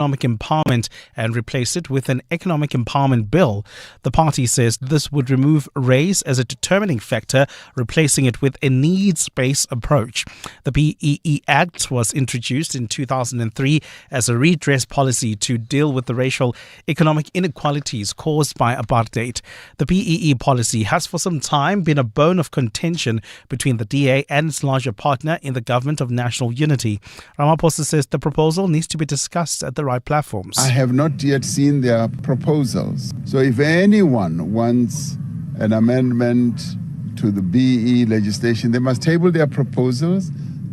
economic empowerment and replace it with an economic empowerment bill. The party says this would remove race as a determining factor, replacing it with a needs-based approach. The BBBEE Act was introduced in 2003 as a redress policy to deal with the racial economic inequalities caused by apartheid. The BBBEE policy has for some time been a bone of contention between the DA and its larger partner in the Government of National Unity. Ramaphosa says the proposal needs to be discussed at the right platforms. I have not yet seen their proposals. So if anyone wants an amendment to the BE legislation, they must table their proposals.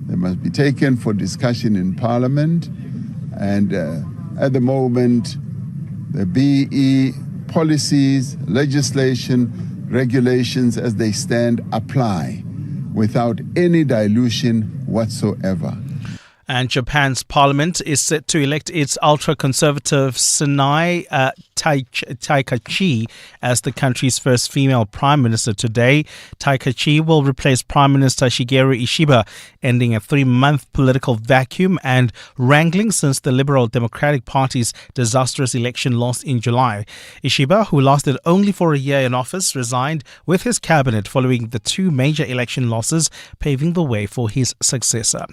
They must be taken for discussion in Parliament. And at the moment, the BE policies, legislation, regulations as they stand apply without any dilution whatsoever. And Japan's parliament is set to elect its ultra-conservative Sanai Takaichi as the country's first female prime minister today. Takaichi will replace Prime Minister Shigeru Ishiba, ending a 3-month political vacuum and wrangling since the Liberal Democratic Party's disastrous election loss in July. Ishiba, who lasted only for a year in office, resigned with his cabinet following the 2 major election losses, paving the way for his successor.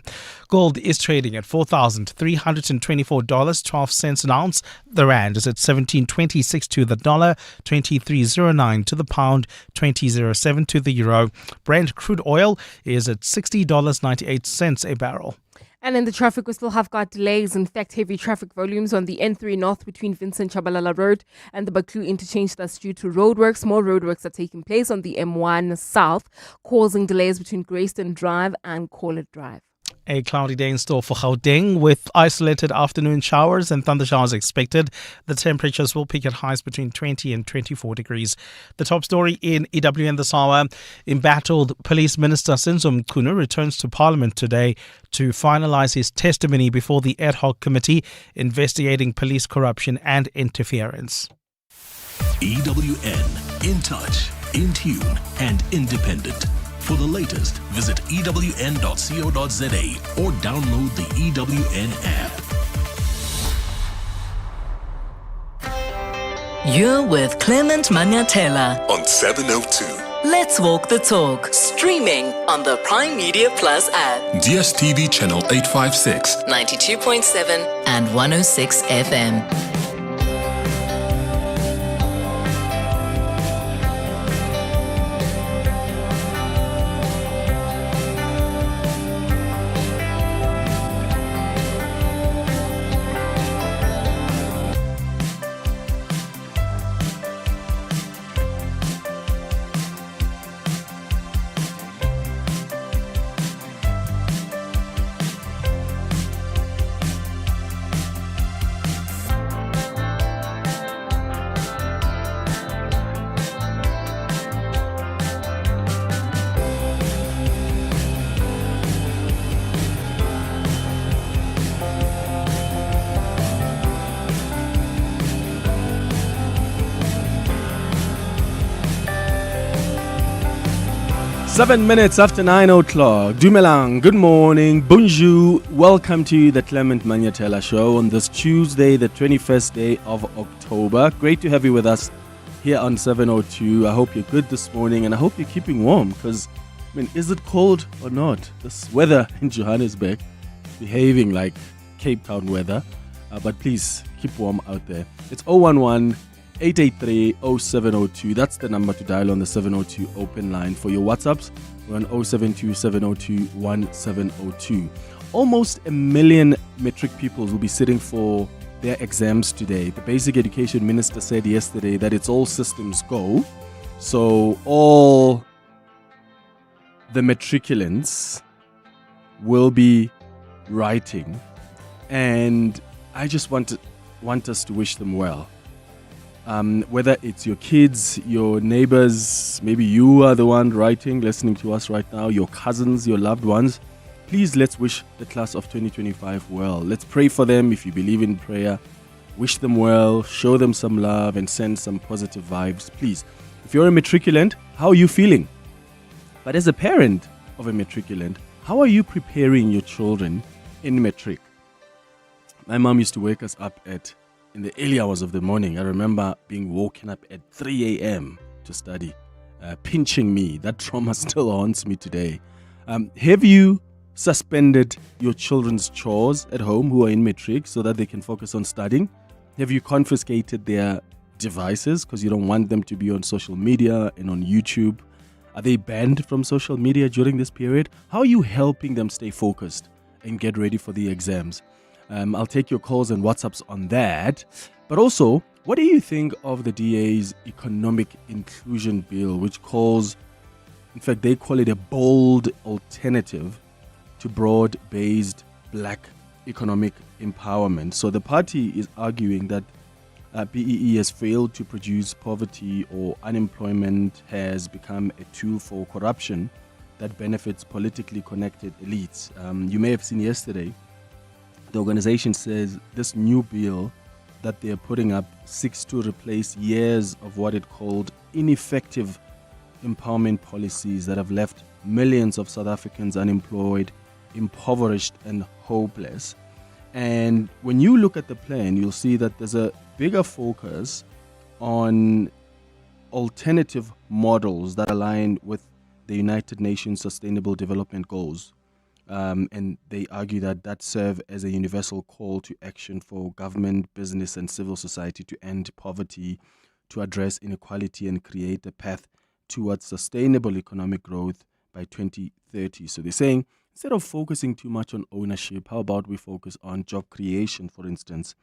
Gold is trading at $4,324.12 an ounce. The rand is at 17.26 to the dollar, 23.09 to the pound, 20.07 to the euro. Brent crude oil is at $60.98 a barrel. And in the traffic, we still have got delays. In fact, heavy traffic volumes on the N3 North between Vincent Chabalala Road and the Baklu interchange. That's due to roadworks. More roadworks are taking place on the M1 South, causing delays between Greyston Drive and Corlett Drive. A cloudy day in store for Gauteng with isolated afternoon showers and thunder showers expected. The temperatures will peak at highs between 20 and 24 degrees. The top story in EWN this hour: embattled Police Minister Senzo Mchunu returns to Parliament today to finalise his testimony before the Adhoc Committee investigating police corruption and interference. EWN, in touch, in tune and independent. For the latest, visit ewn.co.za or download the EWN app. You're with Clement Manyathela On 702. Let's Walk the Talk. Streaming on the Prime Media Plus app. DSTV channel 856. 92.7 and 106 FM. Seven minutes after 9 o'clock. Dumelang, good morning, bonjour. Welcome to the Clement Manyathela Show on this Tuesday, the 21st day of October. Great to have you with us here on 702. I hope you're good this morning and I hope you're keeping warm because, is it cold or not? This weather in Johannesburg behaving like Cape Town weather. But please keep warm out there. It's 011-883-0702. That's the number to dial on the 702 open line. For your WhatsApps, we're on 072-702-1702. Almost 1 million matric pupils will be sitting for their exams today. The Basic Education Minister said yesterday that it's all systems go. So all the matriculants will be writing. And I just want us to wish them well. Whether it's your kids, your neighbors, maybe you are the one writing, listening to us right now, your cousins, your loved ones, please let's wish the class of 2025 well. Let's pray for them if you believe in prayer. Wish them well, show them some love and send some positive vibes, please. If you're a matriculant, how are you feeling? But as a parent of a matriculant, how are you preparing your children in matric? My mom used to wake us up in the early hours of the morning. I remember being woken up at 3 a.m. to study, pinching me. That trauma still haunts me today. Have you suspended your children's chores at home who are in matric so that they can focus on studying? Have you confiscated their devices because you don't want them to be on social media and on YouTube? Are they banned from social media during this period? How are you helping them stay focused and get ready for the exams? I'll take your calls and WhatsApps on that. But also, what do you think of the DA's economic inclusion bill, which calls, in fact, they call it a bold alternative to broad-based black economic empowerment? So the party is arguing that BEE has failed to produce poverty, or unemployment has become a tool for corruption that benefits politically connected elites. You may have seen yesterday, the organization says this new bill that they're putting up seeks to replace years of what it called ineffective empowerment policies that have left millions of South Africans unemployed, impoverished, and hopeless. And when you look at the plan, you'll see that there's a bigger focus on alternative models that align with the United Nations Sustainable Development Goals. And they argue that serve as a universal call to action for government, business, and civil society to end poverty, to address inequality, and create a path towards sustainable economic growth by 2030. So they're saying, instead of focusing too much on ownership, how about we focus on job creation, for instance?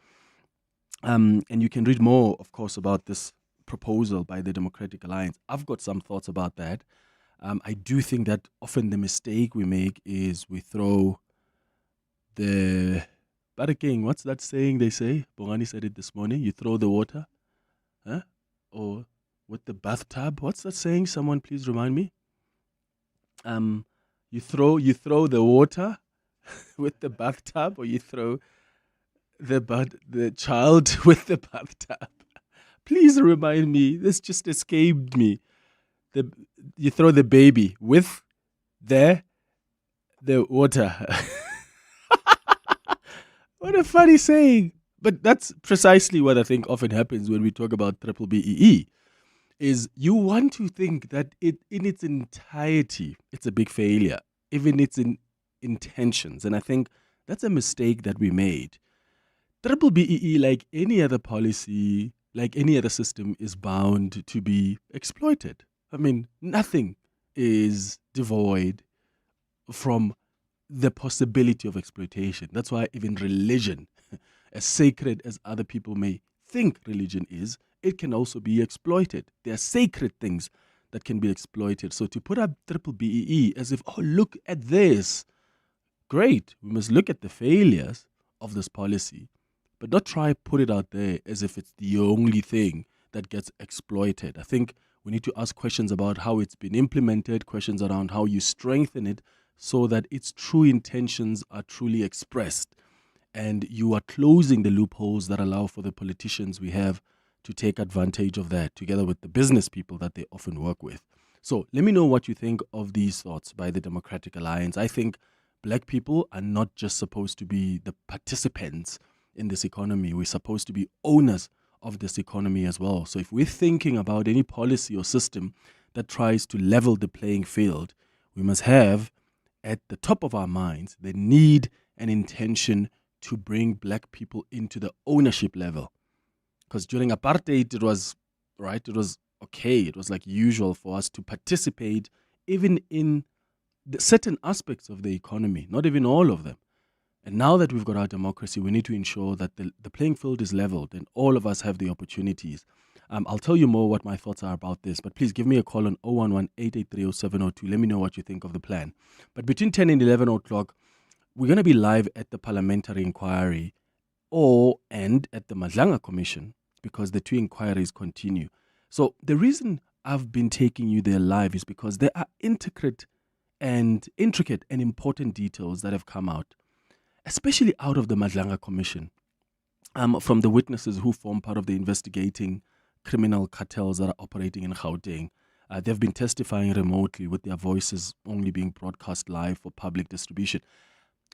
And you can read more, of course, about this proposal by the Democratic Alliance. I've got some thoughts about that. I do think that often the mistake we make is we throw the... King, what's that saying they say? Bongani said it this morning. You throw the water, or with the bathtub. What's that saying? Someone please remind me. You throw the water with the bathtub, or you throw the child with the bathtub. Please remind me. This just escaped me. You throw the baby with the water. What a funny saying. But that's precisely what I think often happens when we talk about BBBEE, is you want to think that it in its entirety, it's a big failure, even its intentions. And I think that's a mistake that we made. BBBEE, like any other policy, like any other system, is bound to be exploited. I mean, nothing is devoid from the possibility of exploitation. That's why even religion, as sacred as other people may think religion is, it can also be exploited. There are sacred things that can be exploited. So to put up BBBEE as if, oh, look at this. Great. We must look at the failures of this policy, but not try put it out there as if it's the only thing that gets exploited. I think we need to ask questions about how it's been implemented, questions around how you strengthen it so that its true intentions are truly expressed, and you are closing the loopholes that allow for the politicians we have to take advantage of that, together with the business people that they often work with. So let me know what you think of these thoughts by the Democratic Alliance. I think black people are not just supposed to be the participants in this economy. We're supposed to be owners of this economy as well. So if we're thinking about any policy or system that tries to level the playing field, we must have at the top of our minds the need and intention to bring black people into the ownership level. Because during apartheid, it was okay. It was like usual for us to participate even in the certain aspects of the economy, not even all of them. And now that we've got our democracy, we need to ensure that the playing field is leveled and all of us have the opportunities. I'll tell you more what my thoughts are about this, but please give me a call on 011-883-0702. Let me know what you think of the plan. But between 10 and 11 o'clock, we're going to be live at the parliamentary inquiry and at the Madlanga Commission, because the two inquiries continue. So the reason I've been taking you there live is because there are intricate and important details that have come out, especially out of the Madlanga Commission, from the witnesses who form part of the investigating criminal cartels that are operating in Gauteng. They've been testifying remotely with their voices only being broadcast live for public distribution.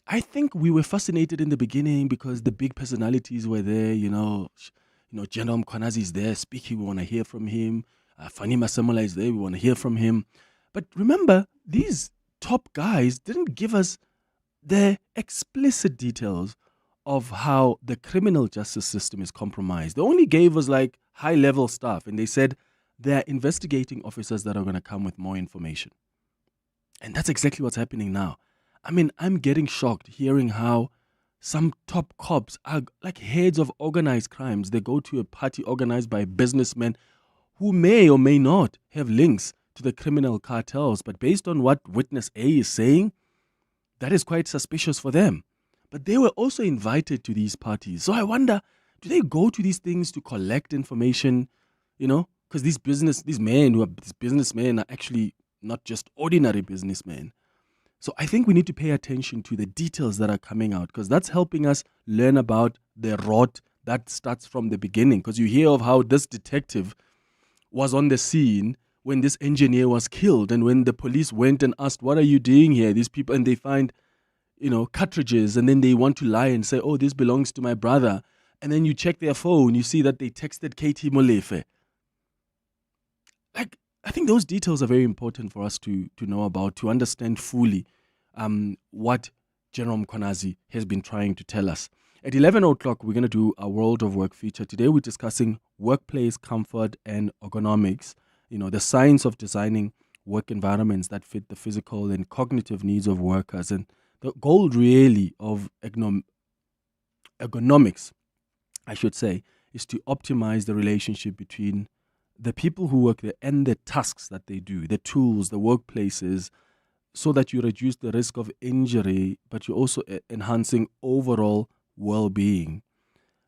I think we were fascinated in the beginning because the big personalities were there. General Mkhwanazi is there speaking. We want to hear from him. Fani Masemola is there. We want to hear from him. But remember, these top guys didn't give us the explicit details of how the criminal justice system is compromised. They only gave us like high-level stuff, and they said they're investigating officers that are going to come with more information. And that's exactly what's happening now. I mean, I'm getting shocked hearing how some top cops are like heads of organized crimes. They go to a party organized by businessmen who may or may not have links to the criminal cartels. But based on what witness A is saying, that is quite suspicious for them. But they were also invited to these parties. So I wonder, do they go to these things to collect information? Because these businessmen are actually not just ordinary businessmen. So I think we need to pay attention to the details that are coming out, because that's helping us learn about the rot that starts from the beginning. Because you hear of how this detective was on the scene when this engineer was killed, and when the police went and asked, what are you doing here? These people, and they find, cartridges, and then they want to lie and say, oh, this belongs to my brother. And then you check their phone, you see that they texted Katie Molefe. Like, I think those details are very important for us to know about, to understand fully what General Mkhwanazi has been trying to tell us. At 11 o'clock, we're going to do a World of Work feature. Today, we're discussing workplace comfort and ergonomics, the science of designing work environments that fit the physical and cognitive needs of workers. And the goal really of ergonomics, I should say, is to optimize the relationship between the people who work there and the tasks that they do, the tools, the workplaces, so that you reduce the risk of injury, but you're also enhancing overall well-being,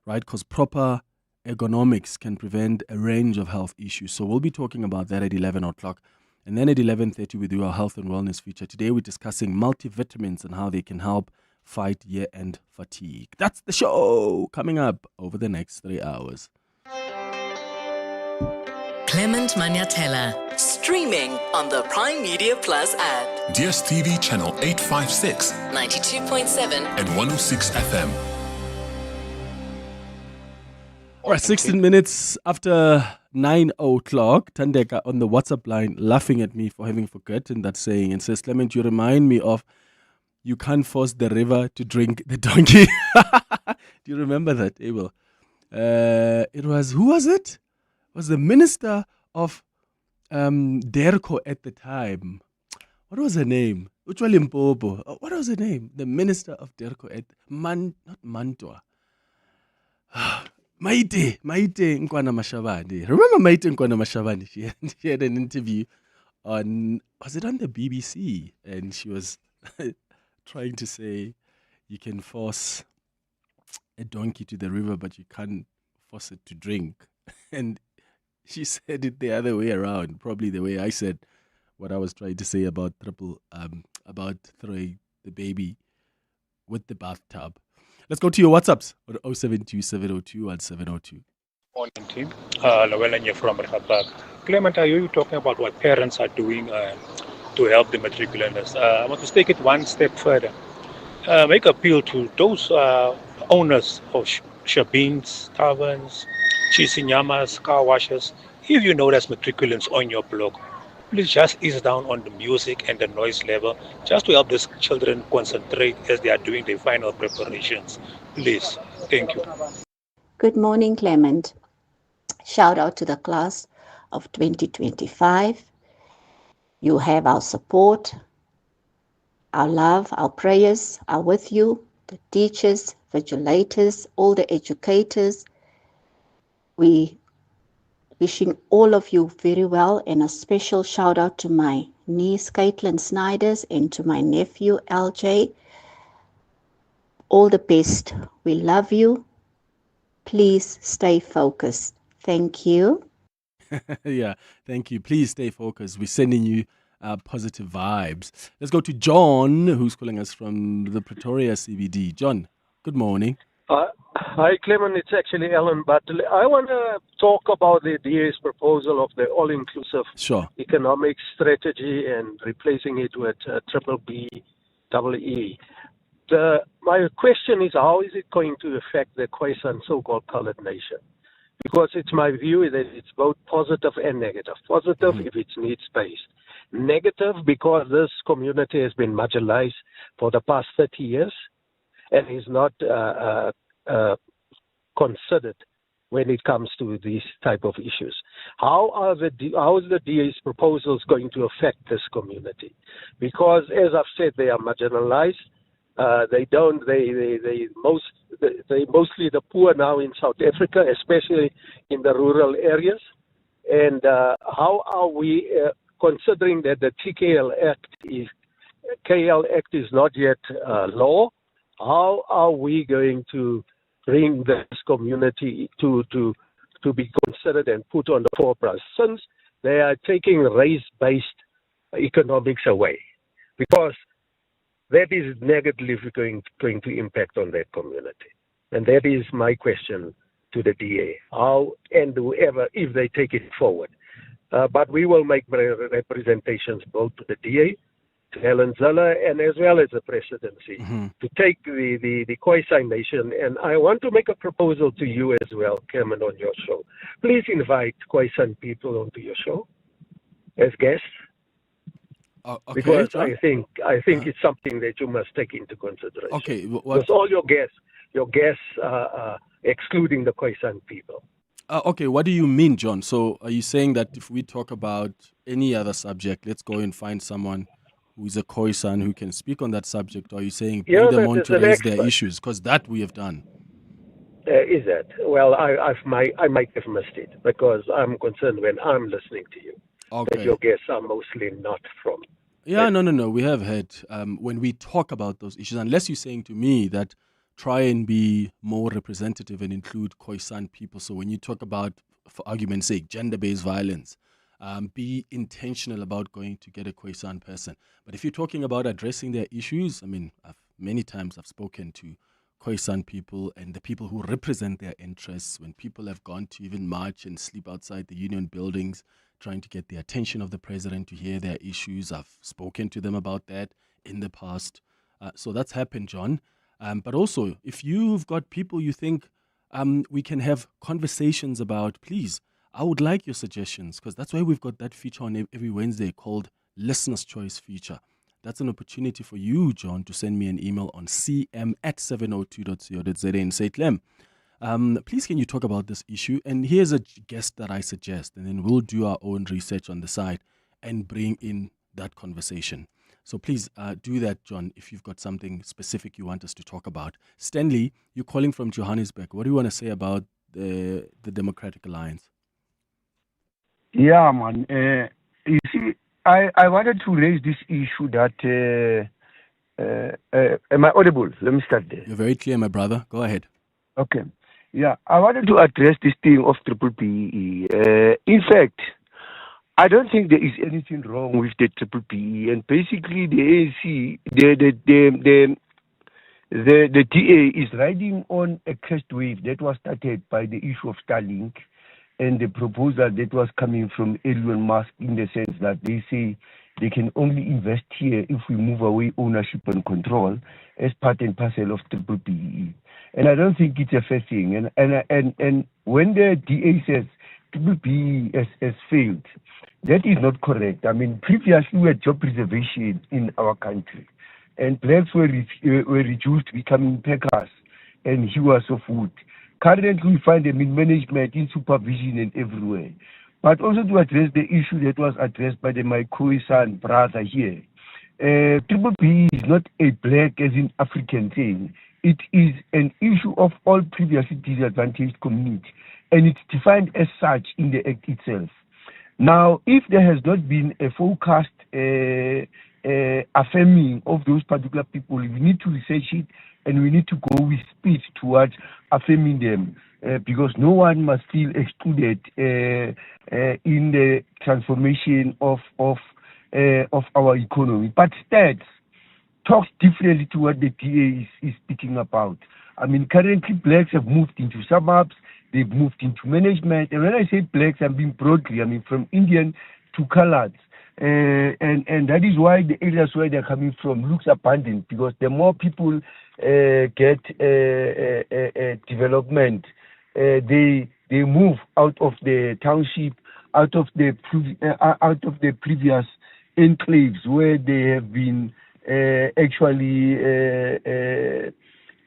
right? Because proper ergonomics can prevent a range of health issues. So we'll be talking about that at 11 o'clock. And then at 11:30, we do our health and wellness feature. Today, we're discussing multivitamins and how they can help fight year-end fatigue. That's the show coming up over the next 3 hours. Clement Manyathela, streaming on the Prime Media Plus app. DSTV channel 856, 92.7 and 106 FM. All right, 16 minutes after 9 o'clock, Tandeka on the WhatsApp line laughing at me for having forgotten that saying and says, Clement, you remind me of you can't force the river to drink the donkey. Do you remember that, Abel? It was, who was it? It was the minister of Derco at the time. What was her name? What was her name? The minister of Derco at not Mantua. Maite Nkwana Mashabane. Remember Maite Nkwana Mashabane? She had an interview was it on the BBC? And she was trying to say you can force a donkey to the river, but you can't force it to drink. And she said it the other way around, probably the way I said what I was trying to say about about throwing the baby with the bathtub. Let's go to your WhatsApps on 072-702-1702. Morning team, Lawelanya from Rehabak. Clement, are you talking about what parents are doing to help the matriculants? I want to take it one step further. Make appeal to those owners of shebeens, taverns, chisinyamas, car washes. If you know there's matriculants on your block, please just ease down on the music and the noise level, just to help these children concentrate as they are doing their final preparations. Please. Thank you. Good morning, Clement. Shout out to the class of 2025. You have our support, our love, our prayers are with you, the teachers, vigilators, all the educators. We wishing all of you very well, and a special shout out to my niece Caitlin Snyders and to my nephew LJ. All the best. We love you. Please stay focused. Thank you. Yeah, thank you. Please stay focused. We're sending you positive vibes. Let's go to John, who's calling us from the Pretoria CBD. John, good morning. Hi, Clement. It's actually Alan, but I want to talk about the DA's proposal of the all-inclusive economic strategy and replacing it with BBBEE. my question is, how is it going to affect the Khoisan so-called colored nation? Because it's my view that it's both positive and negative. Positive if it's needs-based. Negative because this community has been marginalized for the past 30 years and is not considered when it comes to these type of issues. How is the DA's proposals going to affect this community? Because, as I've said, they are marginalized. They mostly the poor now in South Africa, especially in the rural areas. And how are we considering that the KL Act is not yet law? How are we going to bring this community to be considered and put on the forefront, since they are taking race-based economics away? Because that is negatively going to impact on that community. And that is my question to the DA. How and whoever, if they take it forward. But we will make representations both to the DA, to Helen Zeller, and as well as the presidency to take the Khoisan nation. And I want to make a proposal to you as well, Clement, on your show. Please invite Khoisan people onto your show as guests. Okay, because John? I think it's something that you must take into consideration. Okay, because all your guests are excluding the Khoisan people. Okay, what do you mean, John? So are you saying that if we talk about any other subject, let's go and find someone who is a Khoisan who can speak on that subject? Or are you saying bring them on to raise their issues? Because that we have done. Is that? Well, I might have missed it because I'm concerned when I'm listening to you. Okay. That your guests are mostly not from. Yeah, no. We have had, when we talk about those issues, unless you're saying to me that try and be more representative and include Khoisan people. So when you talk about, for argument's sake, gender-based violence, be intentional about going to get a Khoisan person. But if you're talking about addressing their issues, I mean, many times I've spoken to Khoisan people and the people who represent their interests. When people have gone to even march and sleep outside the union buildings, trying to get the attention of the president to hear their issues. I've spoken to them about that in the past. So that's happened, John. But also, if you've got people you think we can have conversations about, please, I would like your suggestions, because that's why we've got that feature on every Wednesday called Listener's Choice Feature. That's an opportunity for you, John, to send me an email on cm@702.co.za and say, Clem, please can you talk about this issue? And here's a guest that I suggest, and then we'll do our own research on the side and bring in that conversation. So please do that, John, if you've got something specific you want us to talk about. Stanley, you're calling from Johannesburg. What do you want to say about the Democratic Alliance? Yeah, man. You see, I wanted to raise this issue that... am I audible? Let me start there. You're very clear, my brother. Go ahead. Okay. Yeah, I wanted to address this thing of BBBEE. In fact, I don't think there is anything wrong with the BBBEE, and basically the ANC, the DA is riding on a crest wave that was started by the issue of Starlink and the proposal that was coming from Elon Musk, in the sense that they say they can only invest here if we move away ownership and control as part and parcel of BBBEE. And I don't think it's a fair thing. And when the DA says BBBEE has failed, that is not correct. I mean, previously we had job preservation in our country, and blacks were reduced to becoming packers and hewers of wood. Currently we find them in management, in supervision and everywhere. But also to address the issue that was addressed by my Khoisan brother here, BBBEE is not a black as in African thing. It is an issue of all previously disadvantaged communities, and it's defined as such in the Act itself. Now, if there has not been a focused affirming of those particular people, we need to research it, and we need to go with speed towards affirming them, because no one must feel excluded in the transformation of our economy. But stats talks differently to what the DA is speaking about. I mean, currently blacks have moved into suburbs, they've moved into management. And when I say blacks, I'm being broadly, I mean from Indian to colored. And that is why the areas where they're coming from looks abundant, because the more people get development, they move out of the township, out of the previous enclaves where they have been actually,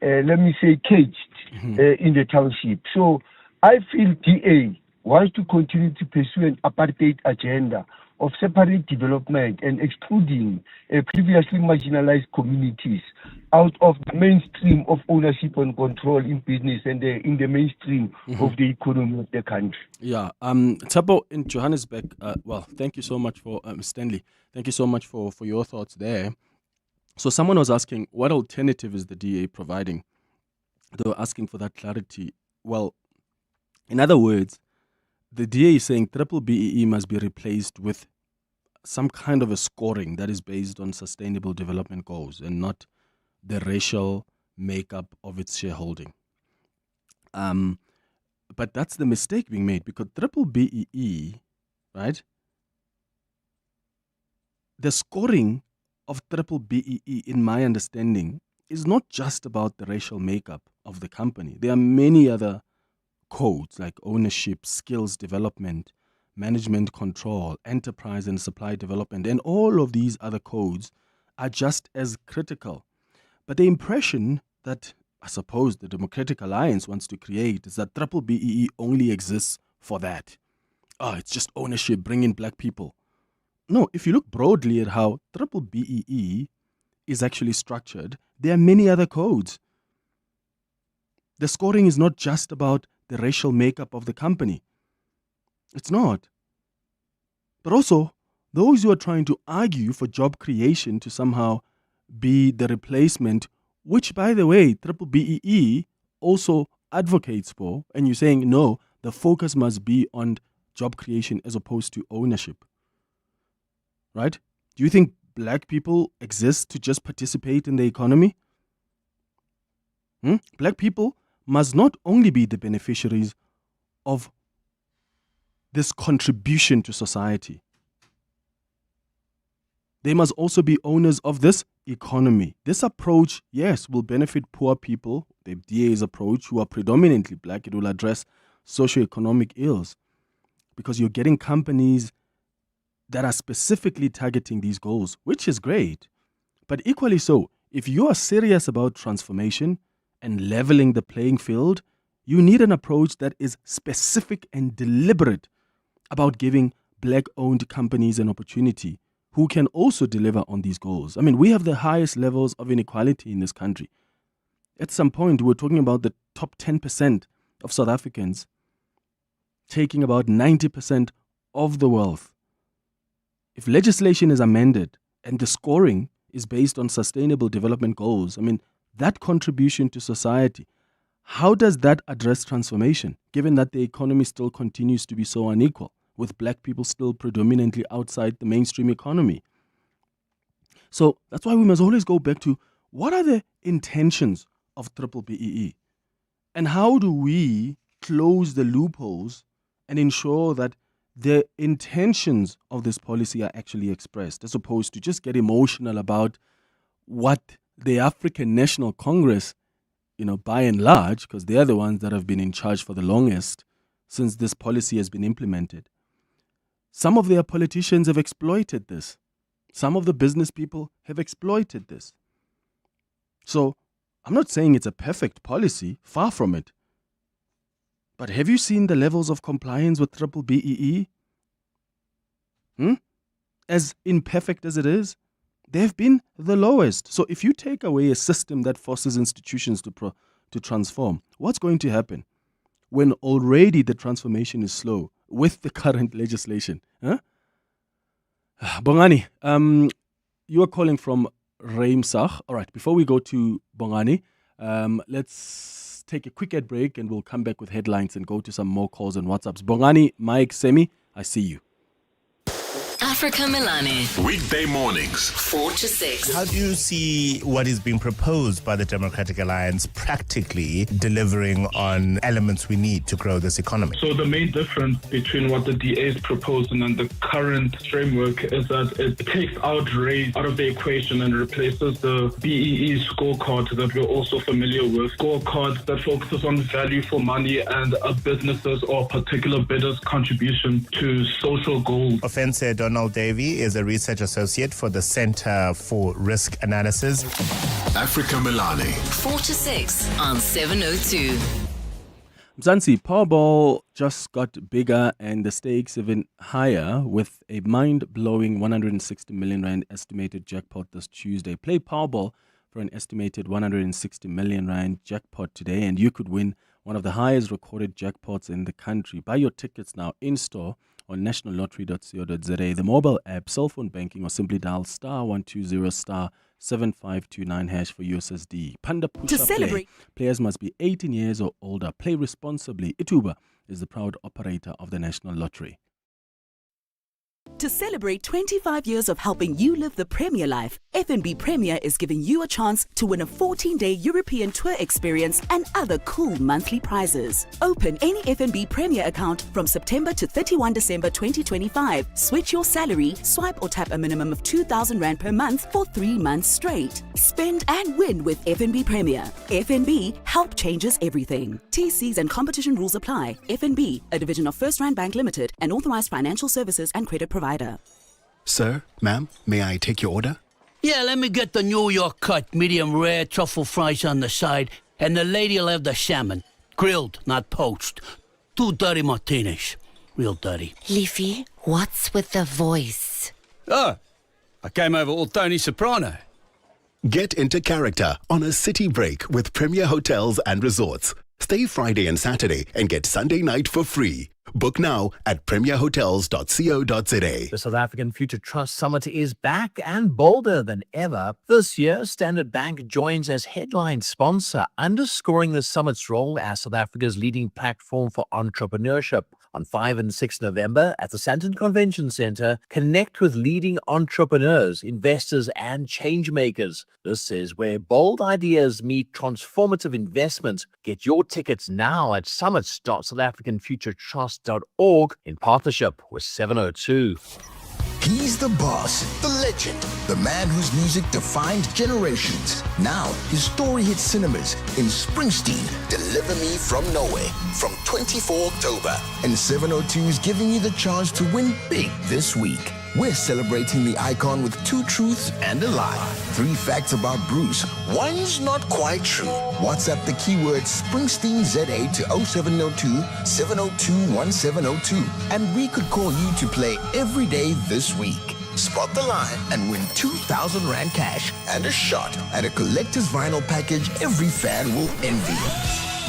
let me say, caged in the township. So I feel DA wants to continue to pursue an apartheid agenda of separate development and excluding previously marginalized communities out of the mainstream of ownership and control in business and in the mainstream of the economy of the country. Yeah. Tabo in Johannesburg, well, thank you so much for, Stanley, thank you so much for your thoughts there. So someone was asking, what alternative is the DA providing? They were asking for that clarity. Well, in other words, the DA is saying BBBEE must be replaced with some kind of a scoring that is based on sustainable development goals and not the racial makeup of its shareholding. But that's the mistake being made, because BBBEE, right? The scoring of BBBEE, in my understanding, is not just about the racial makeup of the company. There are many other codes like ownership, skills development, management control, enterprise and supply development, and all of these other codes are just as critical. But the impression that I suppose the Democratic Alliance wants to create is that BBBEE only exists for that. Oh, it's just ownership, bring in black people. No, if you look broadly at how BBBEE is actually structured, there are many other codes. The scoring is not just about the racial makeup of the company. It's not. But also, those who are trying to argue for job creation to somehow be the replacement, which, by the way, BBBEE also advocates for, and you're saying, no, the focus must be on job creation as opposed to ownership. Right? Do you think black people exist to just participate in the economy? Black people must not only be the beneficiaries of this contribution to society. They must also be owners of this economy. This approach, yes, will benefit poor people. The DA's approach, who are predominantly black, it will address socioeconomic ills, because you're getting companies that are specifically targeting these goals, which is great. But equally so, if you are serious about transformation and leveling the playing field, you need an approach that is specific and deliberate about giving black-owned companies an opportunity who can also deliver on these goals. I mean, we have the highest levels of inequality in this country. At some point, we're talking about the top 10% of South Africans taking about 90% of the wealth. If legislation is amended and the scoring is based on sustainable development goals, I mean, that contribution to society, how does that address transformation, given that the economy still continues to be so unequal, with black people still predominantly outside the mainstream economy? So that's why we must always go back to, what are the intentions of BBBEE? And how do we close the loopholes and ensure that the intentions of this policy are actually expressed, as opposed to just get emotional about what the African National Congress, by and large, because they're the ones that have been in charge for the longest since this policy has been implemented. Some of their politicians have exploited this. Some of the business people have exploited this. So I'm not saying it's a perfect policy, far from it. But have you seen the levels of compliance with BBBEE? As imperfect as it is, they've been the lowest. So if you take away a system that forces institutions to transform, what's going to happen when already the transformation is slow with the current legislation? Bongani, you are calling from Reimsach. All right, before we go to Bongani, let's take a quick ad break and we'll come back with headlines and go to some more calls and WhatsApps. Bongani, Mike, Semi, I see you. Africa Milani. Weekday mornings. 4 to 6. How do you see what is being proposed by the Democratic Alliance practically delivering on elements we need to grow this economy? So the main difference between what the DA is proposing and the current framework is that it takes out race out of the equation and replaces the BEE scorecard that we're also familiar with. Scorecard that focuses on value for money and a business's or particular bidder's contribution to social goals. Ofense Donald Davey is a research associate for the Center for Risk Analysis. Africa Milani. 4 to 6 on 702. Mzansi, Powerball just got bigger and the stakes even higher with a mind-blowing 160 million rand estimated jackpot this Tuesday. Play Powerball for an estimated 160 million rand jackpot today and you could win one of the highest recorded jackpots in the country. Buy your tickets now in-store on nationallottery.co.za, the mobile app, cell phone banking, or simply dial *120 *7529 hash for USSD. Panda Pusha Play. Players must be 18 years or older. Play responsibly. Ituba is the proud operator of the National Lottery. To celebrate 25 years of helping you live the Premier life, FNB Premier is giving you a chance to win a 14-day European tour experience and other cool monthly prizes. Open any FNB Premier account from September to 31 December 2025. Switch your salary, swipe or tap a minimum of 2,000 Rand per month for 3 months straight. Spend and win with FNB Premier. FNB, help changes everything. TCs and competition rules apply. FNB, a division of First Rand Bank Limited, an authorized financial services and credit provider. Sir, ma'am, may I take your order? Yeah, let me get the New York cut, medium rare, truffle fries on the side, and the lady'll have the salmon. Grilled, not poached. 2 dirty martinis. Real dirty. Leafy, what's with the voice? Oh, I came over all Tony Soprano. Get into character on a city break with Premier Hotels and Resorts. Stay Friday and Saturday and get Sunday night for free. Book now at premierhotels.co.za. The South African Future Trust Summit is back and bolder than ever. This year, Standard Bank joins as headline sponsor, underscoring the summit's role as South Africa's leading platform for entrepreneurship. On 5 and 6 November at the Sandton Convention Centre, connect with leading entrepreneurs, investors and change makers. This is where bold ideas meet transformative investment. Get your tickets now at summits.southafricanfuturetrust.org in partnership with 702. He's the boss, the legend, the man whose music defined generations. Now, his story hits cinemas in Springsteen, Deliver Me From Nowhere, from 24 October. And 702 is giving you the chance to win big this week. We're celebrating the icon with 2 truths and a lie. 3 facts about Bruce. One's not quite true. WhatsApp the keyword Springsteen ZA to 0702 702 1702. And we could call you to play every day this week. Spot the line and win 2,000 Rand cash and a shot at a collector's vinyl package every fan will envy.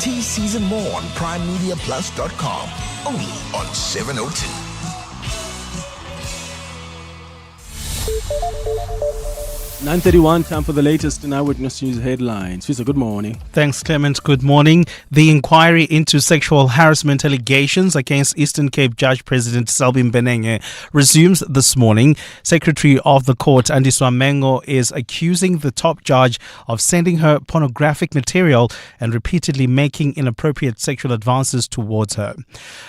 T-Season more on PrimeMediaPlus.com. Only on 702. 9:31, time for the latest in Eyewitness News headlines. Fisa, good morning. Thanks, Clement. Good morning. The inquiry into sexual harassment allegations against Eastern Cape Judge President Selby Mbenenge resumes this morning. Secretary of the Court, Andiswa Mengo, is accusing the top judge of sending her pornographic material and repeatedly making inappropriate sexual advances towards her.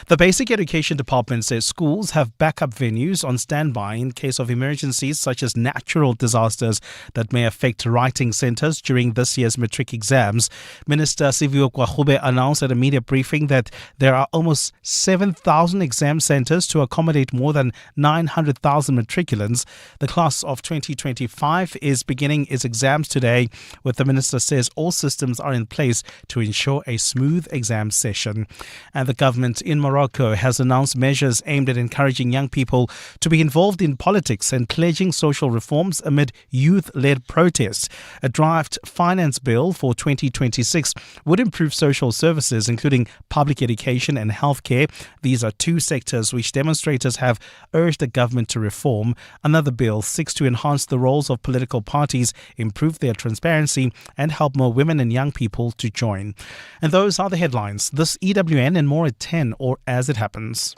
The Basic Education Department says schools have backup venues on standby in case of emergencies such as natural disasters that may affect writing centres during this year's matric exams. Minister Sivio Kwahube announced at a media briefing that there are almost 7,000 exam centres to accommodate more than 900,000 matriculants. The class of 2025 is beginning its exams today, with the minister says all systems are in place to ensure a smooth exam session. And the government in Morocco has announced measures aimed at encouraging young people to be involved in politics and pledging social reforms amid youth-led protests. A draft finance bill for 2026 would improve social services, including public education and healthcare. These are 2 sectors which demonstrators have urged the government to reform. Another bill seeks to enhance the roles of political parties, improve their transparency, and help more women and young people to join. And those are the headlines. This EWN and more at 10 or as it happens.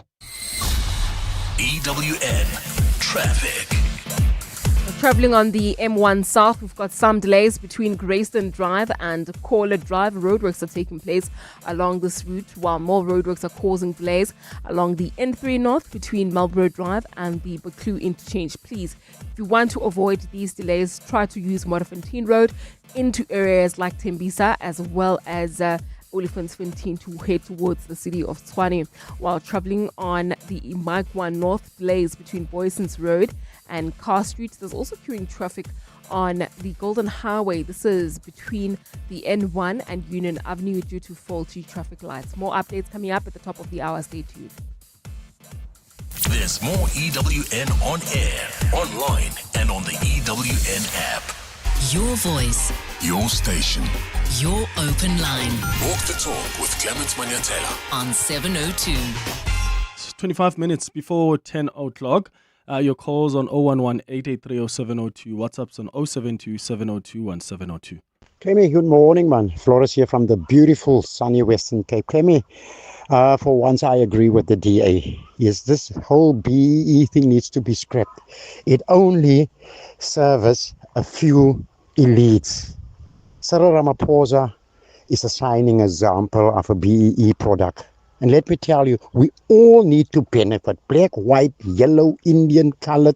EWN Traffic. Traveling on the M1 South, we've got some delays between Grayston Drive and Caller Drive. Roadworks are taking place along this route, while more roadworks are causing delays along the N3 North between Marlborough Drive and the Buccleuch interchange. Please, if you want to avoid these delays, try to use Modderfontein Road into areas like Tembisa as well as Olifantsfontein to head towards the city of Tshwane. While traveling on the Mike 1 North, delays between Boyson's Road and Carr Street. There's also queuing traffic on the Golden Highway. This is between the N1 and Union Avenue due to faulty traffic lights. More updates coming up at the top of the hour. Stay tuned. There's more EWN on air, online, and on the EWN app. Your voice. Your station. Your open line. Walk the talk with Clement Manyathela on 702. It's 25 minutes before 10 o'clock. Your calls on 011-883-0702. WhatsApp's on 072-702-1702. Clemmy, good morning, man. Flores here from the beautiful sunny Western Cape. Clemmy, for once I agree with the DA. Yes, this whole BEE thing needs to be scrapped. It only serves a few elites. Cyril Ramaphosa is a shining example of a BEE product. And let me tell you, we all need to benefit. Black, white, yellow, Indian, colored.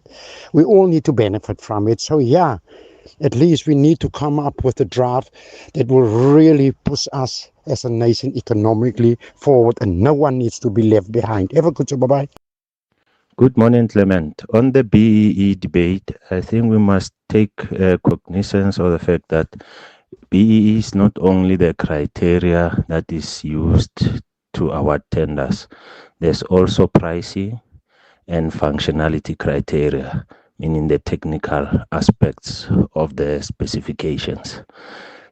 We all need to benefit from it. So yeah, at least we need to come up with a draft that will really push us as a nation economically forward. And no one needs to be left behind. Have a good day. Bye-bye. Good morning, Clement. On the BEE debate, I think we must take cognizance of the fact that BEE is not only the criteria that is used to award tenders. There's also pricing and functionality criteria, meaning the technical aspects of the specifications.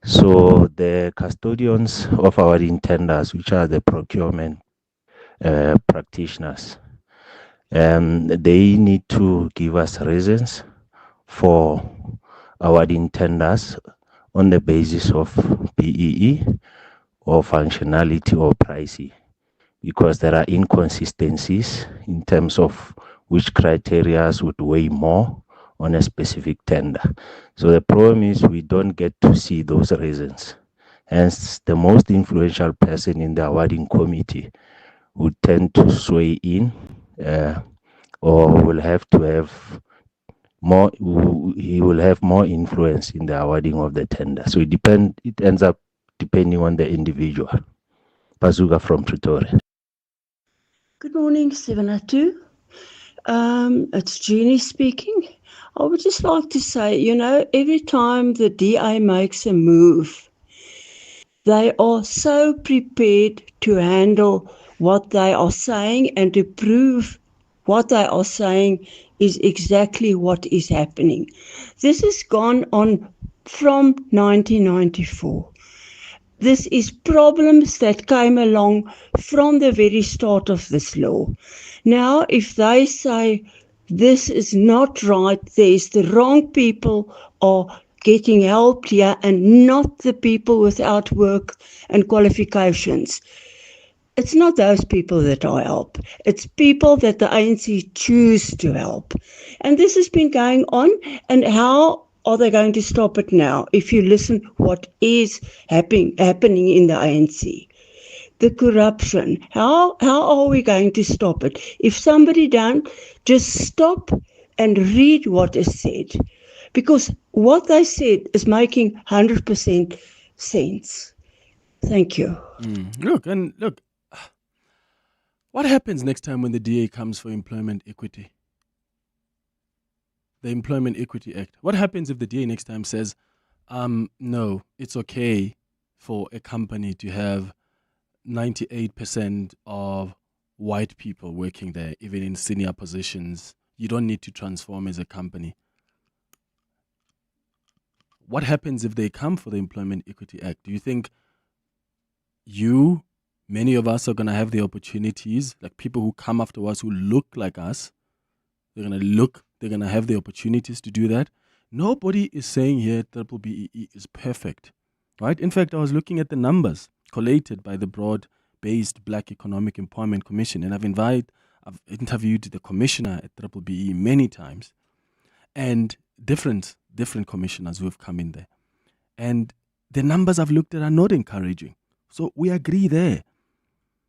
So the custodians of awarding tenders, which are the procurement practitioners, they need to give us reasons for awarding tenders on the basis of BEE or functionality or pricing, because there are inconsistencies in terms of which criteria would weigh more on a specific tender. So the problem is we don't get to see those reasons. Hence, the most influential person in the awarding committee would tend to sway in or will have to have more, he will have more influence in the awarding of the tender. So it ends up depending on the individual. Bazuka from Pretoria. Good morning, 702. It's Jeannie speaking. I would just like to say, every time the DA makes a move, they are so prepared to handle what they are saying and to prove what they are saying is exactly what is happening. This has gone on from 1994. This is problems that came along from the very start of this law. Now, if they say this is not right, there's the wrong people are getting help here and not the people without work and qualifications. It's not those people that I help. It's people that the ANC choose to help. And this has been going on, and how are they going to stop it now? If you listen what is happening in the ANC. The corruption, how are we going to stop it? If somebody don't, just stop and read what is said. Because what they said is making 100% sense. Thank you. Look, what happens next time when the DA comes for employment equity? The Employment Equity Act. What happens if the DA next time says, no, it's okay for a company to have 98% of white people working there, even in senior positions? You don't need to transform as a company. What happens if they come for the Employment Equity Act? Do you think many of us are going to have the opportunities, like people who come after us who look like us, they're going to have the opportunities to do that? Nobody is saying here BBBEE is perfect, right? In fact, I was looking at the numbers collated by the broad-based Black Economic Employment Commission, and I've interviewed the commissioner at BBBEE many times, and different commissioners who have come in there. And the numbers I've looked at are not encouraging. So we agree there.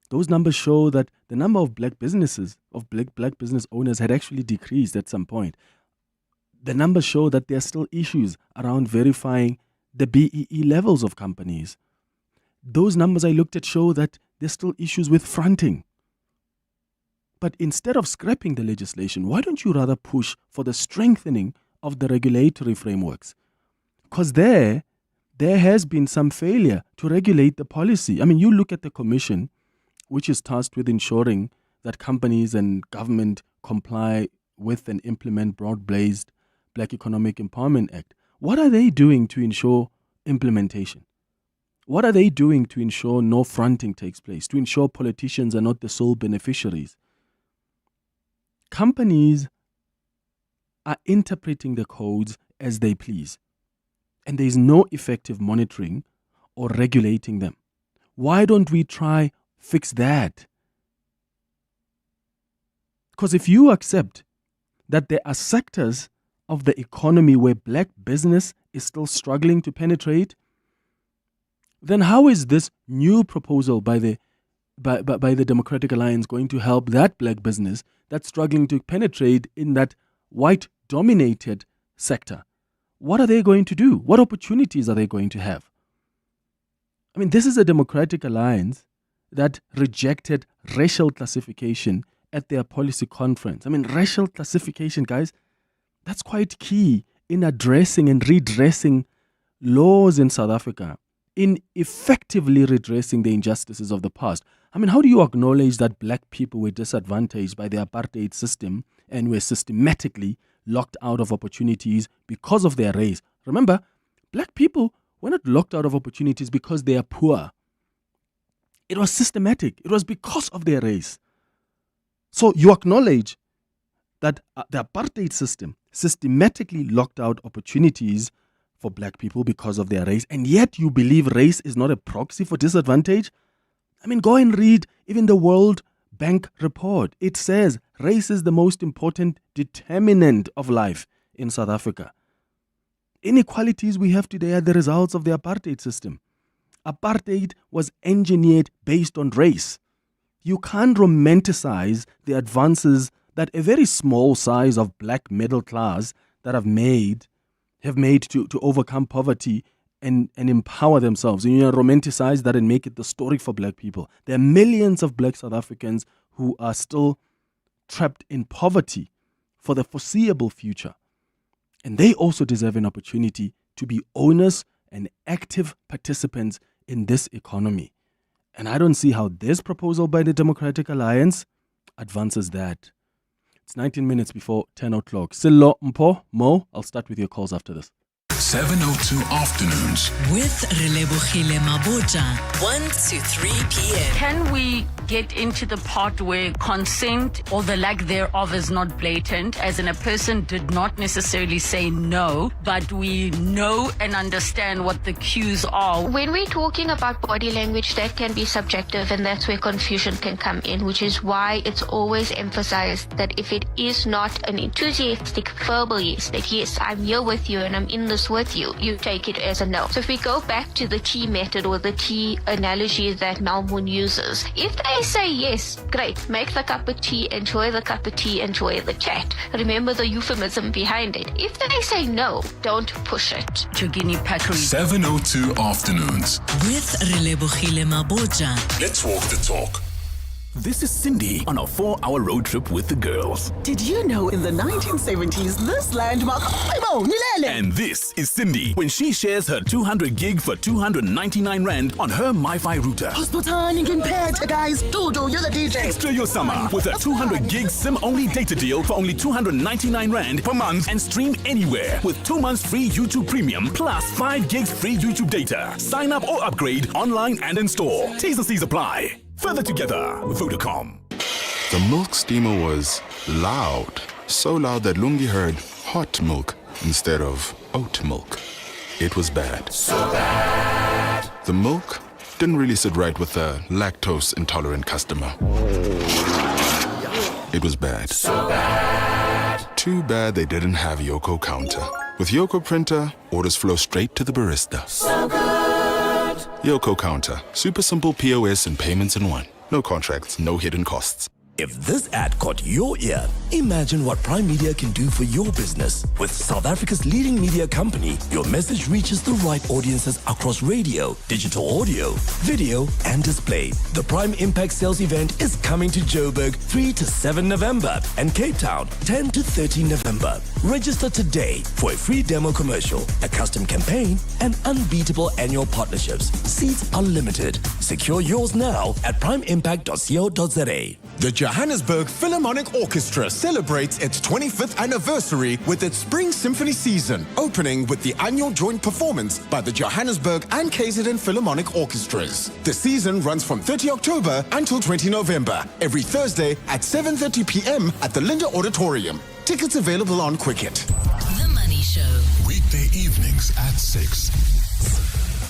Those numbers show that the number of black businesses, of black business owners had actually decreased at some point. The numbers show that there are still issues around verifying the BEE levels of companies. Those numbers I looked at show that there's still issues with fronting. But instead of scrapping the legislation, why don't you rather push for the strengthening of the regulatory frameworks? Because there has been some failure to regulate the policy. I mean, you look at the commission, which is tasked with ensuring that companies and government comply with and implement broad-based Black Economic Empowerment Act. What are they doing to ensure implementation? What are they doing to ensure no fronting takes place, to ensure politicians are not the sole beneficiaries? Companies are interpreting the codes as they please, and there is no effective monitoring or regulating them. Why don't we try fix that? Because if you accept that there are sectors of the economy where black business is still struggling to penetrate, then how is this new proposal by the Democratic Alliance going to help that black business that's struggling to penetrate in that white-dominated sector? What are they going to do? What opportunities are they going to have? I mean, this is a Democratic Alliance that rejected racial classification at their policy conference. I mean, racial classification, guys, that's quite key in addressing and redressing laws in South Africa, in effectively redressing the injustices of the past. I mean, how do you acknowledge that black people were disadvantaged by the apartheid system and were systematically locked out of opportunities because of their race? Remember, black people were not locked out of opportunities because they are poor. It was systematic. It was because of their race. So you acknowledge that the apartheid system systematically locked out opportunities for black people because of their race, and yet you believe race is not a proxy for disadvantage? I mean, go and read even the World Bank report. It says race is the most important determinant of life in South Africa. Inequalities we have today are the results of the apartheid system. Apartheid was engineered based on race. You can't romanticize the advances that a very small size of black middle class that have made to overcome poverty and empower themselves. And you romanticize that and make it the story for black people. There are millions of black South Africans who are still trapped in poverty for the foreseeable future. And they also deserve an opportunity to be owners and active participants in this economy. And I don't see how this proposal by the Democratic Alliance advances that. It's 19 minutes before 10 o'clock. Silo Mpo, Mo, I'll start with your calls after this. 7:02 afternoons. With Relebohile Maboja, 1 to 3 p.m. Can we get into the part where consent or the lack thereof is not blatant, as in a person did not necessarily say no, but we know and understand what the cues are? When we're talking about body language, that can be subjective, and that's where confusion can come in, which is why it's always emphasized that if it is not an enthusiastic verbal yes, that yes, I'm here with you and I'm in this with you, you take it as a no. So if we go back to the tea method or the tea analogy that Malmoon uses, if they say yes, great, make the cup of tea, enjoy the cup of tea, enjoy the chat. Remember the euphemism behind it. If they say no, don't push it. Chugini Pakri. 7:02 afternoons. With Relebohile Maboja. Let's walk the talk. This is Cindy on a 4-hour road trip with the girls. Did you know in the 1970s this landmark... And this is Cindy when she shares her 200 gig for 299 Rand on her MiFi router. Guys, Dodo, you're the DJ. Extra your summer with a 200 gig SIM-only data deal for only 299 Rand per month and stream anywhere with 2 months free YouTube Premium plus 5 gigs free YouTube data. Sign up or upgrade online and in store. T's and C's apply. Further together with Vodacom. The milk steamer was loud. So loud that Lungi heard hot milk instead of oat milk. It was bad. So bad. The milk didn't really sit right with a lactose intolerant customer. it was bad. So bad. Too bad they didn't have Yoko Counter. With Yoko Printer, orders flow straight to the barista. So good. Yoko Counter. Super simple POS and payments in one. No contracts, no hidden costs. If this ad caught your ear, imagine what Prime Media can do for your business. With South Africa's leading media company, your message reaches the right audiences across radio, digital audio, video, and display. The Prime Impact Sales Event is coming to Joburg 3 to 7 November and Cape Town 10 to 13 November. Register today for a free demo commercial, a custom campaign, and unbeatable annual partnerships. Seats are limited. Secure yours now at primeimpact.co.za. The Johannesburg Philharmonic Orchestra celebrates its 25th anniversary with its Spring Symphony season, opening with the annual joint performance by the Johannesburg and KZN Philharmonic Orchestras. The season runs from 30 October until 20 November, every Thursday at 7:30 p.m. at the Linda Auditorium. Tickets available on Quicket. The Money Show. Weekday evenings at 6.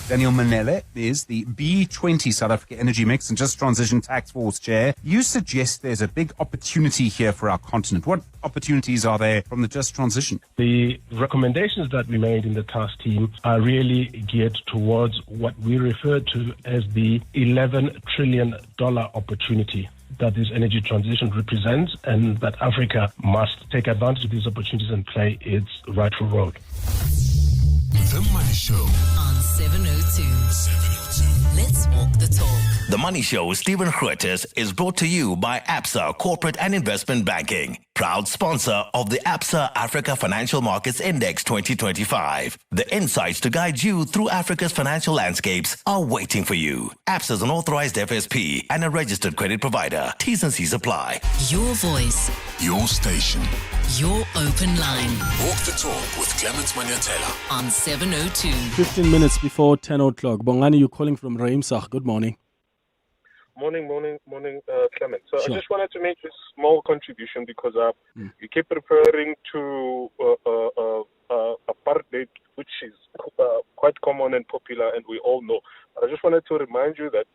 Daniel Manele is the B20 South Africa Energy Mix and Just Transition Task Force Chair. You suggest there's a big opportunity here for our continent. What opportunities are there from the Just Transition? The recommendations that we made in the task team are really geared towards what we refer to as the $11 trillion opportunity that this energy transition represents, and that Africa must take advantage of these opportunities and play its rightful role. The Money Show on 702. Let's walk the talk. The Money Show with Stephen Grootes is brought to you by ABSA Corporate and Investment Banking, proud sponsor of the ABSA Africa Financial Markets Index 2025. The insights to guide you through Africa's financial landscapes are waiting for you. ABSA is an authorized FSP and a registered credit provider. T's and C's apply. Your voice. Your station. Your open line. Walk the talk with Clement Manyathela on 702. 15 minutes before 10 o'clock. Bongani, you're calling from Reimsach. Good morning. Morning, Clement. So Sure. I just wanted to make a small contribution because you keep referring to apartheid, which is quite common and popular, and we all know. But I just wanted to remind you that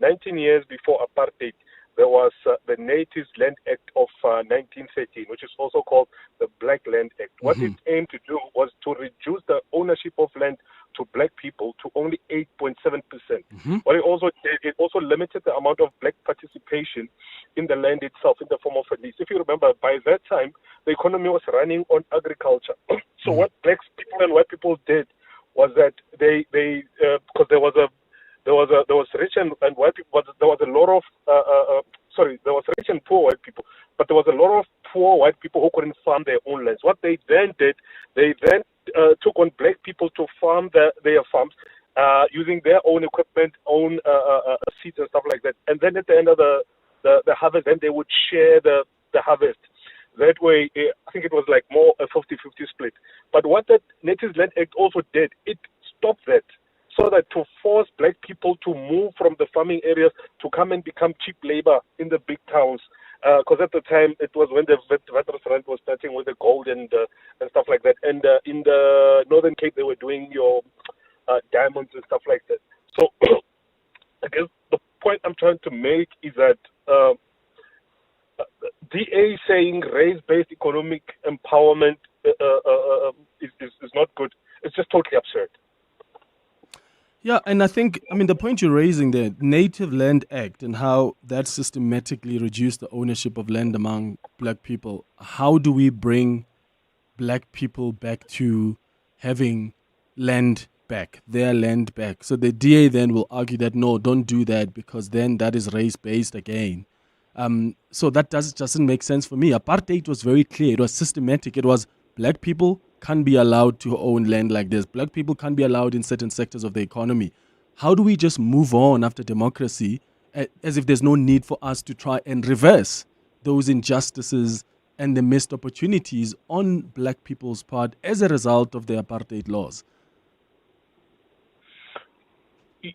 19 years before apartheid, there was the Natives Land Act of 1913, which is also called the Black Land Act. What it aimed to do was to reduce the ownership of land to black people to only 8.7%. What it also did, it also limited the amount of black participation in the land itself in the form of a lease. If you remember, by that time, the economy was running on agriculture. So what black people and white people did was that they because there was rich and white people, but there was a lot of there was rich and poor white people, but there was a lot of poor white people who couldn't farm their own lands. What they then did, they then took on black people to farm their farms using their own equipment, own seeds and stuff like that. And then at the end of the harvest, then they would share the harvest. That way, I think it was like more a 50-50 split. But what that Natives Land Act also did, it stopped that. So that to force black people to move from the farming areas to come and become cheap labor in the big towns. Because at the time, it was when the Witwatersrand was starting with the gold and stuff like that. And in the Northern Cape, they were doing your diamonds and stuff like that. So I guess the point I'm trying to make is that DA saying race-based economic empowerment is not good. It's just totally absurd. Yeah, and I think, the point you're raising there, Native Land Act and how that systematically reduced the ownership of land among black people. How do we bring black people back to having land back, their land back? So the DA then will argue that, no, don't do that because then that is race-based again. So that doesn't make sense for me. Apartheid was very clear. It was systematic. It was black people can't be allowed to own land like this. Black people can't be allowed in certain sectors of the economy. How do we just move on after democracy as if there's no need for us to try and reverse those injustices and the missed opportunities on black people's part as a result of the apartheid laws?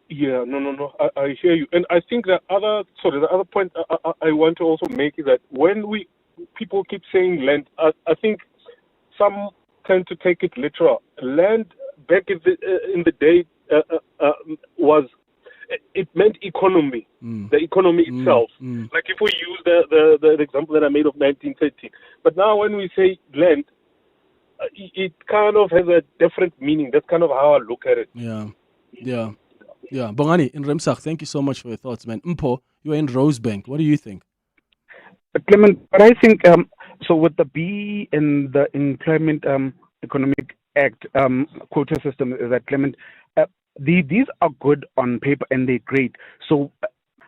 Yeah, no. I hear you. And I think the other point I want to also make is that when people keep saying land, I think some tend to take it literal. Land back in the day was it meant economy, the economy itself. Like if we use the example that I made of 1913. But now when we say land, it kind of has a different meaning. That's kind of how I look at it. Yeah. Bongani, in Remsach, thank you so much for your thoughts, man. Mpo, you're in Rosebank. What do you think? Clement, but I think, so with the BEE and the Employment Economic Act quota system, is that, Clement, these are good on paper and they're great. So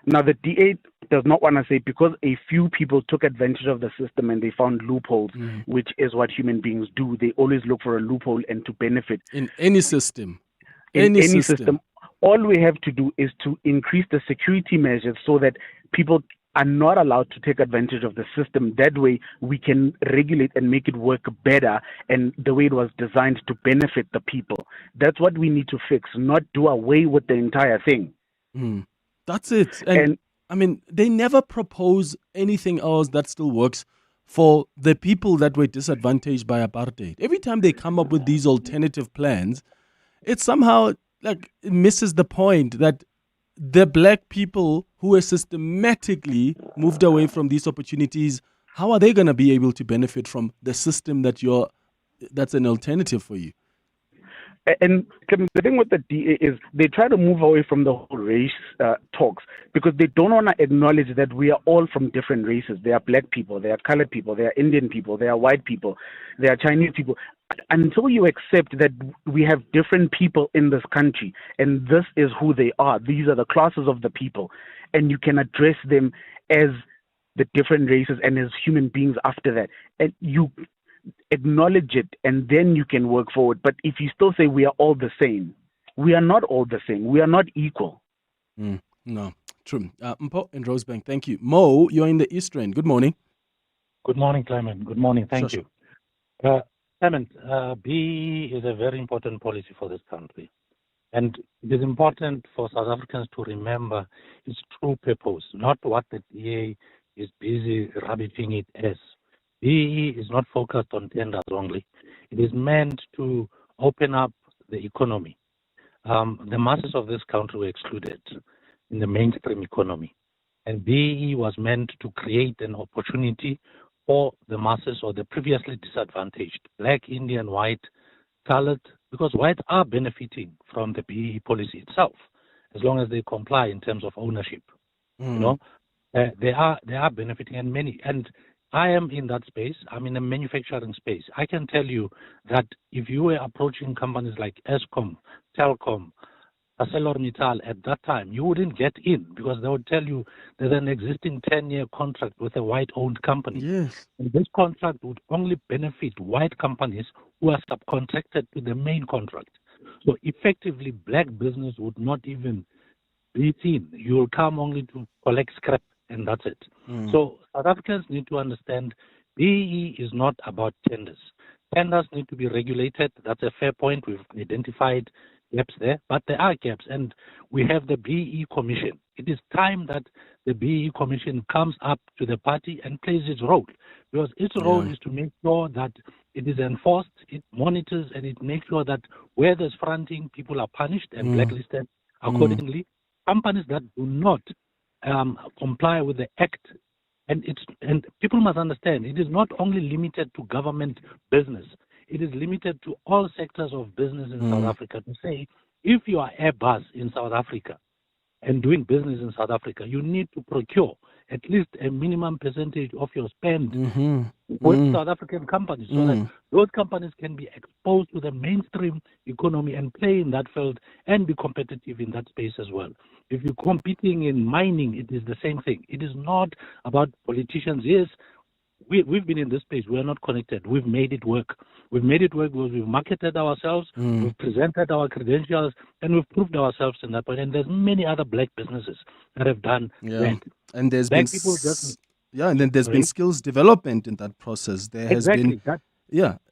now the DA does not want to say because a few people took advantage of the system and they found loopholes, which is what human beings do. They always look for a loophole and to benefit. In any system. In any system. All we have to do is to increase the security measures so that people are not allowed to take advantage of the system. That way we can regulate and make it work better and the way it was designed to benefit the people. That's what we need to fix, not do away with the entire thing. That's it. And I mean, they never propose anything else that still works for the people that were disadvantaged by apartheid. Every time they come up with these alternative plans, it somehow like it misses the point that the black people who were systematically moved away from these opportunities, how are they going to be able to benefit from the system that's an alternative for you? And the thing with the DA is they try to move away from the whole race talks because they don't want to acknowledge that we are all from different races. There are black people, there are colored people, there are Indian people, there are white people, there are Chinese people. Until you accept that we have different people in this country and this is who they are, these are the classes of the people, and you can address them as the different races and as human beings after that, and you acknowledge it, and then you can work forward. But if you still say we are all the same, we are not all the same. We are not equal. No, true. Mpo and Rosebank, thank you. Mo, you're in the East End. Good morning. Good morning, Clement. Good morning. Thank you. Clement, BEE is a very important policy for this country. And it is important for South Africans to remember its true purpose, not what the DA is busy rubbishing it as. BEE is not focused on tenders only. It is meant to open up the economy. The masses of this country were excluded in the mainstream economy. And BEE was meant to create an opportunity for the masses or the previously disadvantaged, black, Indian, white, colored, because whites are benefiting from the BEE policy itself, as long as they comply in terms of ownership. You know, they are benefiting, and I am in that space. I'm in a manufacturing space. I can tell you that if you were approaching companies like Eskom, Telkom, ArcelorMittal at that time, you wouldn't get in because they would tell you there's an existing 10-year contract with a white-owned company. Yes. And this contract would only benefit white companies who are subcontracted to the main contract. So effectively, black business would not even be seen. You will come only to collect scrap, and that's it. So South Africans need to understand BEE is not about tenders. Tenders need to be regulated. That's a fair point. We've identified gaps there, but there are gaps, and we have the BEE Commission. It is time that the BEE Commission comes up to the party and plays its role, because its role is to make sure that it is enforced, it monitors, and it makes sure that where there's fronting, people are punished and blacklisted accordingly. Companies that do not comply with the act, and people must understand, it is not only limited to government business. It is limited to all sectors of business in South Africa to say, if you are Airbus in South Africa and doing business in South Africa, you need to procure at least a minimum percentage of your spend with South African companies so that those companies can be exposed to the mainstream economy and play in that field and be competitive in that space as well. If you're competing in mining, it is the same thing. It is not about politicians. Yes, we've been in this space. We are not connected. We've made it work. We've made it work because we've marketed ourselves, we've presented our credentials, and we've proved ourselves in that point. And there's many other black businesses that have done that. And there's black been people just and then there's been skills development in that process. There has been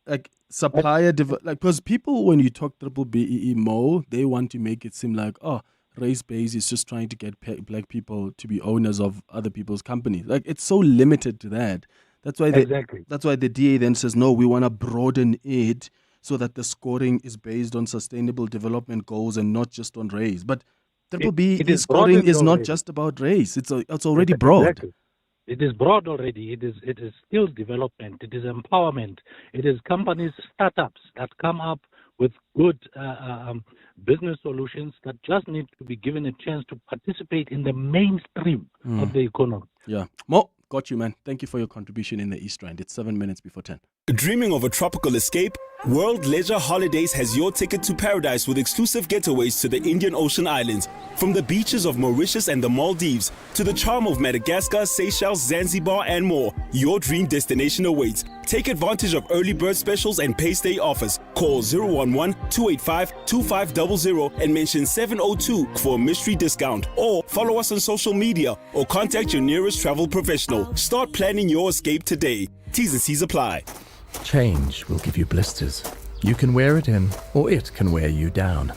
like supplier like, because people, when you talk triple BEE Mo, they want to make it seem like, oh, race base is just trying to get black people to be owners of other people's companies. Like, it's so limited to that. That's why that's why the DA then says, no, we want to broaden it so that the scoring is based on sustainable development goals and not just on race. But Triple B it is scoring broadened is not already. just about race. It's already broad. Exactly. It is broad already. It is skill development. It is empowerment. It is companies, startups that come up with good business solutions that just need to be given a chance to participate in the mainstream of the economy. Yeah. Mo, got you, man. Thank you for your contribution in the East Rand. It's 7 minutes before 10. Dreaming of a tropical escape? World Leisure Holidays has your ticket to paradise with exclusive getaways to the Indian Ocean Islands. From the beaches of Mauritius and the Maldives to the charm of Madagascar, Seychelles, Zanzibar, and more, your dream destination awaits. Take advantage of early bird specials and pay stay offers. Call 011-285-2500 and mention 702 for a mystery discount. Or follow us on social media or contact your nearest travel professional. Start planning your escape today. T's and C's apply. Change will give you blisters. You can wear it in, or it can wear you down.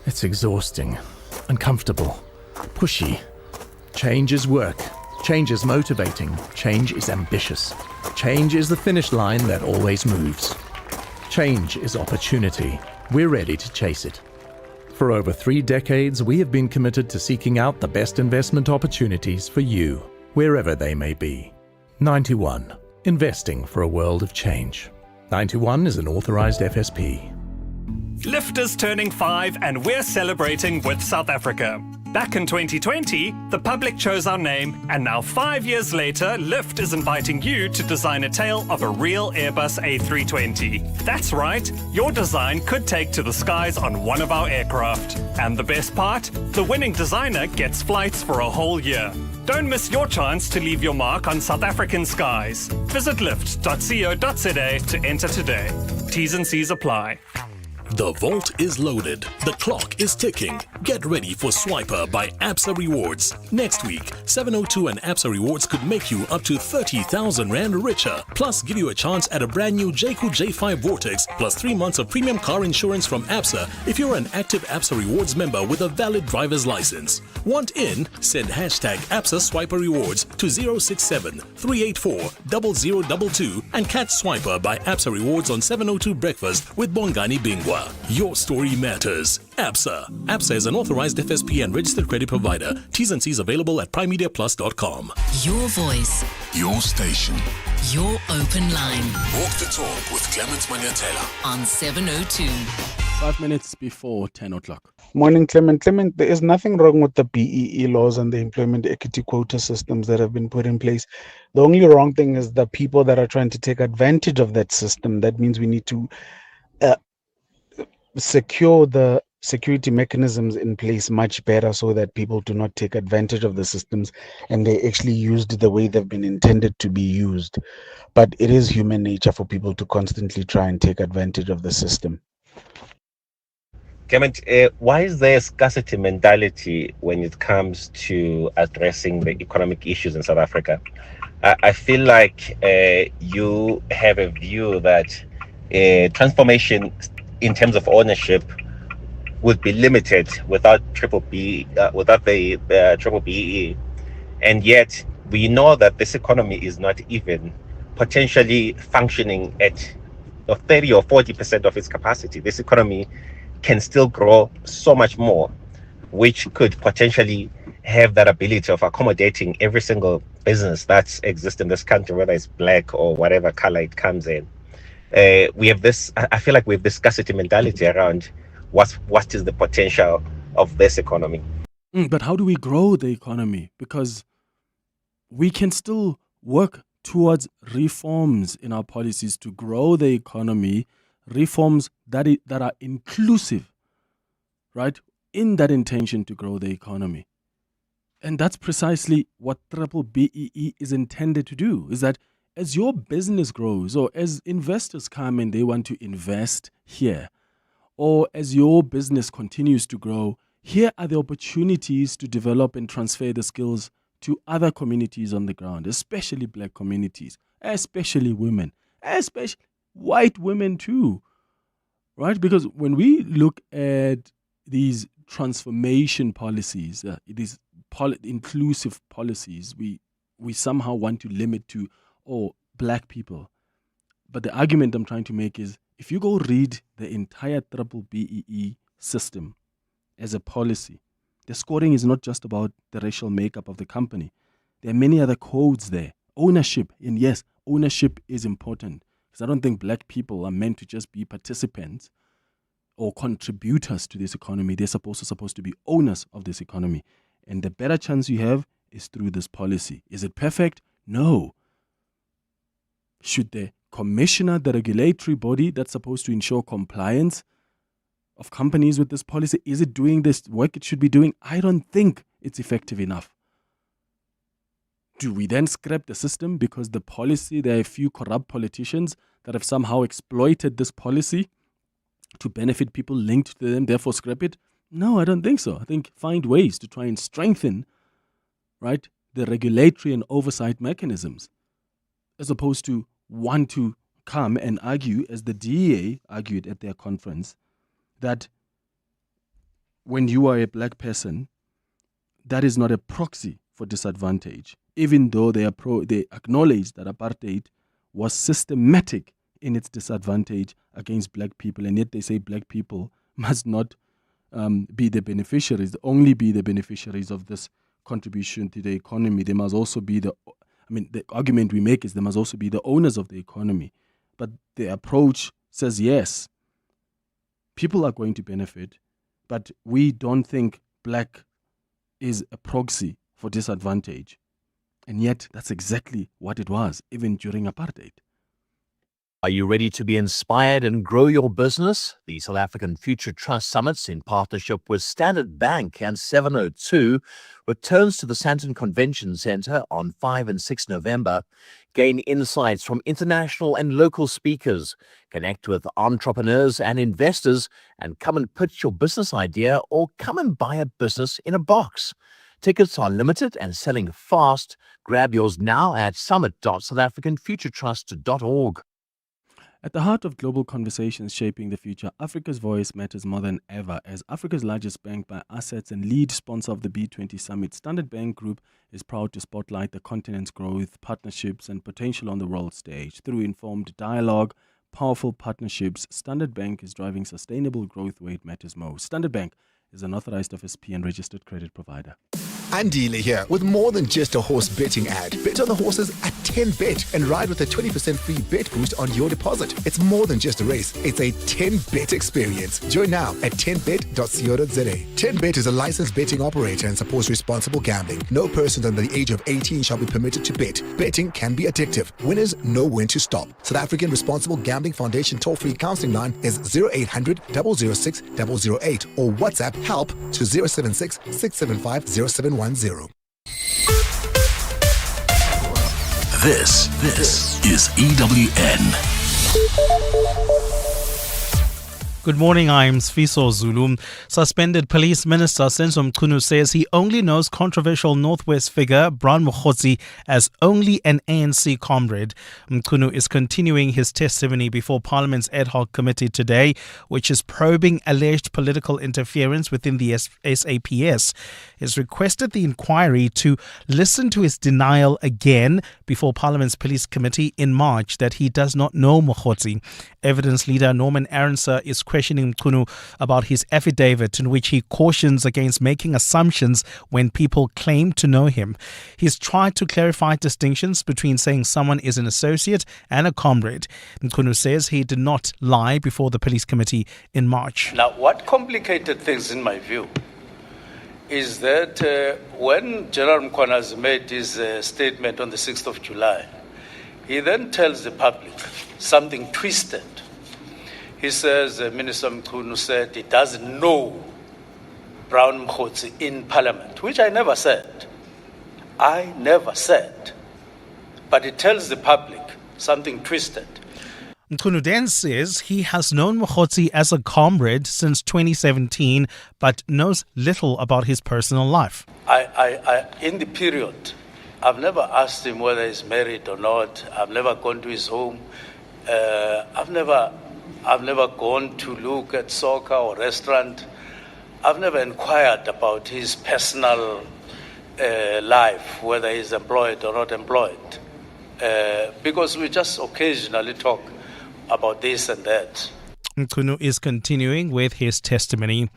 It's exhausting, uncomfortable, pushy. Change is work. Change is motivating. Change is ambitious. Change is the finish line that always moves. Change is opportunity. We're ready to chase it. For over 3 decades, we have been committed to seeking out the best investment opportunities for you, wherever they may be. 91. Investing for a world of change. 91 is an authorized FSP. Lyft is turning 5 and we're celebrating with South Africa. Back in 2020, the public chose our name, and now 5 years later, Lyft is inviting you to design a tale of a real Airbus A320. That's right, your design could take to the skies on one of our aircraft. And the best part? The winning designer gets flights for a whole year. Don't miss your chance to leave your mark on South African skies. Visit lyft.co.za to enter today. T's and C's apply. The vault is loaded. The clock is ticking. Get ready for Swiper by Absa Rewards. Next week, 702 and Absa Rewards could make you up to 30,000 Rand richer. Plus, give you a chance at a brand new JQ J5 Vortex, plus 3 months of premium car insurance from Absa if you're an active Absa Rewards member with a valid driver's license. Want in? Send hashtag Absa Swiper Rewards to 067 384 0022 and catch Swiper by Absa Rewards on 702 Breakfast with Bongani Bingwa. Your story matters. Absa. Absa is an authorized FSP and registered credit provider. T's and C's available at primemediaplus.com. Your voice. Your station. Your open line. Walk the talk with Clement Manyathela on 702. 5 minutes before 10 o'clock. Morning, Clement. Clement, there is nothing wrong with the BEE laws and the employment equity quota systems that have been put in place. The only wrong thing is the people that are trying to take advantage of that system. That means we need to secure the security mechanisms in place much better so that people do not take advantage of the systems and they actually used the way they've been intended to be used. But it is human nature for people to constantly try and take advantage of the system. Clement, why is there a scarcity mentality when it comes to addressing the economic issues in South Africa? I feel like you have a view that transformation in terms of ownership would be limited without without the triple BEE, and yet we know that this economy is not even potentially functioning at 30 or 40% of its capacity. This economy can still grow so much more, which could potentially have that ability of accommodating every single business that exists in this country, whether it's black or whatever color it comes in. We have this, I feel like we have this scarcity mentality around what is the potential of this economy. But how do we grow the economy? Because we can still work towards reforms in our policies to grow the economy, reforms that are inclusive, right? In that intention to grow the economy. And that's precisely what triple BEE is intended to do, is that as your business grows, or as investors come and they want to invest here, or as your business continues to grow, here are the opportunities to develop and transfer the skills to other communities on the ground, especially black communities, especially women, especially white women too, right? Because when we look at these transformation policies, these inclusive policies, we somehow want to limit to black people. But the argument I'm trying to make is, if you go read the entire triple BEE system as a policy, The scoring is not just about the racial makeup of the company. There are many other codes there. Ownership, and yes, ownership is important. Because I don't think black people are meant to just be participants or contributors to this economy. They're supposed to be owners of this economy. And the better chance you have is through this policy. Is it perfect? No. Should the commissioner, the regulatory body that's supposed to ensure compliance of companies with this policy, is it doing this work it should be doing? I don't think it's effective enough. Do we then scrap the system because the policy, there are a few corrupt politicians that have somehow exploited this policy to benefit people linked to them, therefore scrap it? No, I don't think so. I think find ways to try and strengthen, right, the regulatory and oversight mechanisms, as opposed to want to come and argue, as the DEA argued at their conference, that when you are a black person, that is not a proxy for disadvantage, even though they acknowledge that apartheid was systematic in its disadvantage against black people, and yet they say black people must not be the beneficiaries, only be the beneficiaries of this contribution to the economy. They must also be the argument we make is they must also be the owners of the economy. But the approach says, yes, people are going to benefit, but we don't think black is a proxy for disadvantage. And yet, that's exactly what it was, even during apartheid. Are you ready to be inspired and grow your business? The South African Future Trust Summits, in partnership with Standard Bank and 702, returns to the Sandton Convention Centre on 5 and 6 November. Gain insights from international and local speakers, connect with entrepreneurs and investors, and come and pitch your business idea or come and buy a business in a box. Tickets are limited and selling fast. Grab yours now at summit.southafricanfuturetrust.org. At the heart of global conversations shaping the future, Africa's voice matters more than ever. As Africa's largest bank by assets and lead sponsor of the B20 Summit, Standard Bank Group is proud to spotlight the continent's growth, partnerships, and potential on the world stage. Through informed dialogue, powerful partnerships, Standard Bank is driving sustainable growth where it matters most. Standard Bank is an authorized FSP and registered credit provider. Andile here with more than just a horse betting ad. Bet on the horses at 10Bet and ride with a 20% free bet boost on your deposit. It's more than just a race, it's a 10Bet experience. Join now at 10bet.co.za. 10Bet is a licensed betting operator and supports responsible gambling. No person under the age of 18 shall be permitted to bet. Betting can be addictive. Winners know when to stop. South African Responsible Gambling Foundation toll-free counseling line is 0800 006 008 or WhatsApp help to 076 675 0710. This is EWN. Good morning, I'm Sfiso Zulu. Suspended Police Minister Senzo Mchunu says he only knows controversial Northwest figure Brown Mokgotsi as only an ANC comrade. Mchunu is continuing his testimony before Parliament's Adhoc Committee today, which is probing alleged political interference within the SAPS. He's requested the inquiry to listen to his denial again before Parliament's Police Committee in March that he does not know Mokgotsi. Evidence leader Norman Arendse is questioning Mchunu about his affidavit in which he cautions against making assumptions when people claim to know him. He's tried to clarify distinctions between saying someone is an associate and a comrade. Mchunu says he did not lie before the police committee in March. Now, what complicated things, in my view, is that when General Mkhwanazi made his statement on the 6th of July, he then tells the public something twisted. He says, Minister Mchunu said he doesn't know Brown Mokgotsi in Parliament, which I never said. I never said. But he tells the public something twisted. Mchunu then says he has known Mokgotsi as a comrade since 2017, but knows little about his personal life. I in the period, I've never asked him whether he's married or not. I've never gone to his home. I've never gone to look at soccer or restaurant. I've never inquired about his personal life, whether he's employed or not employed, because we just occasionally talk about this and that. Mchunu is continuing with his testimony.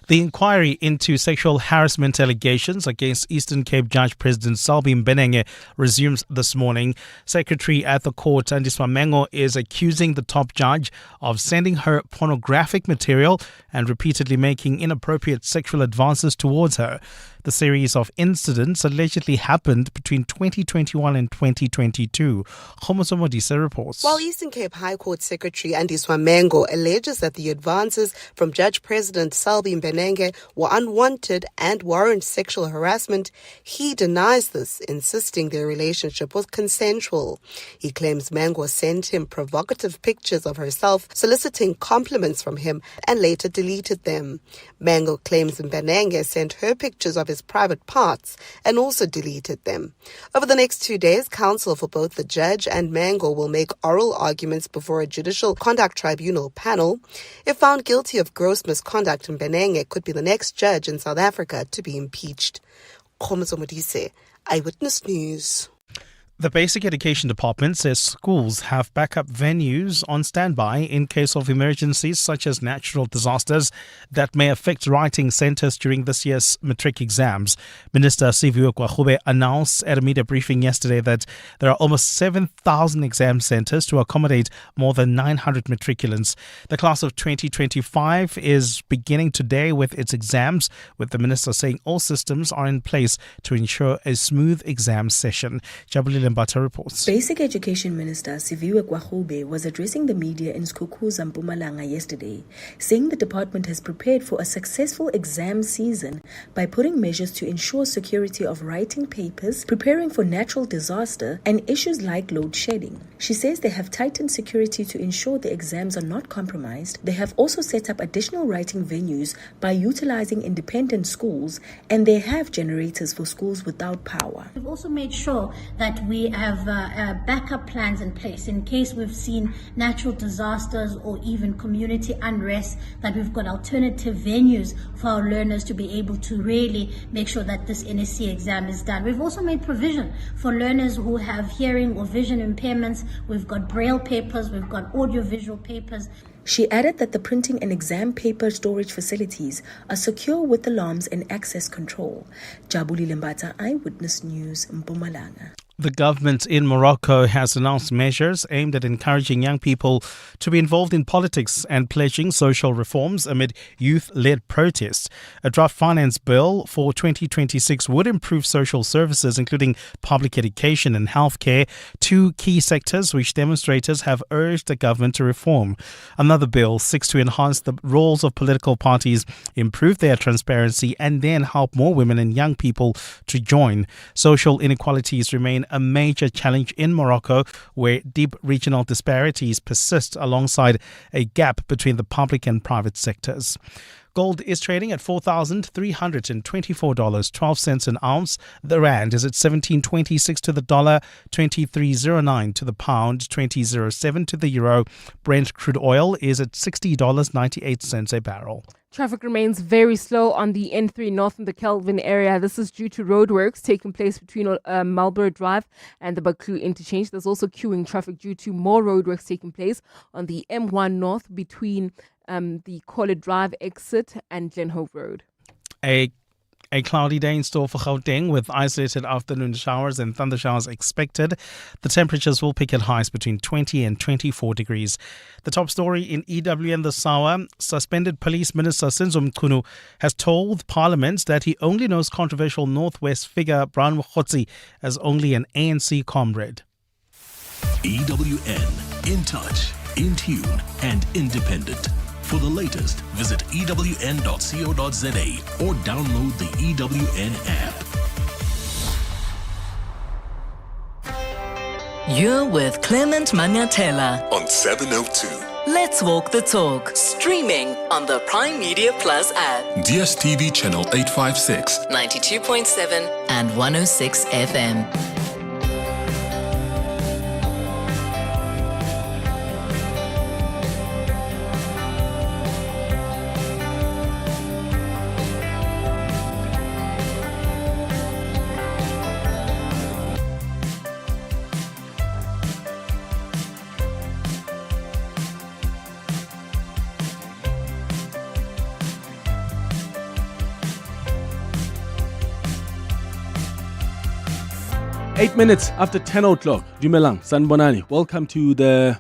The inquiry into sexual harassment allegations against Eastern Cape Judge President Selby Mbenenge resumes this morning. Secretary at the court, Andiswa Mengo, is accusing the top judge of sending her pornographic material and repeatedly making inappropriate sexual advances towards her. The series of incidents allegedly happened between 2021 and 2022. Khomoso Modise reports. While Eastern Cape High Court Secretary Andiswa Mengo alleges that the advances from Judge President Selby Mbenenge were unwanted and warrant sexual harassment, he denies this, insisting their relationship was consensual. He claims Mengo sent him provocative pictures of herself, soliciting compliments from him, and later deleted them. Mengo claims Mbenenge sent her pictures of his private parts and also deleted them. Over the next 2 days, counsel for both the judge and Mengo will make oral arguments before a judicial conduct tribunal panel. If found guilty of gross misconduct, Mbenenge could be the next judge in South Africa to be impeached. Khomoso Modise, Eyewitness News. The Basic Education Department says schools have backup venues on standby in case of emergencies such as natural disasters that may affect writing centres during this year's matric exams. Minister Siviwe Kwagube announced at a media briefing yesterday that there are almost 7,000 exam centres to accommodate more than 900 matriculants. The class of 2025 is beginning today with its exams, with the minister saying all systems are in place to ensure a smooth exam session. Jabulile Mbata reports. Basic Education Minister Siviwe Kwagube was addressing the media in Skukuza, Mpumalanga yesterday, saying the department has prepared for a successful exam season by putting measures to ensure security of writing papers, preparing for natural disaster and issues like load shedding. She says they have tightened security to ensure the exams are not compromised. They have also set up additional writing venues by utilizing independent schools, and they have generators for schools without power. We've also made sure that we have backup plans in place in case we've seen natural disasters or even community unrest, that we've got alternative venues for our learners to be able to really make sure that this NSC exam is done. We've also made provision for learners who have hearing or vision impairments. We've got braille papers, we've got audio-visual papers. She added that the printing and exam paper storage facilities are secure with alarms and access control. Jabulile Mbata, Eyewitness News, Mpumalanga. The government in Morocco has announced measures aimed at encouraging young people to be involved in politics and pledging social reforms amid youth-led protests. A draft finance bill for 2026 would improve social services, including public education and healthcare, two key sectors which demonstrators have urged the government to reform. Another bill seeks to enhance the roles of political parties, improve their transparency, and then help more women and young people to join. Social inequalities remain a major challenge in Morocco, where deep regional disparities persist alongside a gap between the public and private sectors. Gold is trading at $4,324.12 an ounce. The rand is at 17.26 to the dollar, 23.09 to the pound, 20.07 to the euro. Brent crude oil is at $60.98 a barrel. Traffic remains very slow on the N3 North in the Kelvin area. This is due to roadworks taking place between Marlborough Drive and the Baklu interchange. There's also queuing traffic due to more roadworks taking place on the M1 North between the Collett Drive exit and Glenhove Road. A cloudy day in store for Gauteng with isolated afternoon showers and thunder showers expected. The temperatures will peak at highs between 20 and 24 degrees. The top story in EWN this hour: suspended Police Minister Senzo Mchunu has told Parliament that he only knows controversial Northwest figure Brian Mokgotsi as only an ANC comrade. EWN, in touch, in tune and independent. For the latest, visit ewn.co.za or download the EWN app. You're with Clement Manyathela on 702. Let's walk the talk. Streaming on the Prime Media Plus app. DSTV channel 856, 92.7 and 106 FM. 8 minutes after 10 o'clock. Dumelang, Sanbonani. Welcome to the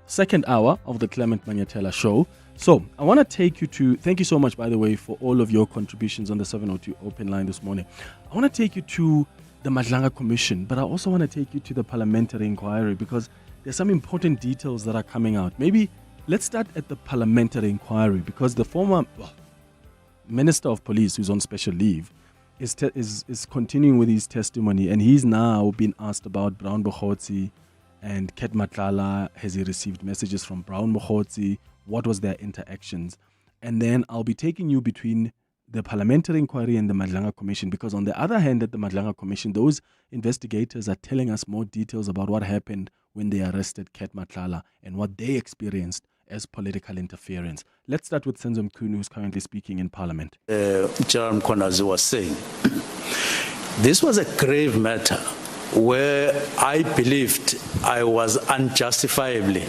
second hour of the Clement Manyathela Show. So, I want to take you to, thank you so much, by the way, for all of your contributions on the 702 open line this morning. I want to take you to the Madlanga Commission, but I also want to take you to the parliamentary inquiry because there's some important details that are coming out. Maybe let's start at the parliamentary inquiry because the former Minister of Police, who's on special leave, is continuing with his testimony, and he's now been asked about Brown Bokhotsi and Ket Matlala. Has he received messages from Brown Bokhotsi? What was their interactions? And then I'll be taking you between the parliamentary inquiry and the Madlanga Commission, because on the other hand, at the Madlanga Commission, those investigators are telling us more details about what happened when they arrested Ket Matlala and what they experienced as political interference. Let's start with Senzo Mchunu, who's currently speaking in Parliament. General Mkhonazi was saying, this was a grave matter where I believed I was unjustifiably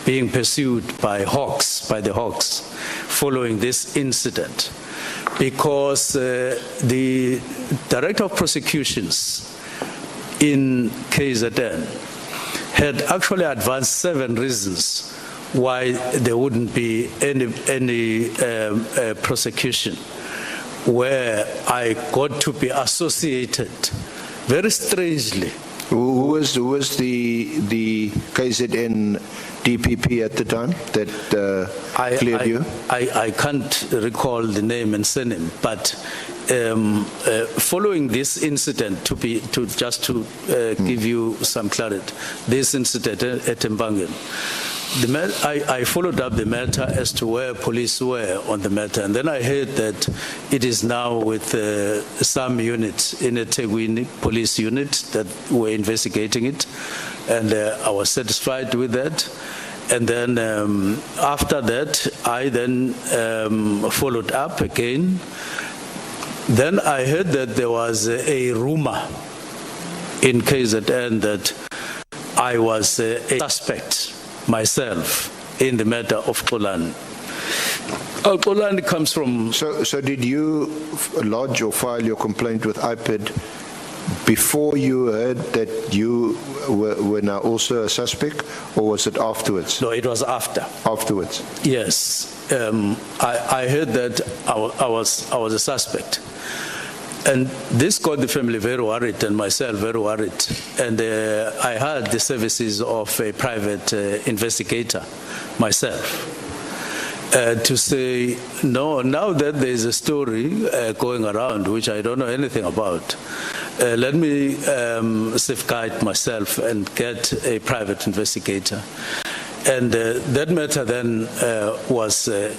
being pursued by the Hawks, following this incident, because the Director of Prosecutions in KZN had actually advanced 7 reasons why there wouldn't be any prosecution, where I got to be associated very strangely. Who was the KZN DPP at the time that cleared you? I can't recall the name and surname, but following this incident, to give you some clarity, this incident at Mbangen, I followed up the matter as to where police were on the matter, and then I heard that it is now with some units in a Tegwini police unit that were investigating it, and I was satisfied with that. And then after that, I then followed up again. Then I heard that there was a rumor in KZN that I was a suspect myself in the matter of Xolani. Xolani comes from... So did you lodge or file your complaint with IPID before you heard that you were now also a suspect, or was it afterwards? No, it was after. Afterwards? Yes. I heard that I was a suspect. And this got the family very worried and myself very worried. And I had the services of a private investigator myself to say, no, now that there is a story going around which I don't know anything about, let me safeguard myself and get a private investigator. And that matter then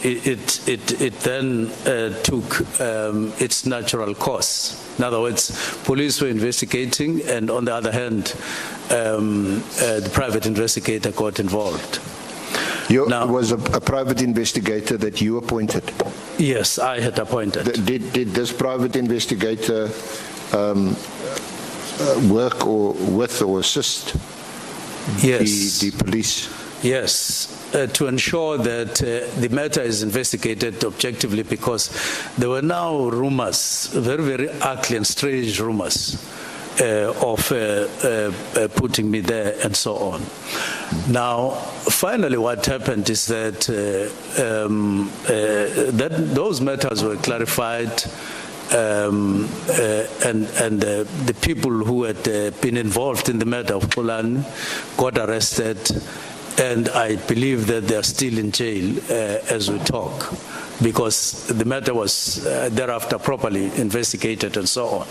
it then took its natural course. In other words, police were investigating, and on the other hand, the private investigator got involved. Was a private investigator that you appointed? Yes, I had appointed. Did this private investigator work with or assist the police? Yes, to ensure that the matter is investigated objectively, because there were now rumors, very, very ugly and strange rumors of putting me there and so on. Now, finally what happened is that, those matters were clarified, and the people who had been involved in the matter of Xolani got arrested, and I believe that they are still in jail as we talk, because the matter was thereafter properly investigated and so on.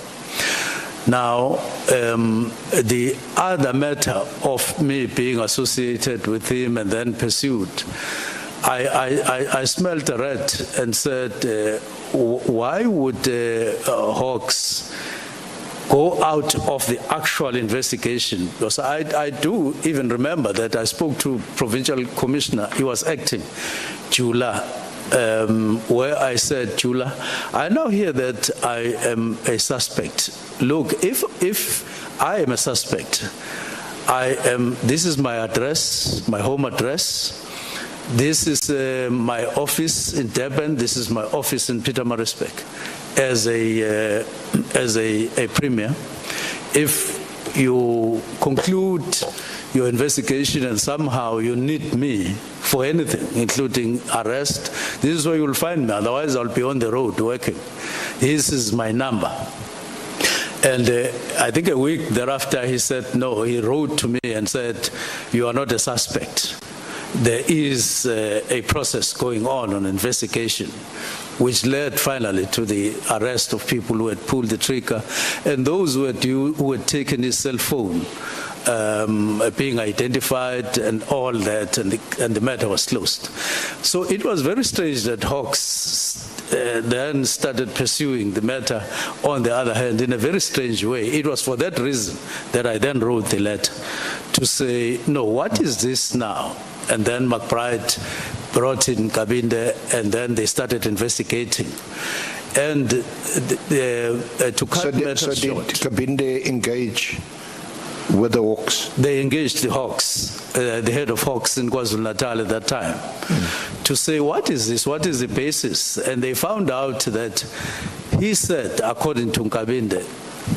Now, the other matter of me being associated with him and then pursued, I smelled a rat and said, why would Hawks go out of the actual investigation? Because I do even remember that I spoke to Provincial Commissioner, he was acting, Jula, where I said, Jula, I now hear that I am a suspect. Look, if I am a suspect, this is my address, my home address. This is my office in Durban. This is my office in Pietermaritzburg as a premier. if you conclude your investigation and somehow you need me for anything, including arrest, this is where you'll find me. Otherwise, I'll be on the road working. This is my number. And I think a week thereafter, he said, no, he wrote to me and said, you are not a suspect. There is a process going on investigation, which led finally to the arrest of people who had pulled the trigger and those who had taken his cell phone, being identified and all that, and the matter was closed. So it was very strange that Hawks then started pursuing the matter on the other hand in a very strange way. It was for that reason that I then wrote the letter to say, no, what is this now? And then McBride brought in Kabinde, and then they started investigating. And to cut matters short, did Kabinde engage with the Hawks? They engaged the Hawks, the head of Hawks in KwaZulu-Natal at that time, to say, what is this? What is the basis? And they found out that he said, according to Kabinde,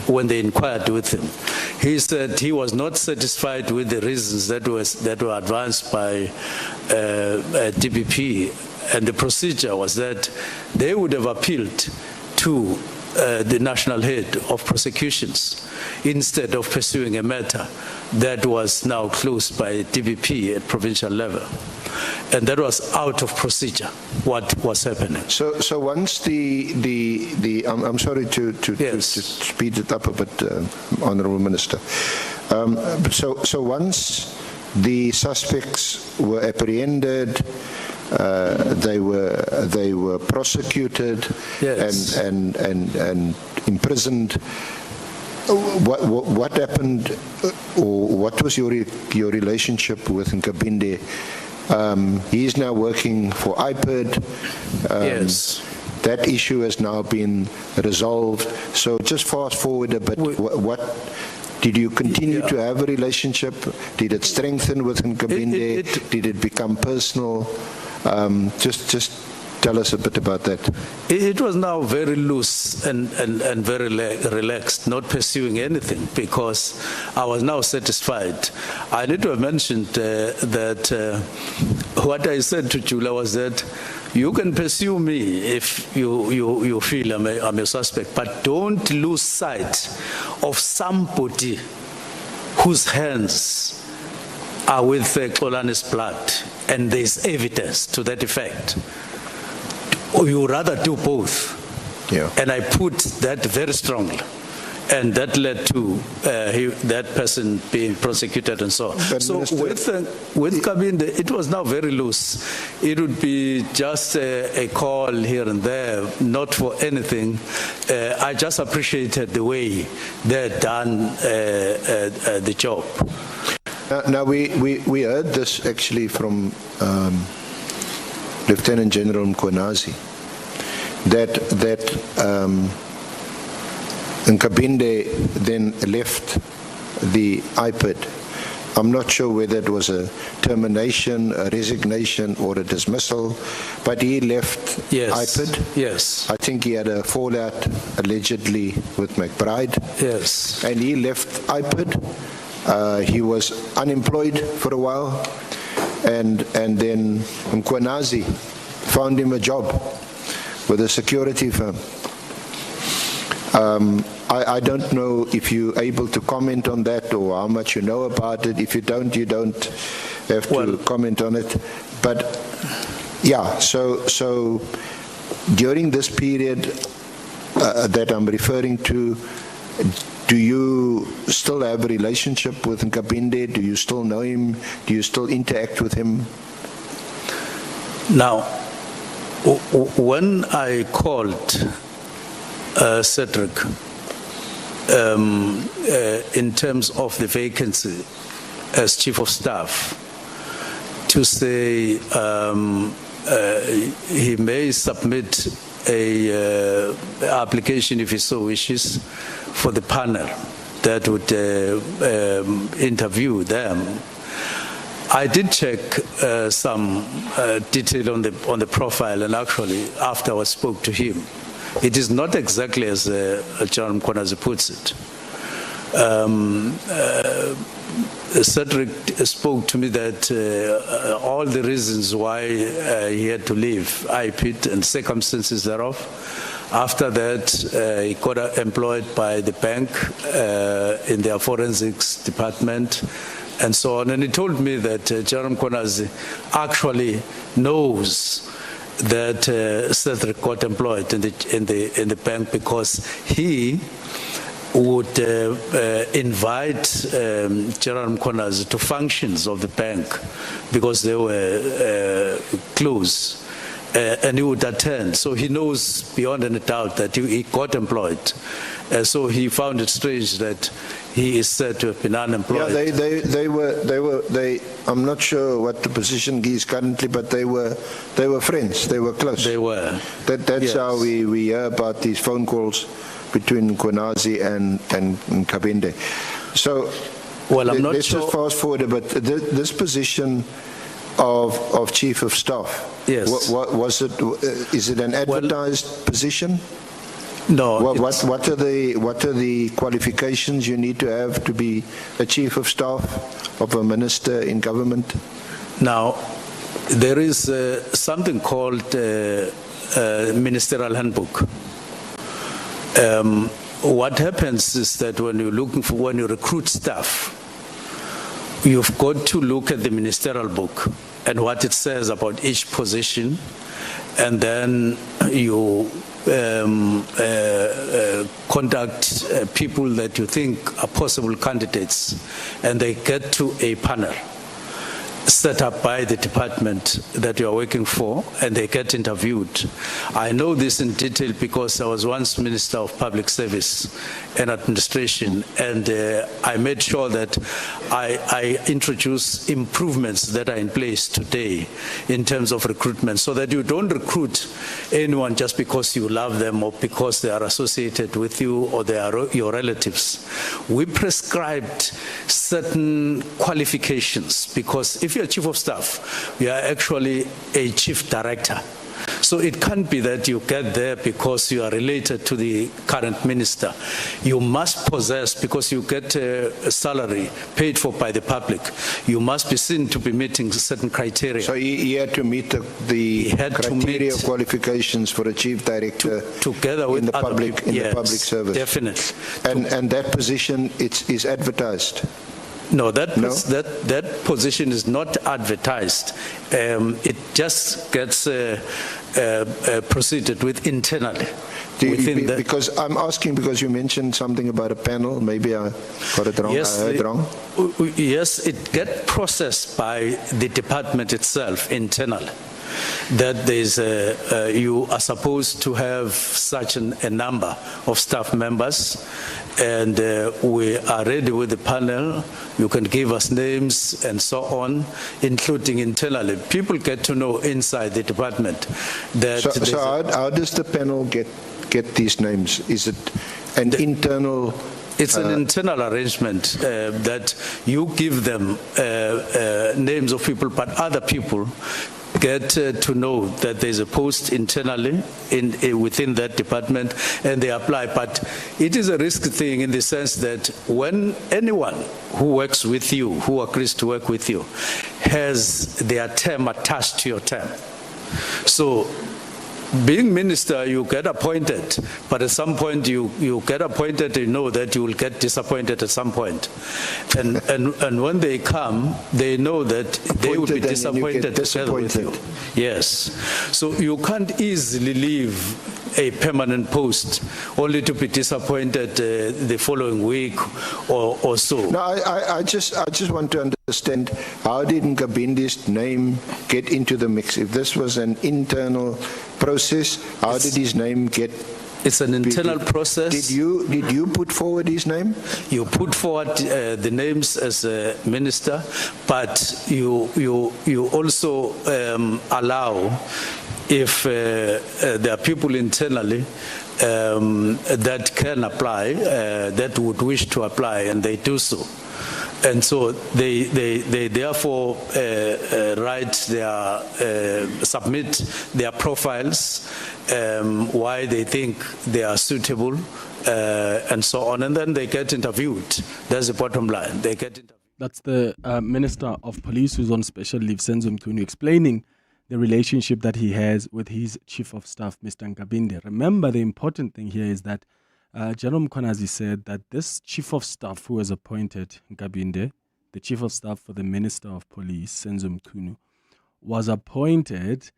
when they inquired with him, he said he was not satisfied with the reasons that were advanced by DPP, and the procedure was that they would have appealed to the national head of prosecutions instead of pursuing a matter that was now closed by DPP at provincial level. And that was out of procedure, what was happening. So once I'm sorry to speed it up a bit, Honourable Minister. So once the suspects were apprehended, they were prosecuted, yes, and imprisoned. What happened, or what was your relationship with Nkabinde? He's now working for IPID. Yes. That issue has now been resolved. So just fast forward a bit. What did you continue to have a relationship? Did it strengthen with Nkabinde? Did it become personal? Just tell us a bit about that. It was now very loose and very relaxed, not pursuing anything, because I was now satisfied. I need to have mentioned that what I said to Jula was that you can pursue me if you feel I'm a suspect, but don't lose sight of somebody whose hands are with Xolani's blood, and there's evidence to that effect. Or you rather do both. Yeah. And I put that very strongly. And that led to that person being prosecuted and so on. So with Kabinde, it was now very loose. It would be just a call here and there, not for anything. I just appreciated the way they had done the job. Now we heard this actually from Lieutenant General Mkhwanazi, that Nkabinde then left the IPID. I'm not sure whether it was a termination, a resignation, or a dismissal, but he left IPID. Yes. I think he had a fallout, allegedly, with McBride. Yes. And he left IPID. He was unemployed for a while. And then Mkhwanazi found him a job with a security firm. I don't know if you're able to comment on that or how much you know about it. If you don't have to comment on it. But yeah, so during this period that I'm referring to, do you still have a relationship with Nkabinde? Do you still know him? Do you still interact with him? Now, when I called Cedric in terms of the vacancy as Chief of Staff, to say he may submit a application if he so wishes for the panel that would interview them. I did check some detail on the profile, and actually afterwards spoke to him. It is not exactly as John Mkhwanazi puts it. Cedric spoke to me that all the reasons why he had to leave IPIT and circumstances thereof. After that, he got employed by the bank in their forensics department and so on. And he told me that General Mkhwanazi actually knows that Cedric got employed in the bank because he would invite General Mkhwanazi to functions of the bank because they were close, and he would attend. So he knows beyond any doubt that he got employed. So he found it strange that he is said to have been unemployed. Yeah, they were. I'm not sure what the position he is currently, but they were friends. They were close. They were. That's Yes. how we hear about these phone calls between Mkhwanazi and Kabinde. So, well, I'm not let's sure. just fast forward. But this position of chief of staff. Yes. What was it? Is it an advertised position? No. What are the qualifications you need to have to be a chief of staff of a minister in government? Now, there is something called ministerial handbook. What happens is that when you recruit staff, you've got to look at the ministerial book and what it says about each position, and then you contact people that you think are possible candidates, and they get to a panel set up by the department that you are working for, and they get interviewed. I know this in detail because I was once Minister of Public Service and Administration, and I made sure that I introduce improvements that are in place today in terms of recruitment, so that you don't recruit anyone just because you love them or because they are associated with you or they are your relatives. We prescribed certain qualifications because if you're chief of staff, you are actually a chief director. So it can't be that you get there because you are related to the current minister. You must possess, because you get a salary paid for by the public, you must be seen to be meeting certain criteria. So he had to meet the criteria qualifications for a chief director together with in the other public people. in Yes, the public service. Definitely. And that position is advertised. No, that position is not advertised. It just gets proceeded with internally. Because I'm asking because you mentioned something about a panel. Maybe I got it wrong. Yes, I heard wrong. Yes, it gets processed by the department itself internally. That there's you are supposed to have such a number of staff members, and we are ready with the panel. You can give us names and so on, including internally. People get to know inside the department that. So how does the panel get these names? Is it an internal? It's an internal arrangement that you give them names of people, but other people get to know that there's a post internally within that department, and they apply. But it is a risk thing in the sense that when anyone who works with you, who agrees to work with you, has their term attached to your term. So being minister, you get appointed, but at some point you get appointed, you know that you will get disappointed at some point. And when they come, they know that they will be disappointed together with you. Yes. So you can't easily leave a permanent post only to be disappointed the following week or so. No, I just want to understand, how did Nkabindi's name get into the mix? If this was an internal process, how did his name get? It's an internal process. Did you put forward his name? You put forward the names as a minister, but you also allow, if there are people internally that can apply, that would wish to apply, and they do so. And so they therefore submit their profiles, why they think they are suitable, and so on, and then they get interviewed. That's the bottom line. They get interviewed. That's the Minister of Police who's on special leave, Senzo Mchunu, explaining the relationship that he has with his Chief of Staff, Mr. Nkabinde. Remember, the important thing here is that General Mkhwanazi said that this Chief of Staff who was appointed, Nkabinde, the Chief of Staff for the Minister of Police, Senzo Mchunu, was appointed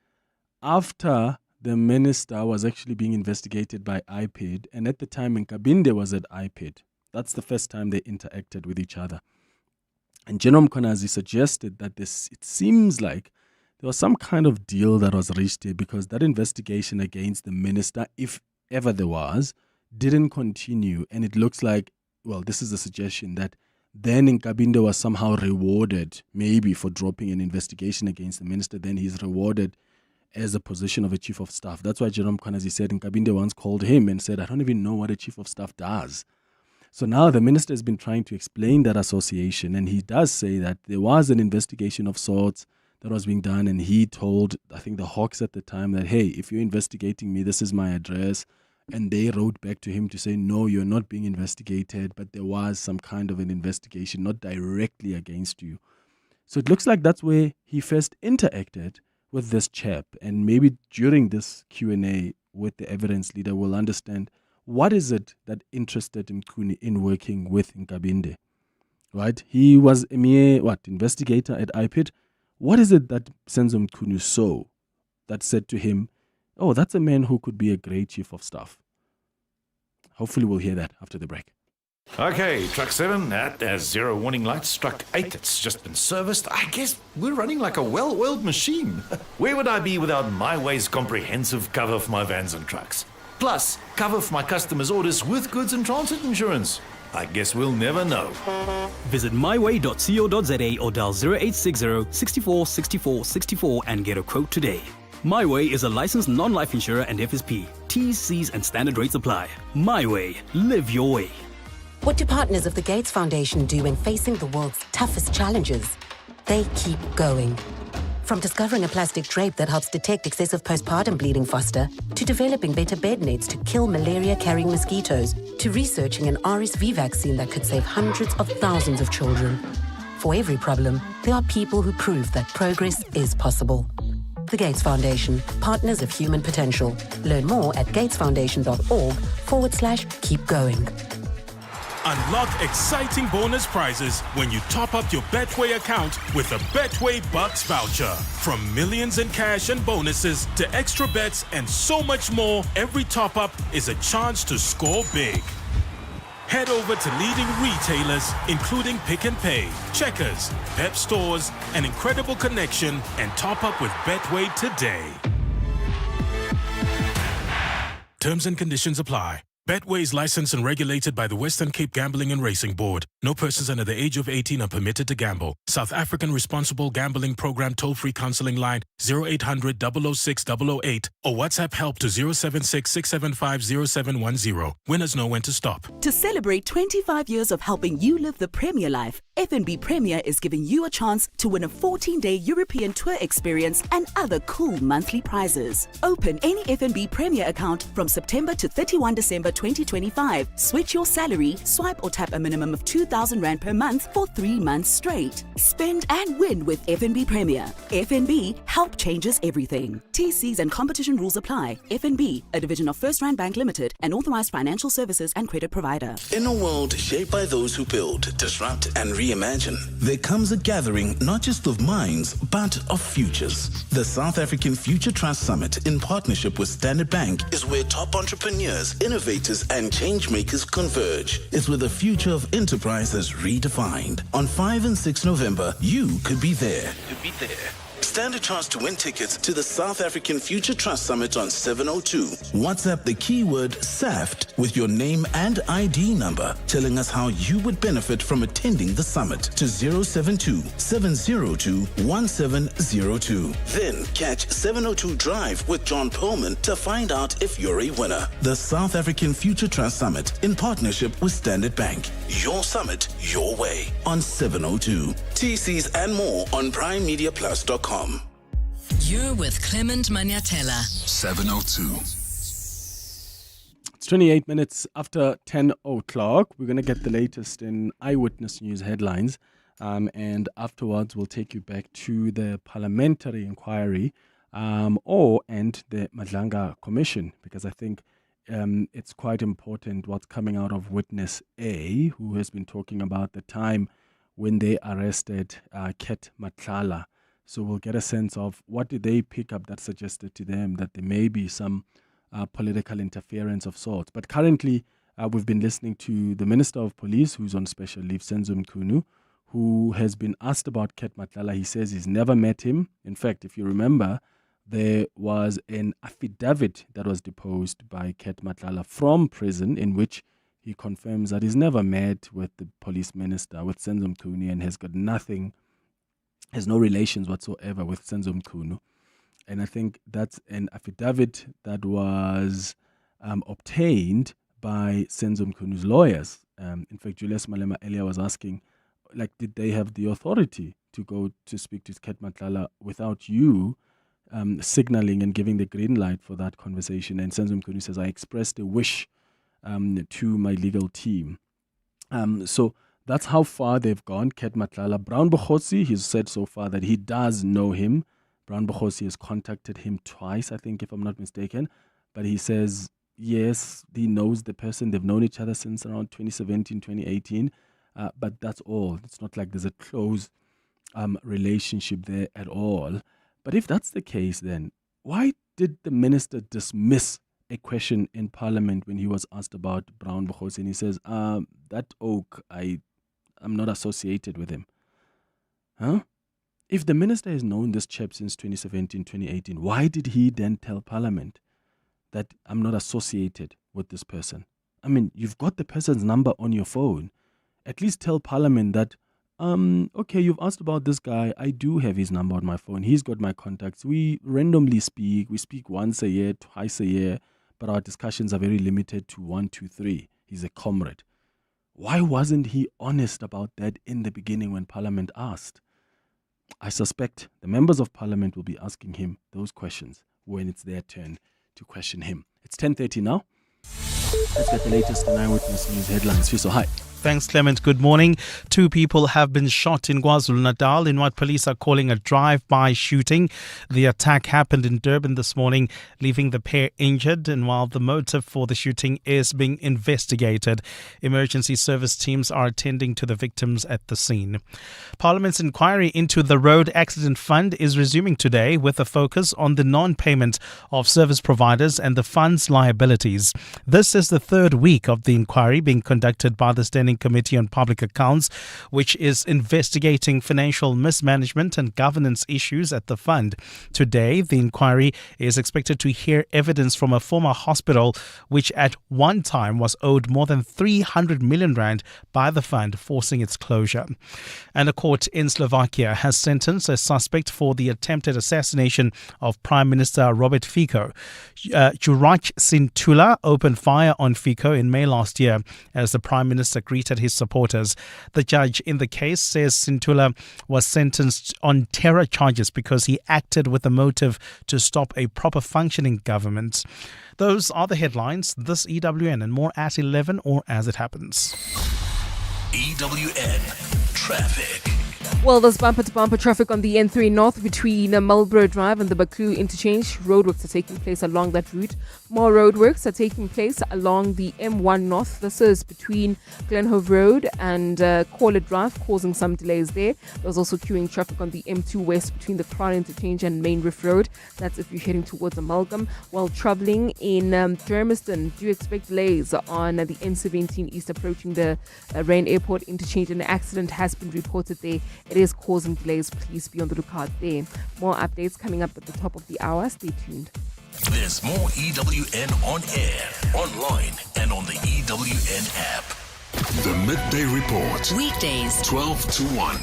after the minister was actually being investigated by IPID, and at the time Nkabinde was at IPID. That's the first time they interacted with each other. And General Mkhwanazi suggested that it seems like there was some kind of deal that was reached here, because that investigation against the minister, if ever there was, didn't continue. And it looks like, well, this is a suggestion that then Nkabinde was somehow rewarded, maybe for dropping an investigation against the minister. Then he's rewarded as a position of a Chief of Staff. That's why General Mkhwanazi said Nkabinde once called him and said, I don't even know what a Chief of Staff does. So now the minister has been trying to explain that association, and he does say that there was an investigation of sorts that was being done, and he told, I think, the Hawks at the time that, hey, if you're investigating me, this is my address. And they wrote back to him to say, no, you're not being investigated, but there was some kind of an investigation, not directly against you. So it looks like that's where he first interacted with this chap, and maybe during this Q&A with the evidence leader, we'll understand what is it that interested Mchunu in working with Nkabinde, right? He was a mere, investigator at IPID. What is it that Senzo Mchunu saw that said to him, oh, that's a man who could be a great Chief of Staff? Hopefully we'll hear that after the break. Okay, truck 7, that has 0 warning lights. Truck 8, it's just been serviced. I guess we're running like a well-oiled machine. Where would I be without MyWay's comprehensive cover for my vans and trucks? Plus, cover for my customers' orders with goods and transit insurance. I guess we'll never know. Visit myway.co.za or dial 0860 64 64 64 and get a quote today. MyWay is a licensed non-life insurer and FSP. T's, C's and standard rates apply. MyWay. Live your way. What do partners of the Gates Foundation do when facing the world's toughest challenges? They keep going. From discovering a plastic drape that helps detect excessive postpartum bleeding faster, to developing better bed nets to kill malaria-carrying mosquitoes, to researching an RSV vaccine that could save hundreds of thousands of children. For every problem, there are people who prove that progress is possible. The Gates Foundation, partners of human potential. Learn more at gatesfoundation.org/keep going. Unlock exciting bonus prizes when you top up your Betway account with a Betway Bucks voucher. From millions in cash and bonuses to extra bets and so much more, every top up is a chance to score big. Head over to leading retailers, including Pick n Pay, Checkers, Pep Stores, and Incredible Connection, and top up with Betway today. Terms and conditions apply. Betway is licensed and regulated by the Western Cape Gambling and Racing Board. No persons under the age of 18 are permitted to gamble. South African Responsible Gambling Program toll-free counseling line 0800 006 008 or WhatsApp help to 076 675 0710. Winners know when to stop. To celebrate 25 years of helping you live the Premier life, FNB Premier is giving you a chance to win a 14-day European tour experience and other cool monthly prizes. Open any FNB Premier account from September to 31 December 2025. Switch your salary, swipe or tap a minimum of 2,000 Rand per month for 3 months straight. Spend and win with FNB Premier. FNB, help changes everything. TCs and competition rules apply. FNB, a division of First Rand Bank Limited, an authorized financial services and credit provider. In a world shaped by those who build, disrupt, and reimagine, there comes a gathering not just of minds, but of futures. The South African Future Trust Summit, in partnership with Standard Bank, is where top entrepreneurs, innovators, and changemakers converge. It's where the future of enterprise is redefined. On 5 and 6 November, you could be there. Stand a chance to win tickets to the South African Future Trust Summit on 702. WhatsApp the keyword SAFT with your name and ID number, telling us how you would benefit from attending the summit to 072-702-1702. Then catch 702 Drive with John Perlman to find out if you're a winner. The South African Future Trust Summit, in partnership with Standard Bank. Your summit, your way, on 702. TCs and more on primemediaplus.com. You're with Clement Manyathela. 702. It's 28 minutes after 10 o'clock. We're going to get the latest in Eyewitness News headlines. And afterwards, we'll take you back to the parliamentary inquiry and the Madlanga Commission, because I think it's quite important what's coming out of Witness A, who has been talking about the time when they arrested Ket Matlala. So we'll get a sense of what did they pick up that suggested to them that there may be some political interference of sorts. But currently, we've been listening to the Minister of Police, who's on special leave, Senzo Mchunu, who has been asked about Ket Matlala. He says he's never met him. In fact, if you remember, there was an affidavit that was deposed by Ket Matlala from prison in which he confirms that he's never met with the police minister, with Senzo Mchunu, and has got nothing, has no relations whatsoever with Senzo Mchunu. And I think that's an affidavit that was obtained by Senzo Mchunu's lawyers. In fact, Julius Malema earlier was asking, did they have the authority to go to speak to Ket Matlala without you signaling and giving the green light for that conversation? And Senzo Mchunu says, I expressed a wish to my legal team. So that's how far they've gone. Ket Matlala. Brown Bokhotsi, he's said so far that he does know him. Brown Bokhotsi has contacted him twice, I think, if I'm not mistaken. But he says, yes, he knows the person. They've known each other since around 2017, 2018. But that's all. It's not like there's a close relationship there at all. But if that's the case, then why did the minister dismiss a question in Parliament when he was asked about Brown Bokhotsi? And he says, that oak, I'm not associated with him. Huh? If the minister has known this chap since 2017, 2018, why did he then tell Parliament that I'm not associated with this person? I mean, you've got the person's number on your phone. At least tell Parliament that, okay, you've asked about this guy. I do have his number on my phone. He's got my contacts. We randomly speak. We speak once a year, twice a year, but our discussions are very limited to 1, 2, 3. He's a comrade. Why wasn't he honest about that in the beginning when Parliament asked? I suspect the members of Parliament will be asking him those questions when it's their turn to question him. It's 10:30 now. Let's get the latest in Eyewitness News headlines. Fiso, hi. Thanks, Clement. Good morning. 2 people have been shot in KwaZulu-Natal in what police are calling a drive-by shooting. The attack happened in Durban this morning, leaving the pair injured. And while the motive for the shooting is being investigated, emergency service teams are attending to the victims at the scene. Parliament's inquiry into the Road Accident Fund is resuming today with a focus on the non-payment of service providers and the fund's liabilities. This is the 3rd week of the inquiry being conducted by the Standing Committee on Public Accounts, which is investigating financial mismanagement and governance issues at the fund. Today, the inquiry is expected to hear evidence from a former hospital, which at one time was owed more than 300 million rand by the fund, forcing its closure. And a court in Slovakia has sentenced a suspect for the attempted assassination of Prime Minister Robert Fico. Juraj Sintula opened fire on Fico in May last year as the Prime Minister greeted his supporters. The judge in the case says Sintula was sentenced on terror charges because he acted with a motive to stop a proper functioning government. Those are the headlines. This EWN and more at 11 or as it happens. EWN Traffic. Well, there's bumper-to-bumper traffic on the N3 North between Marlborough Drive and the Baklu interchange. Roadworks are taking place along that route. More roadworks are taking place along the M1 North. This is between Glenhove Road and Corlett Drive, causing some delays there. There's also queuing traffic on the M2 West between the Crown Interchange and Main Rift Road. That's if you're heading towards Amalgam. While traveling in Germiston, do expect delays on the N17 East approaching the Rand Airport interchange. An accident has been reported there. It is causing delays. Please be on the lookout there. More updates coming up at the top of the hour. Stay tuned. There's more EWN on air, online, and on the EWN app. The Midday Report. Weekdays, 12 to 1.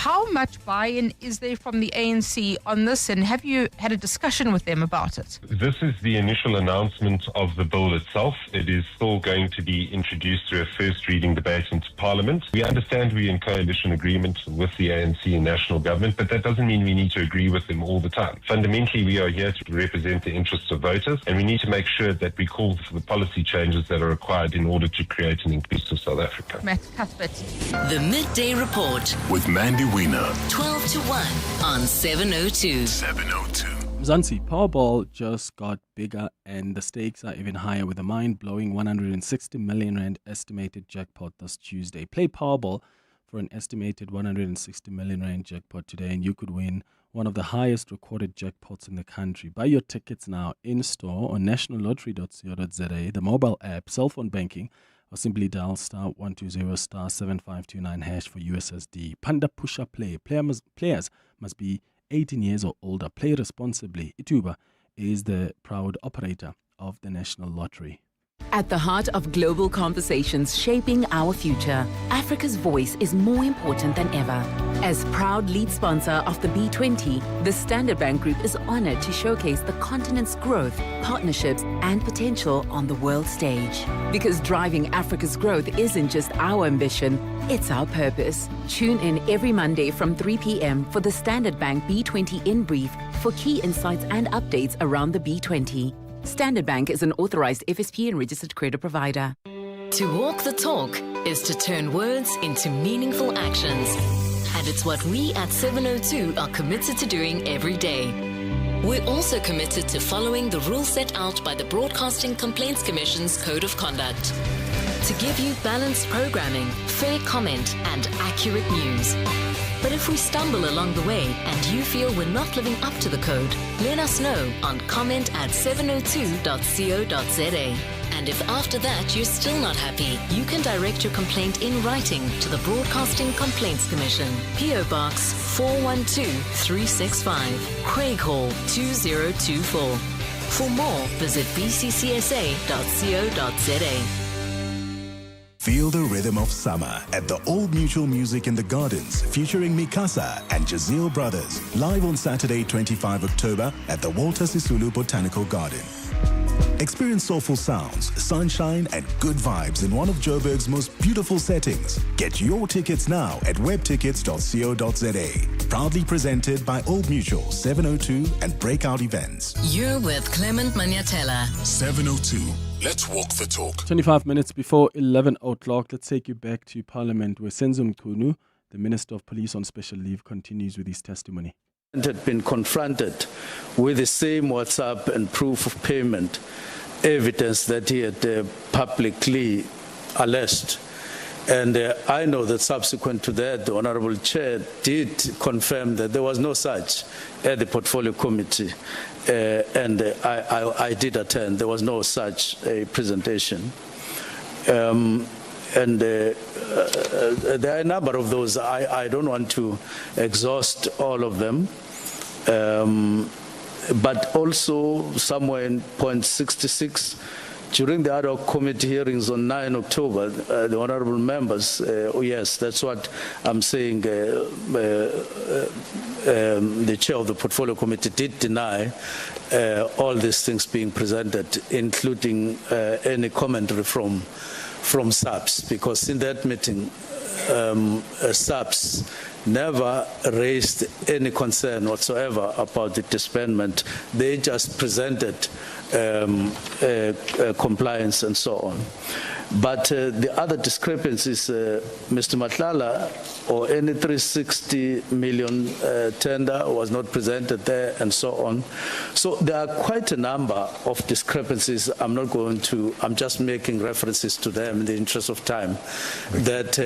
How much buy-in is there from the ANC on this, and have you had a discussion with them about it? This is the initial announcement of the bill itself. It is still going to be introduced through a first reading debate into Parliament. We understand we're in coalition agreement with the ANC and national government, but that doesn't mean we need to agree with them all the time. Fundamentally, we are here to represent the interests of voters, and we need to make sure that we call for the policy changes that are required in order to create an inclusive South Africa. Matt Cuthbert. The Midday Report With Mandy Wiener. 12 to 1 on 702. Mzansi, Powerball just got bigger and the stakes are even higher with a mind-blowing 160 million rand estimated jackpot this Tuesday. Play Powerball for an estimated 160 million rand jackpot today and you could win one of the highest recorded jackpots in the country. Buy your tickets now in-store on nationallottery.co.za, the mobile app, cell phone banking, or simply dial *120 *7529 hash for USSD. Panda Pusha Play. Players must be 18 years or older. Play responsibly. Ituba is the proud operator of the National Lottery. At the heart of global conversations shaping our future, Africa's voice is more important than ever. As proud lead sponsor of the B20, the Standard Bank Group is honored to showcase the continent's growth, partnerships, and potential on the world stage. Because driving Africa's growth isn't just our ambition, it's our purpose. Tune in every Monday from 3 p.m. for the Standard Bank B20 In Brief for key insights and updates around the B20. Standard Bank is an authorized FSP and registered credit provider. To walk the talk is to turn words into meaningful actions. And it's what we at 702 are committed to doing every day. We're also committed to following the rules set out by the Broadcasting Complaints Commission's Code of Conduct. To give you balanced programming, fair comment, and accurate news. But if we stumble along the way and you feel we're not living up to the code, let us know on comment@702.co.za. And if after that you're still not happy, you can direct your complaint in writing to the Broadcasting Complaints Commission, PO Box 412365, Craig Hall 2024. For more, visit bccsa.co.za. Feel the rhythm of summer at the Old Mutual Music in the Gardens, featuring Mikasa and Jazeel Brothers, live on Saturday, 25 October at the Walter Sisulu Botanical Garden. Experience soulful sounds, sunshine, and good vibes in one of Joburg's most beautiful settings. Get your tickets now at webtickets.co.za. Proudly presented by Old Mutual, 702 and Breakout Events. You're with Clement Manyathela. 702. Let's walk the talk. 25 minutes before 11 o'clock, let's take you back to Parliament where Senzo Mchunu, the Minister of Police on special leave, continues with his testimony. Had been confronted with the same WhatsApp and proof of payment evidence that he had publicly alleged. And I know that subsequent to that, the Honourable Chair did confirm that there was no such at the Portfolio Committee. And I did attend. There was no such presentation. And there are a number of those. I don't want to exhaust all of them. But also somewhere in point 66, during the Adhoc Committee hearings on 9 October, the honourable members, yes, that's what I'm saying, the chair of the Portfolio Committee did deny all these things being presented, including any commentary from SAPS, because in that meeting, SAPS never raised any concern whatsoever about the disbandment. They just presented compliance and so on. But the other discrepancies, Mr. Matlala, or any 360 million tender was not presented there and so on. So there are quite a number of discrepancies. I'm just making references to them in the interest of time that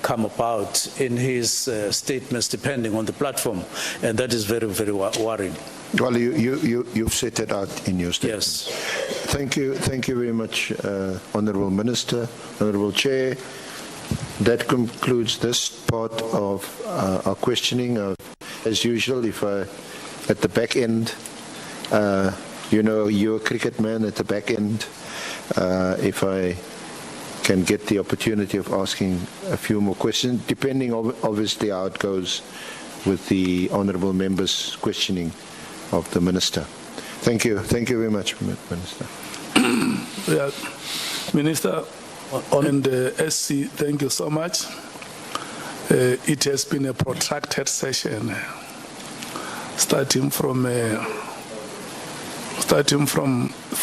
come about in his statements depending on the platform. And that is very, very worrying. Well, you've set it out in your statement. Yes. Thank you very much, Honourable Minister, Honourable Chair. That concludes this part of our questioning. As usual, at the back end, you're a cricket man at the back end. If I can get the opportunity of asking a few more questions, depending obviously how it goes with the honourable members' questioning of the Minister. Thank you. Thank you very much, Minister. Yeah, Minister and SC, thank you so much. It has been a protracted session, starting from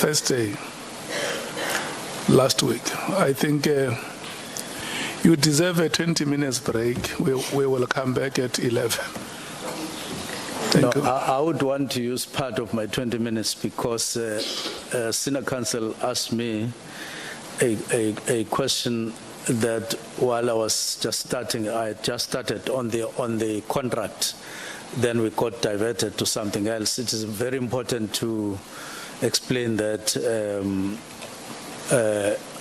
Thursday last week. I think you deserve a 20 minutes break. We will come back at 11. Thank you. I would want to use part of my 20 minutes because Senior Counsel asked me a question that while I was just starting, I just started on the contract. Then we got diverted to something else. It is very important to explain that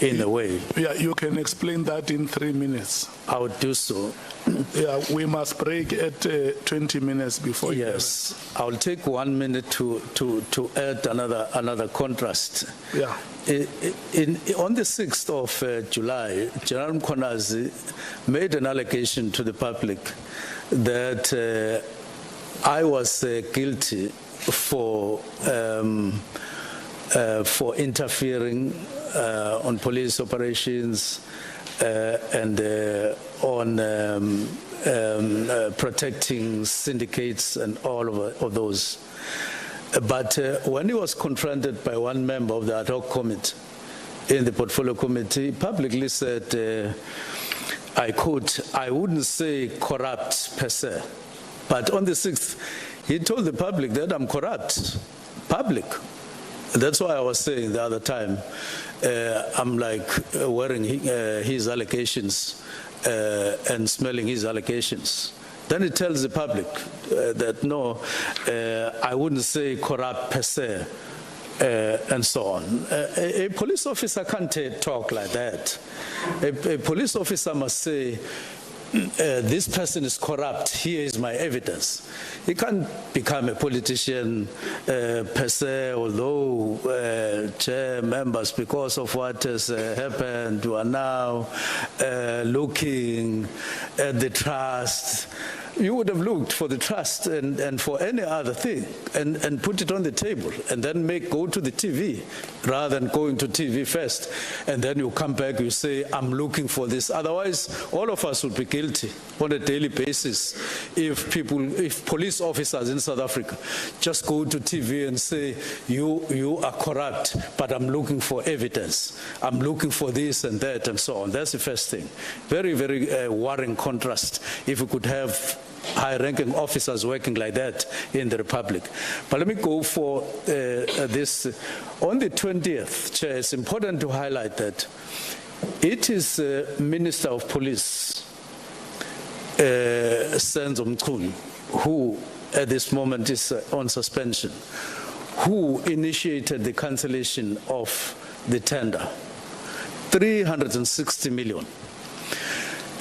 in a way. Yeah, you can explain that in 3 minutes. I would do so. Yeah, we must break at 20 minutes before. Yes, I will take 1 minute to add another contrast. Yeah. On the 6th of July, General Mchunu made an allegation to the public that I was guilty for interfering on police operations and on protecting syndicates and all of those. But when he was confronted by one member of the Adhoc Committee in the Portfolio Committee, he publicly said, I wouldn't say corrupt per se, but on the 6th, he told the public that I'm corrupt. Public. That's why I was saying the other time, I'm like wearing his allegations and smelling his allegations. Then he tells the public that no, I wouldn't say corrupt per se, and so on. A police officer can't talk like that. A police officer must say, this person is corrupt, here is my evidence. He can't become a politician per se, although chair members, because of what has happened, you are now looking at the trust. You would have looked for the trust and for any other thing and put it on the table and then go to the TV rather than going to TV first. And then you come back, you say, I'm looking for this. Otherwise, all of us would be guilty on a daily basis if police officers in South Africa just go to TV and say, you are corrupt, but I'm looking for evidence. I'm looking for this and that and so on. That's the first thing. Very, very worrying contrast if we could have high-ranking officers working like that in the Republic. But let me go for this. On the 20th, Chair, it's important to highlight that it is Minister of Police, Senzo Mchunu, who at this moment is on suspension, who initiated the cancellation of the tender, 360 million.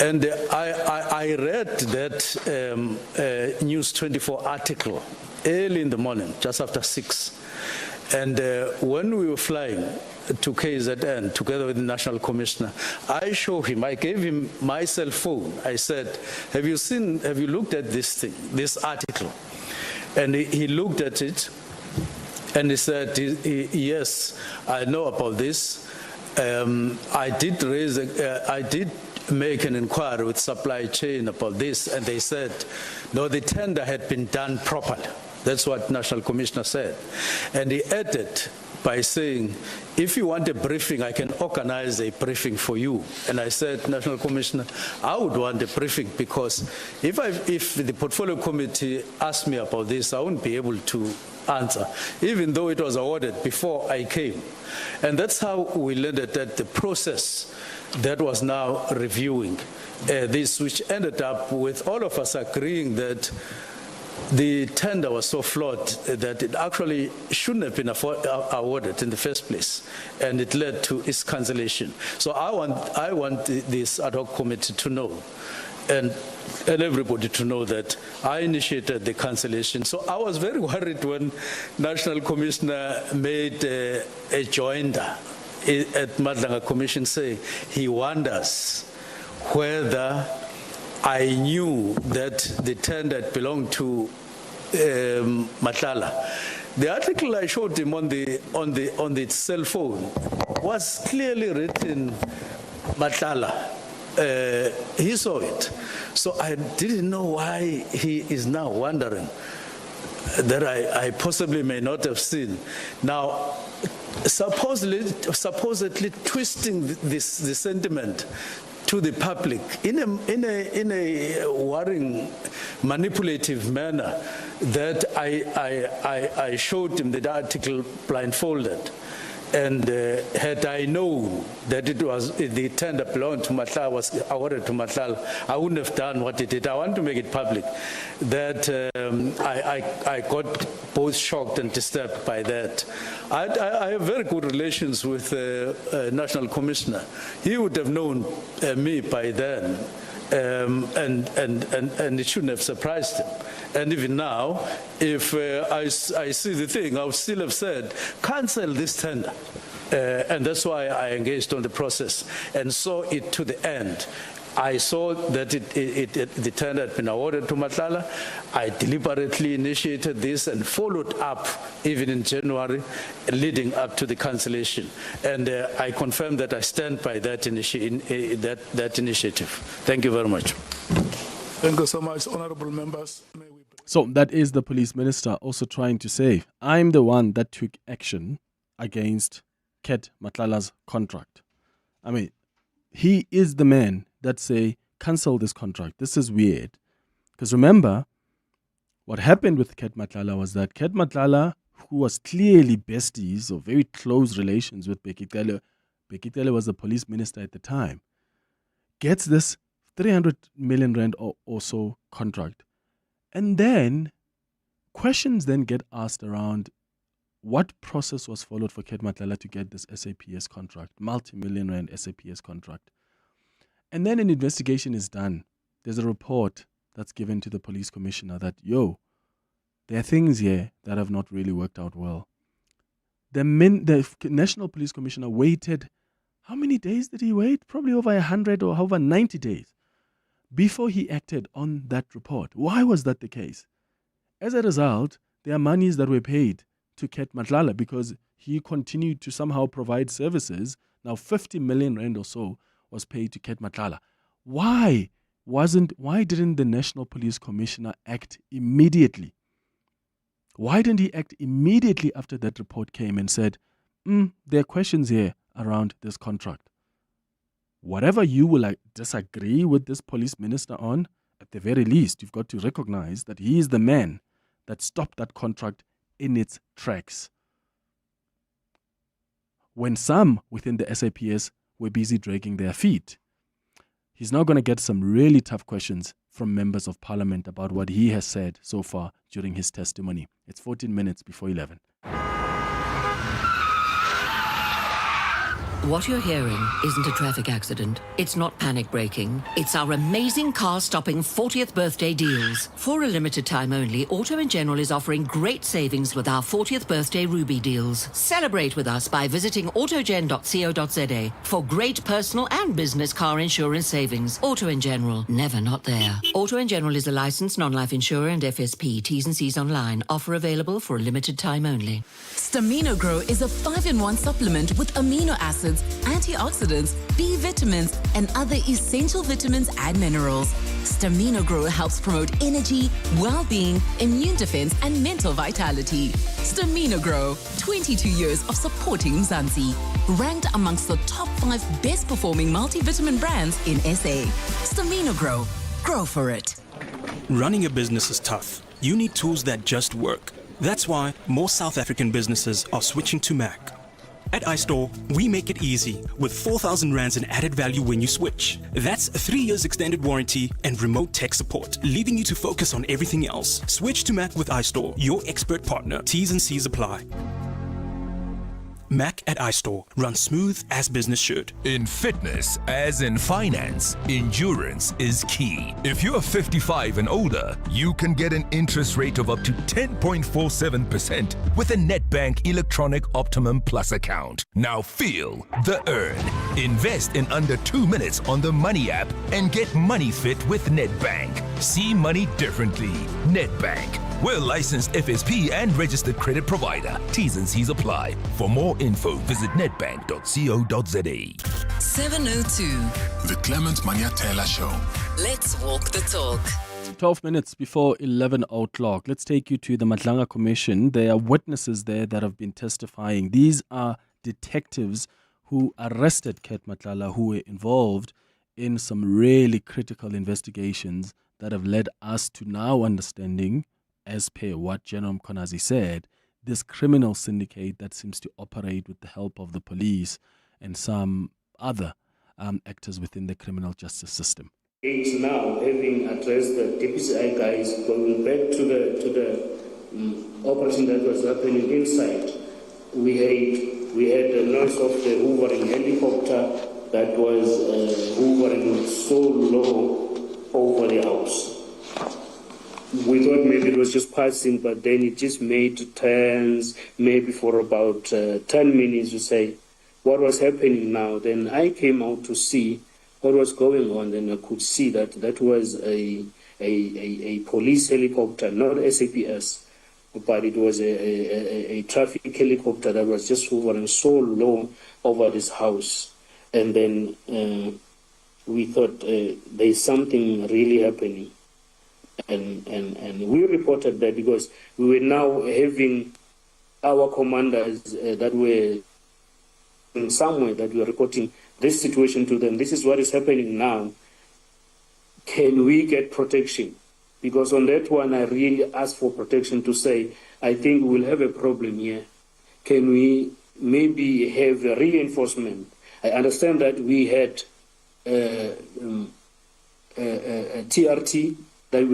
And I read that News 24 article early in the morning, just after 6. And when we were flying to KZN together with the National Commissioner, I showed him, I gave him my cell phone. I said, have you looked at this thing, this article? And he looked at it and he said, yes, I know about this. I did make an inquiry with supply chain about this, and they said, no, the tender had been done properly. That's what National Commissioner said. And he added by saying, if you want a briefing, I can organize a briefing for you. And I said, National Commissioner, I would want a briefing because if the Portfolio Committee asked me about this, I wouldn't be able to answer, even though it was awarded before I came. And that's how we landed at the process that was now reviewing this, which ended up with all of us agreeing that the tender was so flawed that it actually shouldn't have been awarded in the first place, and it led to its cancellation. So I want this ad hoc committee to know, and everybody to know that I initiated the cancellation. So I was very worried when National Commissioner made a joinder at Madlanga Commission saying he wonders whether I knew that the tender belonged to Matlala. The article I showed him on the cell phone was clearly written Matlala. He saw it. So I didn't know why he is now wondering that I possibly may not have seen. Now, supposedly twisting the sentiment to the public in a worrying, manipulative manner, that I showed him the article blindfolded. And had I known that it was the tender belonged to Matlala, was awarded to Matlala, I wouldn't have done what it did. I want to make it public that I got both shocked and disturbed by that. I have very good relations with the National Commissioner. He would have known me by then, and it shouldn't have surprised him. And even now, if I see the thing, I would still have said, cancel this tender. And that's why I engaged on the process and saw it to the end. I saw that the tender had been awarded to Matlala. I deliberately initiated this and followed up even in January, leading up to the cancellation. And I confirm that I stand by that initiative. Thank you very much. Thank you so much, honorable members. So that is the police minister also trying to say, I'm the one that took action against Ket Matlala's contract. I mean, he is the man that say, cancel this contract. This is weird. Because remember, what happened with Ket Matlala was that Ket Matlala, who was clearly besties or very close relations with Bekitele was the police minister at the time, gets this 300 million rand or so contract. And then questions then get asked around what process was followed for Ket Matlala to get this SAPS contract, multi-million rand SAPS contract. And then an investigation is done. There's a report that's given to the police commissioner that, there are things here that have not really worked out well. The National Police Commissioner waited, how many days did he wait? Probably over 100 or over 90 days before he acted on that report. Why was that the case? As a result, there are monies that were paid to Ket Matlala because he continued to somehow provide services. Now 50 million rand or so was paid to Ket Matlala. Why didn't the National Police Commissioner act immediately? Why didn't he act immediately after that report came and said, there are questions here around this contract? Whatever you will disagree with this police minister on, at the very least, you've got to recognize that he is the man that stopped that contract in its tracks. When some within the SAPS were busy dragging their feet. He's now going to get some really tough questions from members of parliament about what he has said so far during his testimony. It's 14 minutes before 11. What you're hearing isn't a traffic accident. It's not panic braking. It's our amazing car-stopping 40th birthday deals. For a limited time only, Auto & General is offering great savings with our 40th birthday Ruby deals. Celebrate with us by visiting autogen.co.za for great personal and business car insurance savings. Auto & General, never not there. Auto & General is a licensed non-life insurer and FSP. T's and C's online. Offer available for a limited time only. Stamina Grow is a 5-in-1 supplement with amino acids, antioxidants, B vitamins, and other essential vitamins and minerals. Stamina Grow helps promote energy, well-being, immune defense, and mental vitality. Stamina Grow, 22 years of supporting Mzansi. Ranked amongst the top 5 best-performing multivitamin brands in SA. Stamina Grow. Grow for it. Running a business is tough. You need tools that just work. That's why more South African businesses are switching to Mac. At iStore, we make it easy with 4,000 rands in added value when you switch. That's 3 years extended warranty and remote tech support, leaving you to focus on everything else. Switch to Mac with iStore, your expert partner. T's and C's apply. Mac at iStore. Run smooth as business should. In fitness, as in finance, endurance is key. If you're 55 and older, you can get an interest rate of up to 10.47% with a Nedbank Electronic Optimum Plus account. Now feel the earn. Invest in under 2 minutes on the Money app and get money fit with Nedbank. See money differently. Nedbank. We're licensed FSP and registered credit provider. T's and C's apply. For more info, visit nedbank.co.za. 7:02. The Clement Manyathela Show. Let's walk the talk. 12 minutes before 11 o'clock. Let's take you to the Madlanga Commission. There are witnesses there that have been testifying. These are detectives who arrested Ket Matlala, who were involved in some really critical investigations that have led us to now understanding, as per what General Mkhwanazi said, this criminal syndicate that seems to operate with the help of the police and some other actors within the criminal justice system. It's now, having addressed the DPCI guys, going back to the operation that was happening inside, we had the noise of the hoovering helicopter that was hoovering so low over the house. We thought maybe it was just passing, but then it just made turns, maybe for about 10 minutes to say what was happening now. Then I came out to see what was going on, then I could see that that was a police helicopter, not SAPS, but it was a traffic helicopter that was just hovering so low over this house. And then we thought there's something really happening. And we reported that because we were now having our commanders that were in somewhere that we were reporting this situation to them. This is what is happening now. Can we get protection? Because on that one, I really asked for protection to say, I think we'll have a problem here. Can we maybe have a reinforcement? I understand that we had a TRT that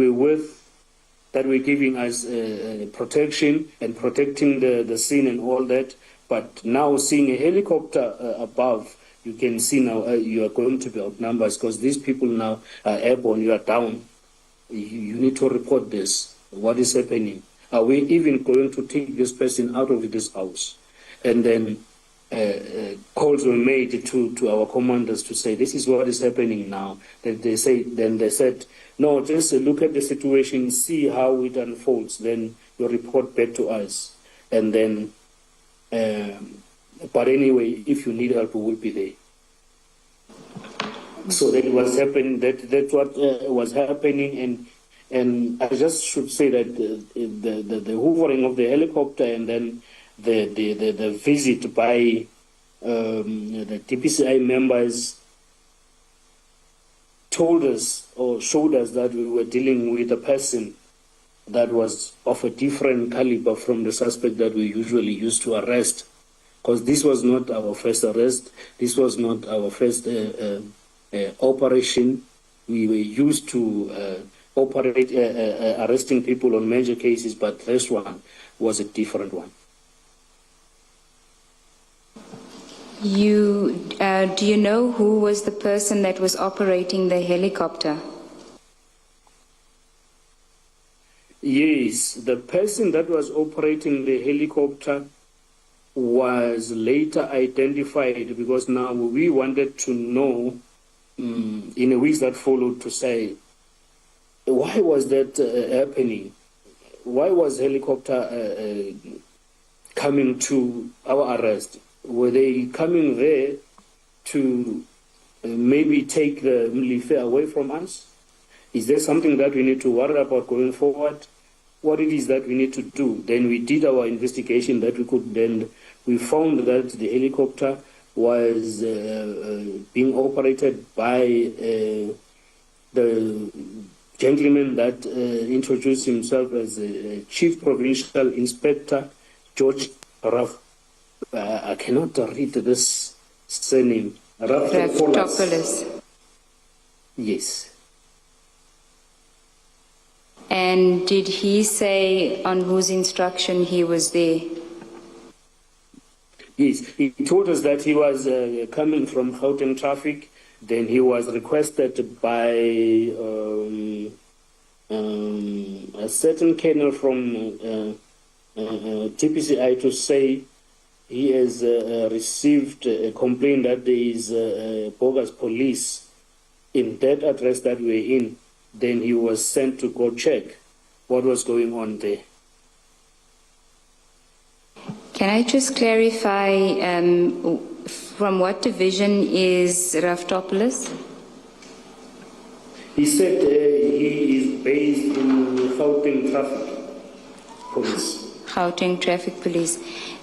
were giving us protection and protecting the scene and all that. But now seeing a helicopter above, you can see now you are going to be outnumbered because these people now are airborne, you are down. You need to report this. What is happening? Are we even going to take this person out of this house? And then calls were made to our commanders to say, this is what is happening now. Then they said, no, just look at the situation, see how it unfolds, then you report back to us. And then, but anyway, if you need help, we will be there. So that was happening. That's what was happening, and I just should say that the hoovering of the helicopter and then the visit by the DPCI members told us or showed us that we were dealing with a person that was of a different caliber from the suspect that we usually used to arrest. Because this was not our first arrest, this was not our first operation. We were used to operate arresting people on major cases, but this one was a different one. Do you know who was the person that was operating the helicopter? Yes, the person that was operating the helicopter was later identified because now we wanted to know in the weeks that followed to say, why was that happening? Why was helicopter coming to our arrest? Were they coming there to maybe take the Mlife away from us? Is there something that we need to worry about going forward? What it is that we need to do? Then we did our investigation that we could. Then we found that the helicopter was being operated by the gentleman that introduced himself as a Chief Provincial Inspector, George Raff. I cannot read this surname. Raftopoulos. Yes. And did he say on whose instruction he was there? Yes, he told us that he was coming from Gauteng traffic. Then he was requested by a certain colonel from TPCI to say he has received a complaint that there is bogus police in that address that we're in. Then he was sent to go check what was going on there. Can I just clarify from what division is Raftopoulos? He said he is based in Gauteng Traffic Police. Gauteng Traffic Police.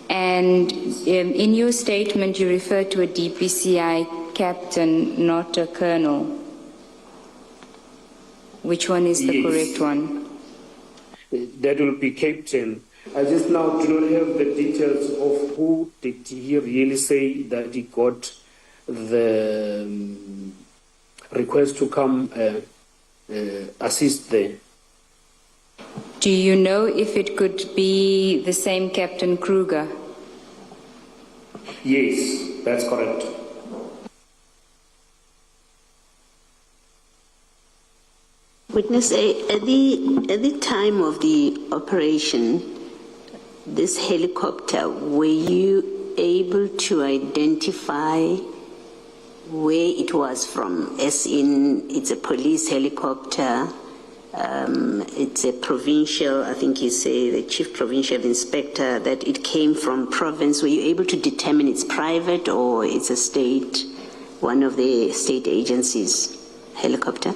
And in your statement, you refer to a DPCI captain, not a colonel. Which one is the correct one? That will be captain. I just now do not have the details of who did he really say that he got the request to come assist there. Do you know if it could be the same Captain Kruger? Yes, that's correct. Witness A, at the time of the operation, this helicopter, were you able to identify where it was from? As in, it's a police helicopter, it's a provincial, I think you say the chief provincial inspector, that it came from province. Were you able to determine it's private or it's a state, one of the state agencies helicopter?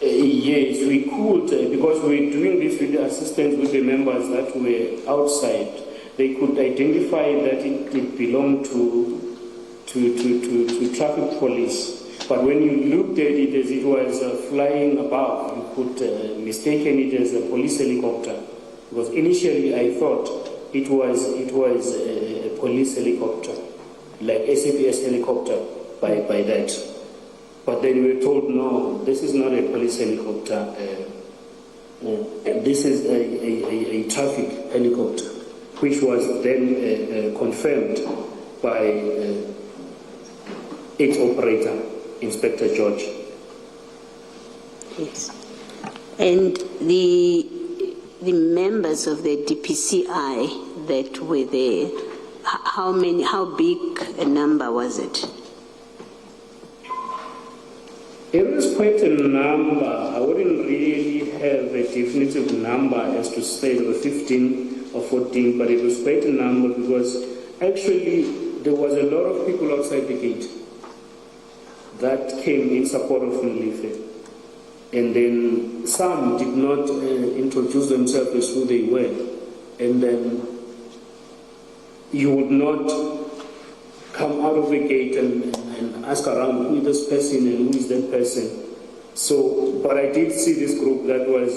Yes, we could, because we're doing this with the assistance with the members that were outside. They could identify that it belonged to traffic police. But when you looked at it as it was flying above, you could mistaken it as a police helicopter. Because initially I thought it was a police helicopter, like SAPS helicopter by that. But then we were told, no, this is not a police helicopter. This is a traffic helicopter, which was then confirmed by its operator, Inspector George. Yes. And the members of the DPCI that were there, how big a number was it? It was quite a number. I wouldn't really have a definitive number as to say there were 15 or 14, but it was quite a number because actually there was a lot of people outside the gate that came in support of Mlife. And then some did not introduce themselves as who they were. And then you would not come out of the gate and ask around who is this person and who is that person. So, but I did see this group that was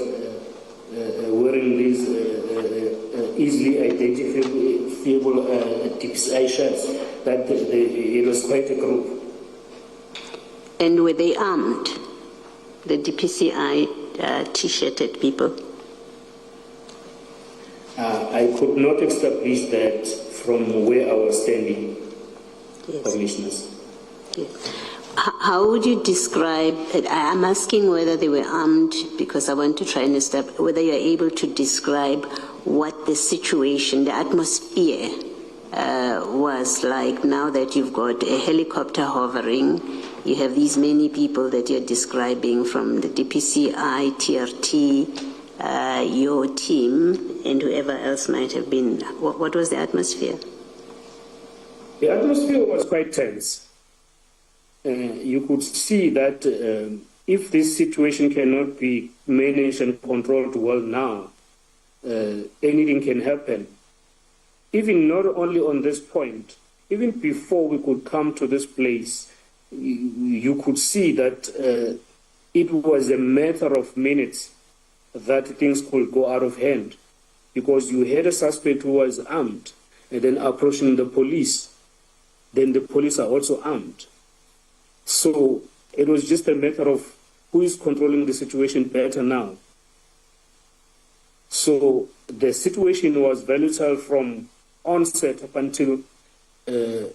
wearing these easily identifiable TPCI shirts. That it was quite a group. And were they armed? The DPCI T-shirted people? I could not establish that from where I was standing, yes. Commissioners. Yes. How would you describe it? I'm asking whether they were armed because I want to try and establish whether you're able to describe what the situation, the atmosphere was like now that you've got a helicopter hovering. You have these many people that you're describing from the DPCI, TRT, your team, and whoever else might have been. What was the atmosphere? The atmosphere was quite tense. You could see that if this situation cannot be managed and controlled well now, anything can happen. Even not only on this point, even before we could come to this place, you could see that it was a matter of minutes that things could go out of hand, because you had a suspect who was armed and then approaching the police. Then the police are also armed. So it was just a matter of who is controlling the situation better now. So the situation was volatile from onset up until the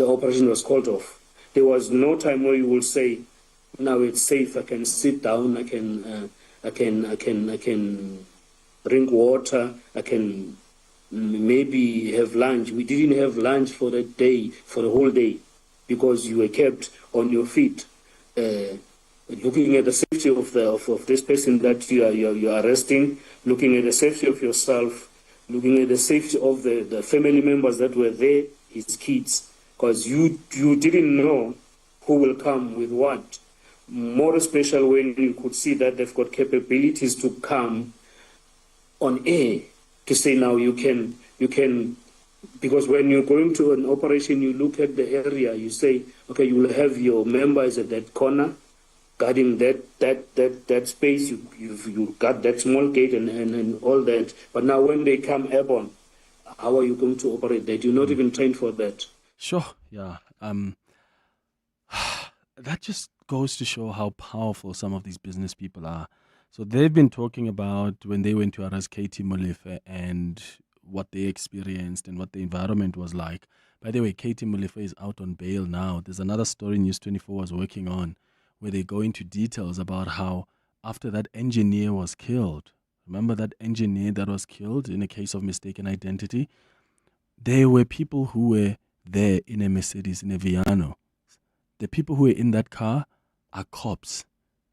operation was called off. There was no time where you will say, now it's safe, I can sit down, I can drink water, I can maybe have lunch. We didn't have lunch for that day, for the whole day, because you were kept on your feet, looking at the safety of this person that you are arresting, looking at the safety of yourself, looking at the safety of the family members that were there, his kids, because you didn't know who will come with what. More especially when you could see that they've got capabilities to come on air to say now you can, because when you're going to an operation, you look at the area, you say, okay, you will have your members at that corner, guarding that space, you got that small gate and all that. But now when they come airborne, how are you going to operate that? You're not even trained for that. Sure, yeah. That just goes to show how powerful some of these business people are. So they've been talking about when they went to arrest Katie Molefe and what they experienced and what the environment was like. By the way, Katie Molefe is out on bail now. There's another story News 24 was working on where they go into details about how after that engineer was killed, remember that engineer that was killed in a case of mistaken identity? There were people who were there in a Mercedes, in a Viano. The people who were in that car are cops.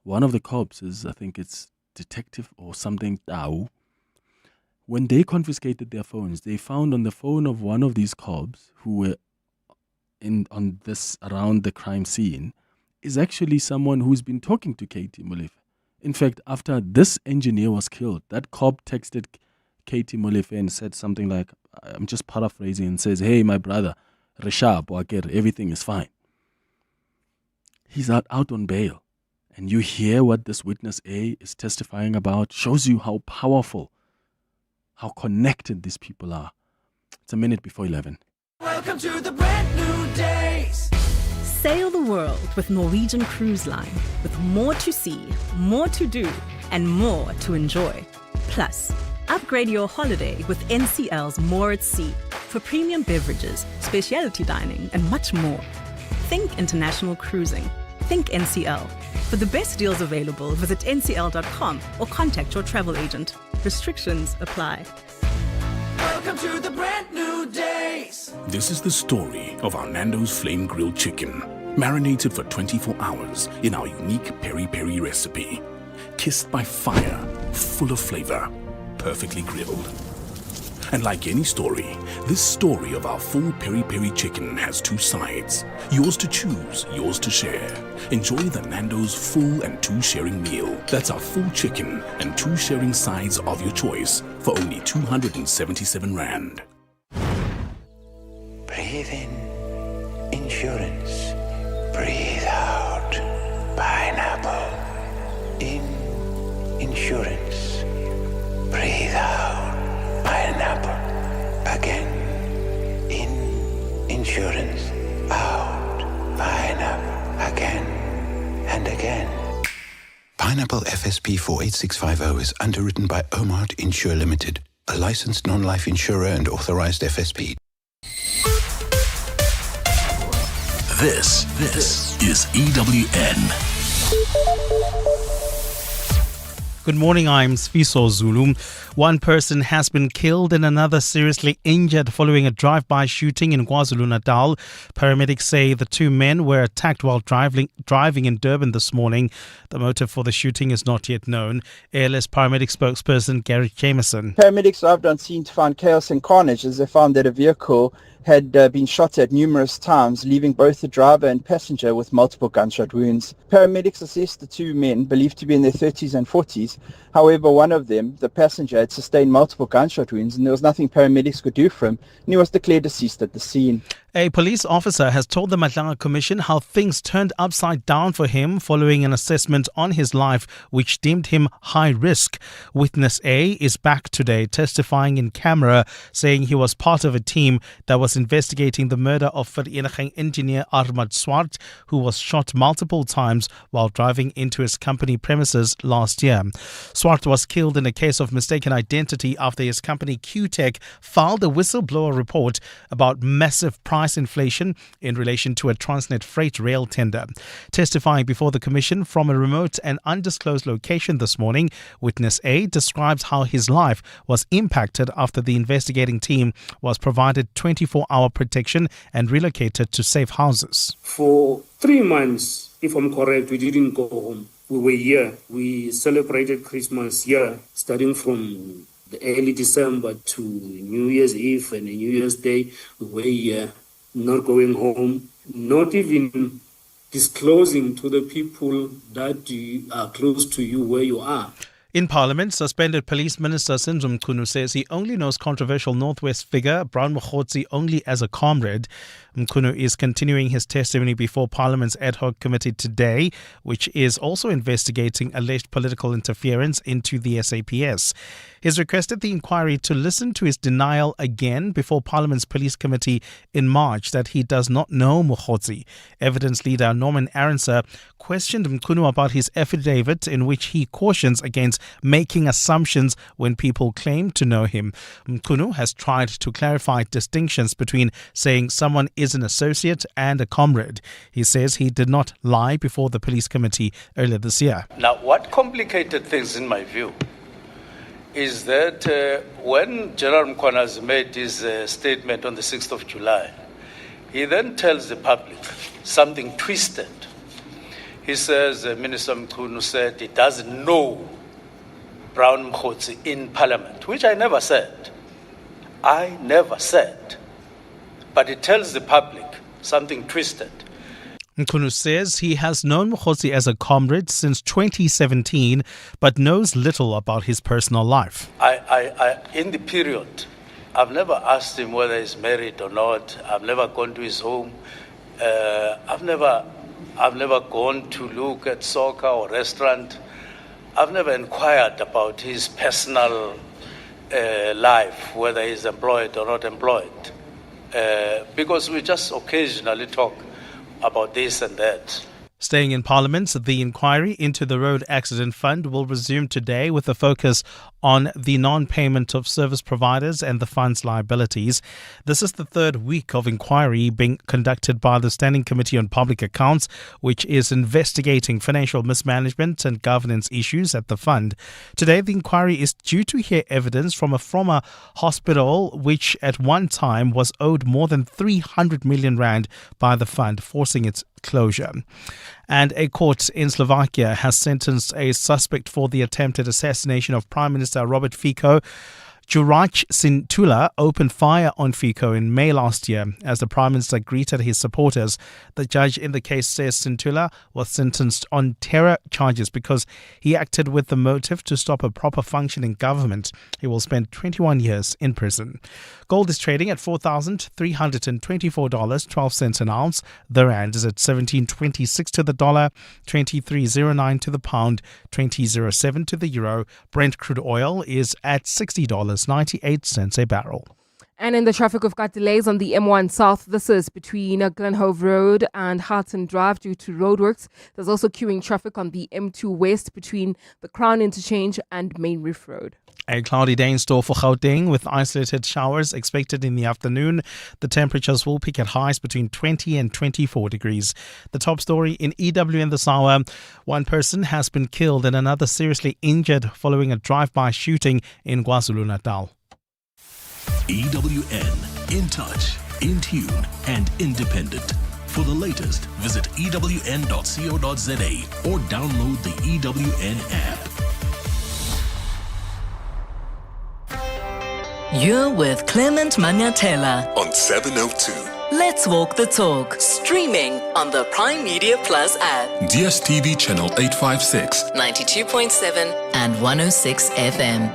One of the cops is, I think it's detective or something, Tau. When they confiscated their phones, they found on the phone of one of these cops who were around the crime scene is actually someone who's been talking to Katie Molefe. In fact, after this engineer was killed, that cop texted Katie Molefe and said something like, I'm just paraphrasing, and says, hey, my brother, Rishab, Wakir, everything is fine. He's out on bail. And you hear what this witness A is testifying about, shows you how powerful, how connected these people are. It's a minute before 11. Welcome to the brand new days. Sail the world with Norwegian Cruise Line, with more to see, more to do, and more to enjoy. Plus, upgrade your holiday with NCL's More at Sea for premium beverages, specialty dining, and much more. Think international cruising. Think NCL. For the best deals available, visit ncl.com or contact your travel agent. Restrictions apply. Welcome to the brand new days. This is the story of our Nando's Flame Grilled Chicken, marinated for 24 hours in our unique peri-peri recipe. Kissed by fire, full of flavor, perfectly grilled. And like any story, this story of our full peri-peri chicken has two sides. Yours to choose, yours to share. Enjoy the Nando's full and two sharing meal. That's our full chicken and two sharing sides of your choice for only 277 Rand. Breathe in, insurance. Breathe out, pineapple. In, insurance. Breathe out, pineapple. Again. In, insurance. Out, pineapple. Again and again. Pineapple FSP 48650 is underwritten by Omart Insure Limited, a licensed non-life insurer and authorized FSP. This is EWN. Good morning, I'm Sfiso Zulu. One person has been killed and another seriously injured following a drive-by shooting in KwaZulu-Natal. Paramedics say the two men were attacked while driving in Durban this morning. The motive for the shooting is not yet known. ALS paramedic spokesperson Gary Jameson. Paramedics arrived on scene to find chaos and carnage as they found that a vehicle had been shot at numerous times, leaving both the driver and passenger with multiple gunshot wounds. Paramedics assessed the two men, believed to be in their 30s and 40s. However, one of them, the passenger, had sustained multiple gunshot wounds and there was nothing paramedics could do for him, and he was declared deceased at the scene. A police officer has told the Adhoc Commission how things turned upside down for him following an assessment on his life which deemed him high risk. Witness A is back today testifying in camera, saying he was part of a team that was investigating the murder of Vereniging engineer Ahmad Swart, who was shot multiple times while driving into his company premises last year. Swart was killed in a case of mistaken identity after his company Q-Tech filed a whistleblower report about massive price inflation in relation to a Transnet freight rail tender. Testifying before the Commission from a remote and undisclosed location this morning, Witness A describes how his life was impacted after the investigating team was provided 24-hour protection and relocated to safe houses. For 3 months, if I'm correct, we didn't go home. We were here. We celebrated Christmas here, starting from the early December to New Year's Eve and New Year's Day. We were here, not going home, not even disclosing to the people that are close to you where you are. In Parliament, suspended Police Minister Senzo Mchunu says he only knows controversial Northwest figure Brown Mokhotsi only as a comrade. Mchunu is continuing his testimony before Parliament's Adhoc Committee today, which is also investigating alleged political interference into the SAPS. He's requested the inquiry to listen to his denial again before Parliament's Police Committee in March that he does not know Mokhotsi. Evidence leader Norman Aronser questioned Mchunu about his affidavit in which he cautions against making assumptions when people claim to know him. Mchunu has tried to clarify distinctions between saying someone is an associate and a comrade. He says he did not lie before the Police Committee earlier this year. Now, what complicated things, in my view, is that when General Mkhwana made his statement on the 6th of July, he then tells the public something twisted. He says, Minister Mchunu said he doesn't know Brown Mokhotsi in Parliament, which I never said. I never said. But he tells the public something twisted. Mchunu says he has known Mokhotsi as a comrade since 2017, but knows little about his personal life. I in the period, I've never asked him whether he's married or not. I've never gone to his home. I've never gone to look at soccer or restaurant. I've never inquired about his personal life, whether he's employed or not employed, because we just occasionally talk about this and that. Staying in Parliament, the inquiry into the Road Accident Fund will resume today with a focus on the non-payment of service providers and the fund's liabilities. This is the third week of inquiry being conducted by the Standing Committee on Public Accounts, which is investigating financial mismanagement and governance issues at the fund. Today, the inquiry is due to hear evidence from a former hospital which at one time was owed more than 300 million rand by the fund, forcing its closure. And a court in Slovakia has sentenced a suspect for the attempted assassination of Prime Minister Robert Fico. Juraj Sintula opened fire on Fico in May last year as the Prime Minister greeted his supporters. The judge in the case says Sintula was sentenced on terror charges because he acted with the motive to stop a proper functioning government. He will spend 21 years in prison. Gold is trading at $4,324.12 an ounce. The rand is at 17.26 to the dollar, 23.09 to the pound, 20.07 to the euro. Brent crude oil is at $60.98 a barrel. And in the traffic, we've got delays on the M1 South. This is between Glenhove Road and Harton Drive due to roadworks. There's also queuing traffic on the M2 West between the Crown Interchange and Main Reef Road. A cloudy day in store for Gauteng with isolated showers expected in the afternoon. The temperatures will peak at highs between 20 and 24 degrees. The top story in EWN this hour: one person has been killed and another seriously injured following a drive-by shooting in KwaZulu-Natal. EWN, in touch, in tune, and independent. For the latest, visit ewn.co.za or download the EWN app. You're with Clement Manyathela on 702. Let's walk the talk. Streaming on the Prime Media Plus app. DSTV channel 856. 92.7 and 106 FM.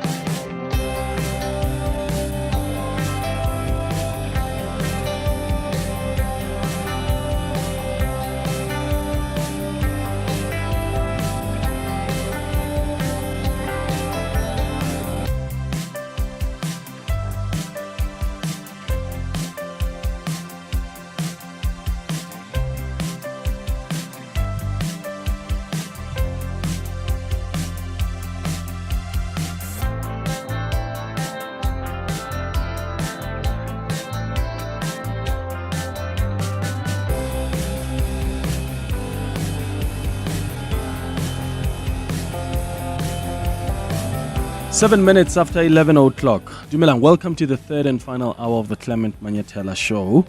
7 minutes after 11 o'clock. Dumelang, welcome to the third and final hour of the Clement Manyathela Show.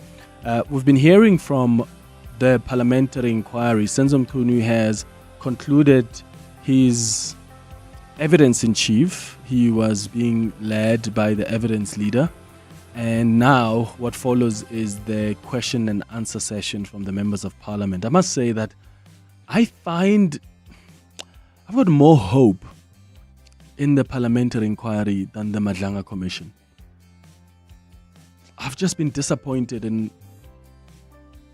We've been hearing from the parliamentary inquiry. Senzo Mchunu has concluded his evidence in chief. He was being led by the evidence leader. And now what follows is the question and answer session from the members of parliament. I must say that I've got more hope in the parliamentary inquiry than the Madlanga Commission. I've just been disappointed in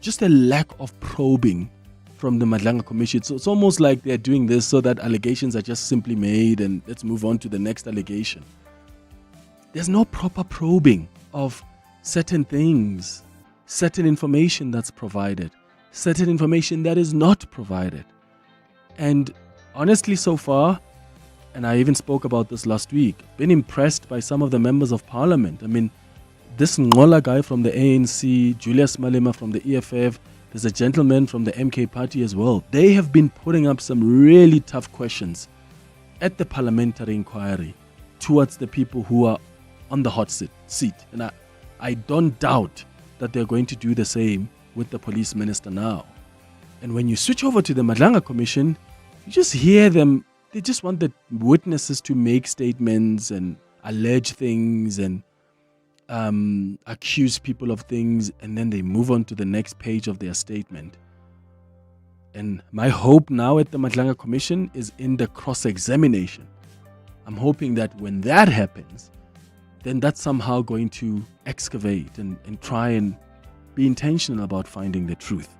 just a lack of probing from the Madlanga Commission. So it's almost like they're doing this so that allegations are just simply made and let's move on to the next allegation. There's no proper probing of certain things, certain information that's provided, certain information that is not provided. And honestly, so far, and I even spoke about this last week, been impressed by some of the members of parliament. I mean, this Ngola guy from the ANC, Julius Malema from the EFF, there's a gentleman from the MK party as well. They have been putting up some really tough questions at the parliamentary inquiry towards the people who are on the hot seat. And I don't doubt that they're going to do the same with the police minister now. And when you switch over to the Madlanga Commission, you just hear them. They just want the witnesses to make statements and allege things and accuse people of things, and then they move on to the next page of their statement. And my hope now at the Madlanga Commission is in the cross-examination. I'm hoping that when that happens, then that's somehow going to excavate and try and be intentional about finding the truth.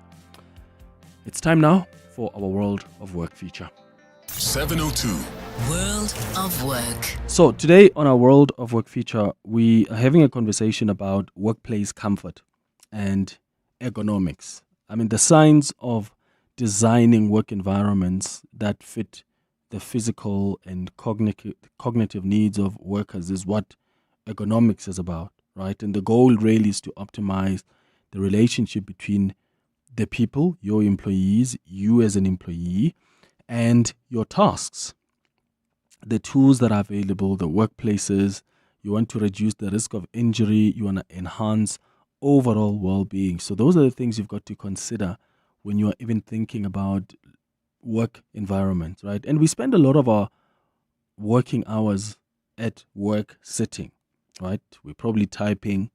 It's time now for our World of Work feature. 702 World of Work. So today on our World of Work feature, we are having a conversation about workplace comfort and ergonomics. I mean, the science of designing work environments that fit the physical and cognitive needs of workers is what ergonomics is about, right? And the goal really is to optimize the relationship between the people, your employees, you as an employee, and your tasks. The tools that are available, the workplaces, you want to reduce the risk of injury, you want to enhance overall well-being. So those are the things you've got to consider when you are even thinking about work environments, right? And we spend a lot of our working hours at work sitting, right? We're probably typing,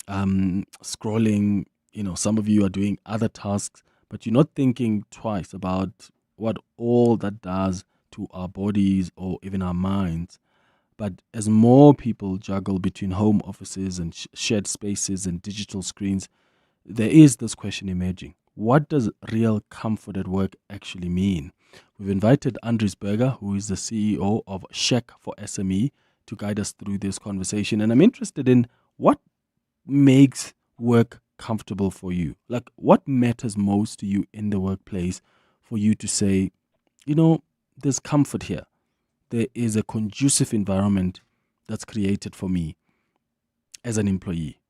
scrolling, some of you are doing other tasks, but you're not thinking twice about what all that does to our bodies or even our minds. But as more people juggle between home offices and shared spaces and digital screens, there is this question emerging. What does real comfort at work actually mean? We've invited Andries Berger, who is the CEO of Check for SME, to guide us through this conversation. And I'm interested in what makes work comfortable for you. Like, what matters most to you in the workplace for you to say, there's comfort here. There is a conducive environment that's created for me as an employee.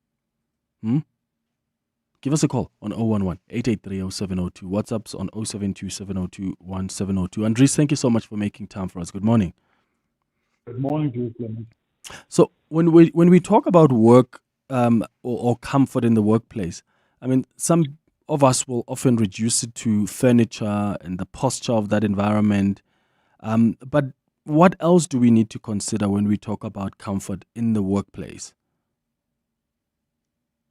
Give us a call on 011-883-0702. WhatsApp's on 072-702-1702. Andries, thank you so much for making time for us. Good morning. Good morning to you, Clement. So when we talk about work or comfort in the workplace, I mean, some of us will often reduce it to furniture and the posture of that environment. But what else do we need to consider when we talk about comfort in the workplace?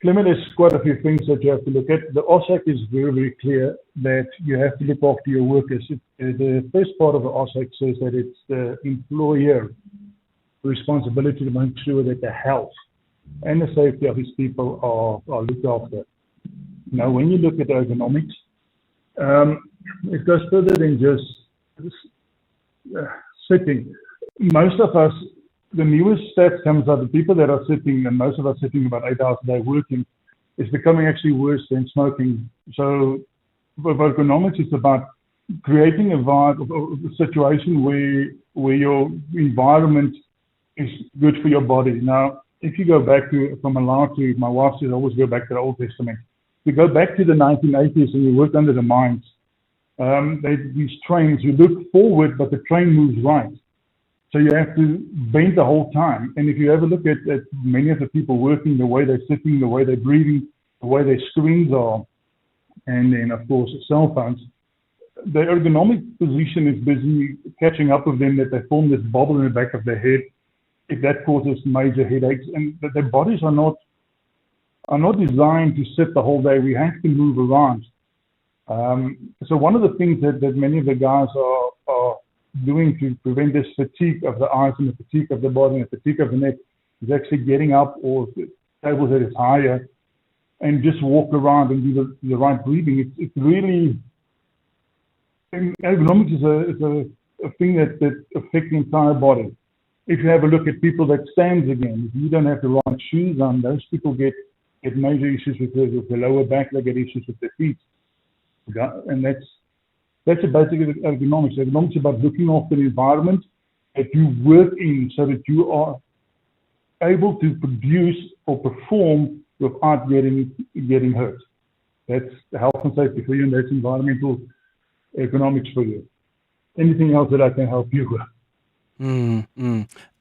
Clement, there's quite a few things that you have to look at. The OSAC is very, very clear that you have to look after your workers. The first part of the OSAC says that it's the employer responsibility to make sure that the health and the safety of his people are looked after. Now, when you look at ergonomics, it goes further than just sitting. Most of us, the newest stats comes out, the people that are sitting, and most of us sitting about 8 hours a day working, is becoming actually worse than smoking. So ergonomics is about creating a situation where your environment is good for your body. Now, if you go back from Allah to, my wife says, always go back to the Old Testament. You go back to the 1980s and you worked under the mines. These trains, you look forward, but the train moves right. So you have to bend the whole time. And if you ever look at many of the people working, the way they're sitting, the way they're breathing, the way their screens are, and then, of course, cell phones, the ergonomic position is busy catching up with them, that they form this bubble in the back of their head. If that causes major headaches, and that their bodies are not designed to sit the whole day. We have to move around. So one of the things that many of the guys are doing to prevent this fatigue of the eyes and the fatigue of the body and the fatigue of the neck is actually getting up or tables that is higher and just walk around and do the right breathing. It's really, ergonomics is a thing that affects the entire body. If you have a look at people that stands again, if you don't have the right shoes on, those people get major issues with the lower back, they get issues with their feet. And that's a basic ergonomics. Ergonomics is about looking after the environment that you work in so that you are able to produce or perform without getting hurt. That's health and safety for you, and that's environmental economics for you. Anything else that I can help you with?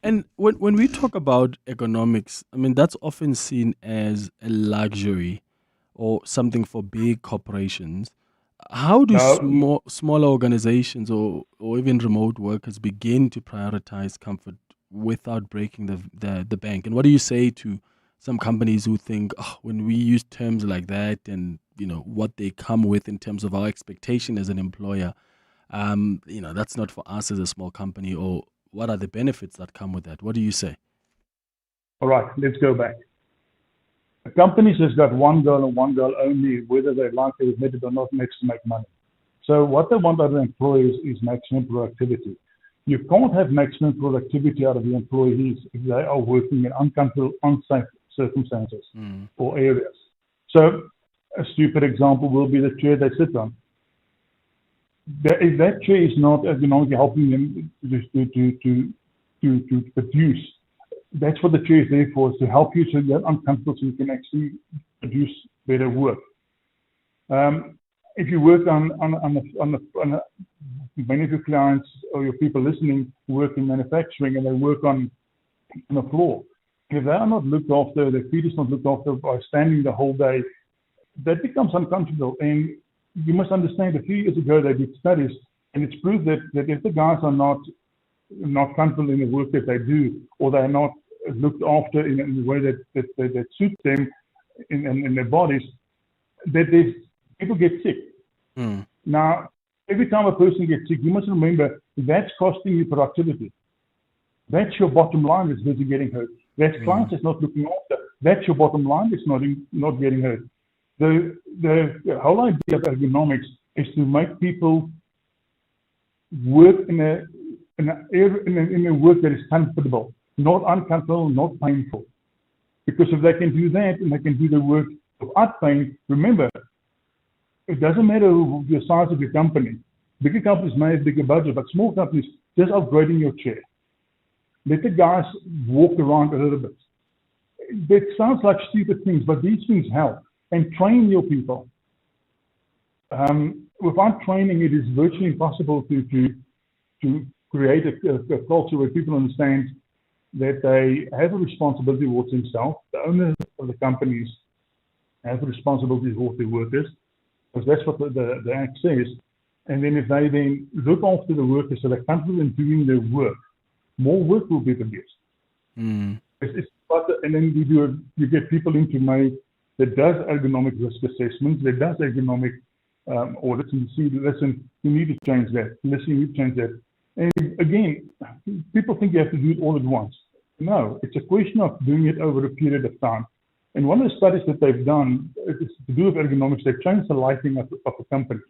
And when we talk about economics, I mean, that's often seen as a luxury or something for big corporations. How do smaller organizations or even remote workers begin to prioritize comfort without breaking the bank? And what do you say to some companies who think, when we use terms like that and, what they come with in terms of our expectation as an employer, that's not for us as a small company, or what are the benefits that come with that? What do you say? All right, let's go back. A company has got one goal and one goal only, whether they like to admit it or not, needs to make money. So what they want out of the employees is maximum productivity. You can't have maximum productivity out of the employees if they are working in uncomfortable, unsafe circumstances or areas. So a stupid example will be the chair they sit on. If that chair is not ergonomically helping them to produce, that's what the chair is there for, is to help you so you're uncomfortable so you can actually produce better work. If you work on many of your clients or your people listening work in manufacturing and they work on the floor, if they are not looked after, their feet is not looked after by standing the whole day, that becomes uncomfortable. And you must understand, a few years ago they did studies, and it's proved that if the guys are not comfortable in the work that they do, or they're not looked after in a way that suits them in their bodies, that people get sick. Now, every time a person gets sick, you must remember that's costing you productivity. That's your bottom line that's busy getting hurt. That's clients that's not looking after. That's your bottom line that's not getting hurt. The whole idea of ergonomics is to make people work in a work that is comfortable, not uncomfortable, not painful. Because if they can do that and they can do the work without pain, remember, it doesn't matter the size of your company. Bigger companies may have bigger budget, but small companies, just upgrading your chair. Let the guys walk around a little bit. That sounds like stupid things, but these things help. And train your people. Without training, it is virtually impossible to create a culture where people understand that they have a responsibility towards themselves. The owners of the companies have a responsibility towards their workers, because that's what the Act says. And then if they then look after the workers so they're comfortable in doing their work, more work will be produced. And then you get people into that does ergonomic risk assessments, that does ergonomic audits, and you see, listen, you need to change that. Listen, you need to change that. And again, people think you have to do it all at once. No, it's a question of doing it over a period of time. And one of the studies that they've done is to do with ergonomics. They've changed the lighting of the company.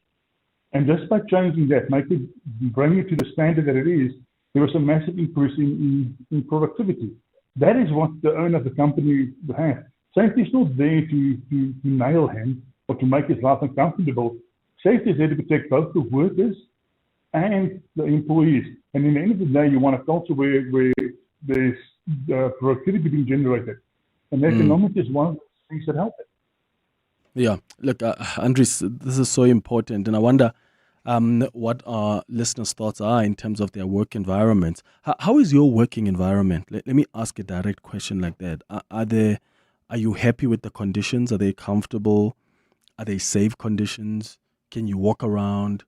And just by changing that, bring it to the standard that it is, there was a massive increase in productivity. That is what the owner of the company has. Safety is not there to nail him or to make his life uncomfortable. Safety is there to protect both the workers and the employees. And in the end of the day, you want a culture where there's productivity being generated. And economics is one of the things that help it. Yeah, look, Andries, this is so important. And I wonder, what our listeners' thoughts are in terms of their work environments. How is your working environment? Let me ask a direct question like that. Are you happy with the conditions? Are they comfortable? Are they safe conditions? Can you walk around?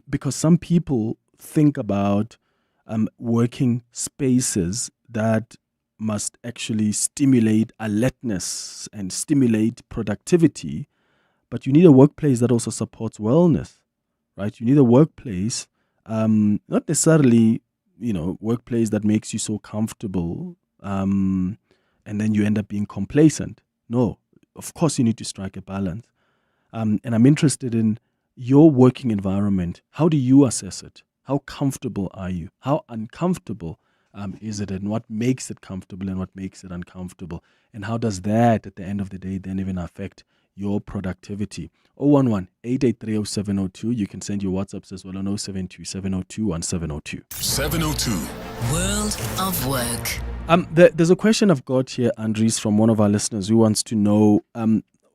Because some people think about working spaces that must actually stimulate alertness and stimulate productivity, but you need a workplace that also supports wellness, right? You need a workplace, not necessarily, workplace that makes you so comfortable, and then you end up being complacent. No, of course you need to strike a balance. And I'm interested in your working environment. How do you assess it? How comfortable are you? How uncomfortable is it? And what makes it comfortable and what makes it uncomfortable? And how does that, at the end of the day, then even affect your productivity? 011-883-0702. You can send your WhatsApps as well on 072-702-1702. 702. World of Work. There's a question I've got here, Andres, from one of our listeners who wants to know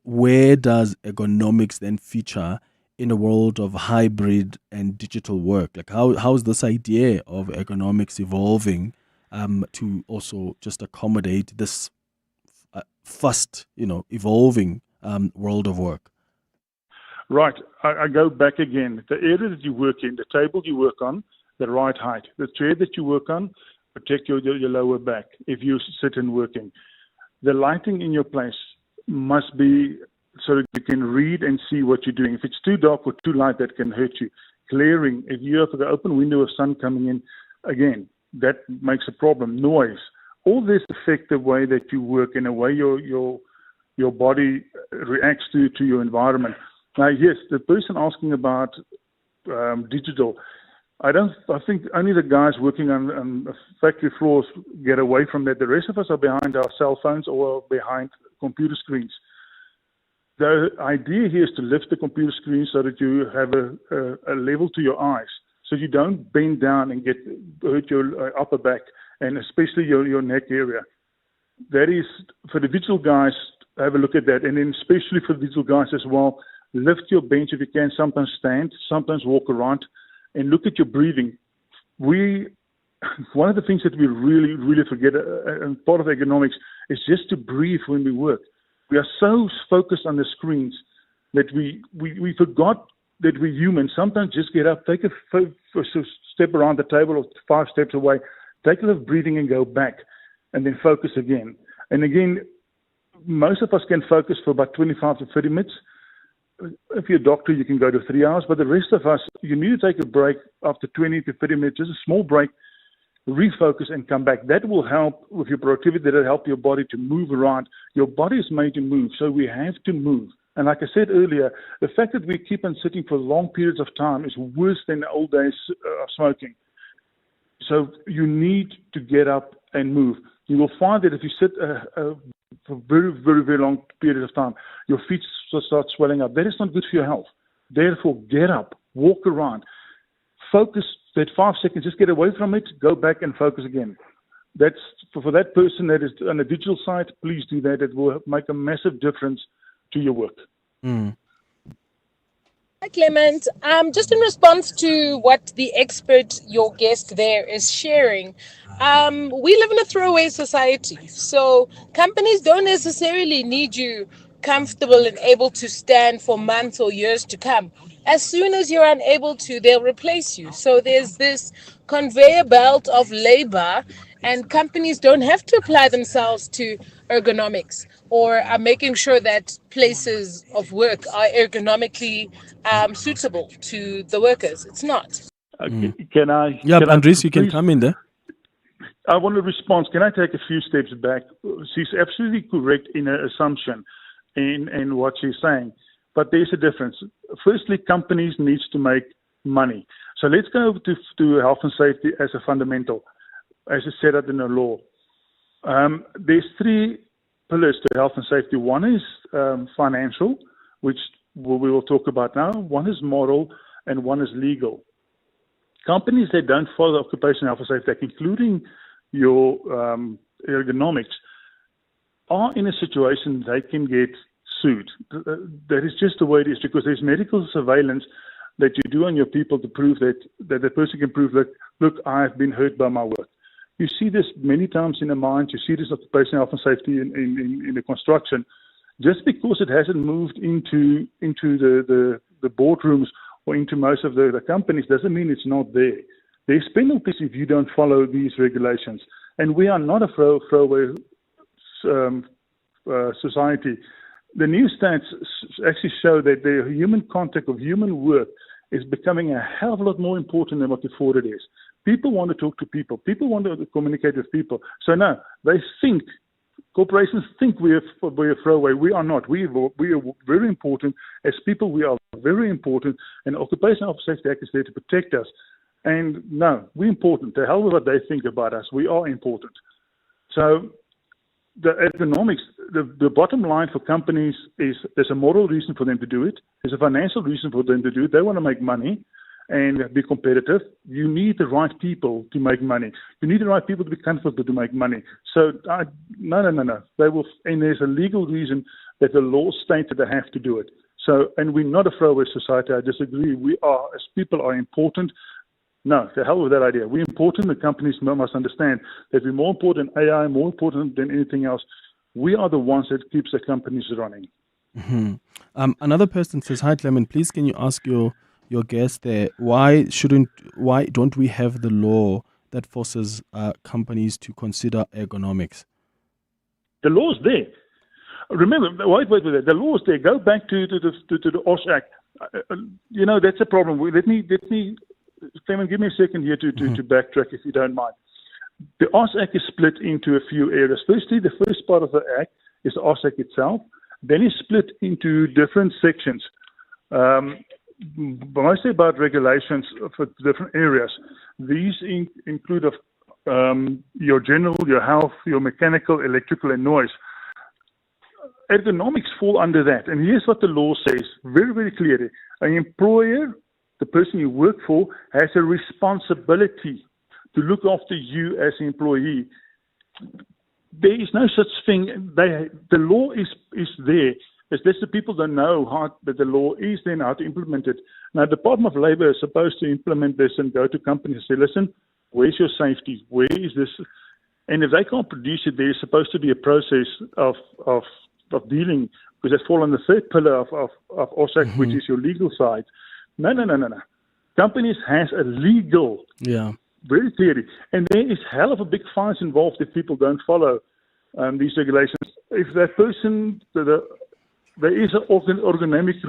where does ergonomics then feature in a world of hybrid and digital work? Like how is this idea of ergonomics evolving to also just accommodate this fast, evolving world of work? Right. I go back again. The area that you work in, the table you work on, the right height. The chair that you work on, protect your lower back if you sit and working. The lighting in your place must be so that you can read and see what you're doing. If it's too dark or too light, that can hurt you. Clearing, if you have an open window of sun coming in, again, that makes a problem. Noise. All this affect the way that you work and the way your body reacts to your environment. Now, yes, the person asking about digital, I think only the guys working on factory floors get away from that. The rest of us are behind our cell phones or behind computer screens. The idea here is to lift the computer screen so that you have a level to your eyes, so you don't bend down and hurt your upper back and especially your neck area. That is, for the digital guys, have a look at that. And then especially for the digital guys as well, lift your bench if you can, sometimes stand, sometimes walk around, and look at your breathing. One of the things that we really, really forget, and part of ergonomics, is just to breathe when we work. We are so focused on the screens that we forgot that we're human. Sometimes just get up, take a step around the table or 5 steps away, take a little breathing and go back, and then focus again. And again, most of us can focus for about 25 to 30 minutes. If you're a doctor, you can go to 3 hours, but the rest of us, you need to take a break after 20 to 30 minutes, just a small break, refocus and come back. That will help with your productivity. That will help your body to move around. Your body is made to move, so we have to move. And like I said earlier, the fact that we keep on sitting for long periods of time is worse than the old days of smoking. So you need to get up and move. You will find that if you sit for very, very, very long periods of time, your feet start swelling up. That is not good for your health. Therefore, get up, walk around, focus that 5 seconds, just get away from it, go back and focus again. That's for that person that is on the digital side, please do that. It will make a massive difference to your work. Mm. Hi, Clement. Just in response to what the expert, your guest there, is sharing, we live in a throwaway society. So companies don't necessarily need you comfortable and able to stand for months or years to come. As soon as you're unable to, they'll replace you. So there's this conveyor belt of labor, and companies don't have to apply themselves to ergonomics or are making sure that places of work are ergonomically suitable to the workers. It's not. Can I? Yeah, can Andres, I, you can come in there. I want to respond. Can I take a few steps back? She's absolutely correct in her assumption in what she's saying. But there's a difference. Firstly, companies need to make money. So let's go to health and safety as a fundamental, as it's set out in the law. There's 3 pillars to health and safety. One is financial, which we will talk about now. One is moral, and one is legal. Companies that don't follow occupational health and safety Act, including your ergonomics, are in a situation they can get sued. That is just the way it is, because there's medical surveillance that you do on your people to prove that the person can prove that, look, I've been hurt by my work. You see this many times in the mines. You see this occupational health and safety in the construction. Just because it hasn't moved into the boardrooms or into most of the companies doesn't mean it's not there. There's penalties if you don't follow these regulations. And we are not a throwaway society. The new stats actually show that the human contact of human work is becoming a hell of a lot more important than what before it is. People want to talk to people. People want to communicate with people. So no, corporations think we're a throwaway. We are not. We are very important. As people, we are very important. And Occupational Health and Safety Act is there to protect us. And no, we're important. The hell with what they think about us. We are important. So the ergonomics, the bottom line for companies is there's a moral reason for them to do it. There's a financial reason for them to do it. They want to make money and be competitive. You need the right people to make money. You need the right people to be comfortable to make money. So no. They will, and there's a legal reason that the law states that they have to do it. So, and we're not a throwaway society. I disagree. We are, as people, are important. No, the hell with that idea. We're important. The companies must understand that we're more important than AI, more important than anything else. We are the ones that keeps the companies running. Mm-hmm. Another person says, "Hi Clement, please can you ask your guest there why don't we have the law that forces companies to consider ergonomics?" The law's there. Remember, wait. The law's there. Go back to the OSH Act. That's a problem. Let me. Clement, give me a second here to backtrack, if you don't mind. The OSH Act is split into a few areas. Firstly, the first part of the Act is the OSH Act itself. Then it's split into different sections, mostly about regulations for different areas. These include your general, your health, your mechanical, electrical, and noise. Ergonomics fall under that. And here's what the law says very, very clearly. An employer, the person you work for, has a responsibility to look after you as an employee. There is no such thing. The law is there. It's just the people don't know that the law is there and how to implement it. Now, the Department of Labor is supposed to implement this and go to companies and say, listen, where's your safety? Where is this? And if they can't produce it, there's supposed to be a process of dealing, because they fall on the third pillar of OSH Act, which is your legal side. No. Companies has a legal, very clearly. And there is hell of a big fines involved if people don't follow these regulations. If that person, there is an ergonomic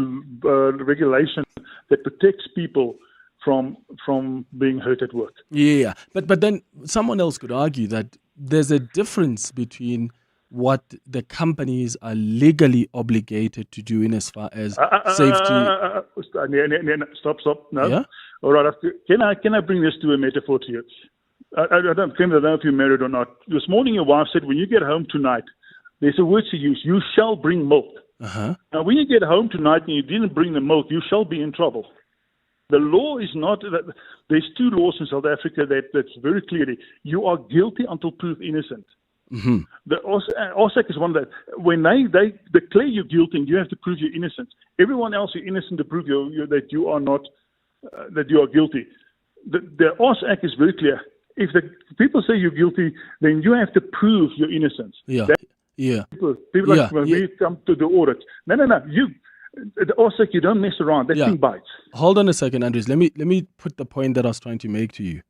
regulation that protects people from being hurt at work. Yeah. But then someone else could argue that there's a difference between what the companies are legally obligated to do in as far as safety. Stop. No. Yeah? All right. Can I bring this to a metaphor to you? I don't know if you're married or not. This morning your wife said, when you get home tonight, there's a word she used, you shall bring milk. Uh-huh. Now, when you get home tonight and you didn't bring the milk, you shall be in trouble. The law is not that. There's two laws in South Africa that's very clearly, you are guilty until proved innocent. Mm-hmm. The OSAC is one that when they declare you guilty, and you have to prove your innocence. Everyone else is innocent to prove that you are not that you are guilty. The OSAC is very clear. If the people say you're guilty, then you have to prove your innocence. People like when we come to the audit. No. The OSAC, you don't mess around. That thing bites. Hold on a second, Andres. Let me put the point that I was trying to make to you.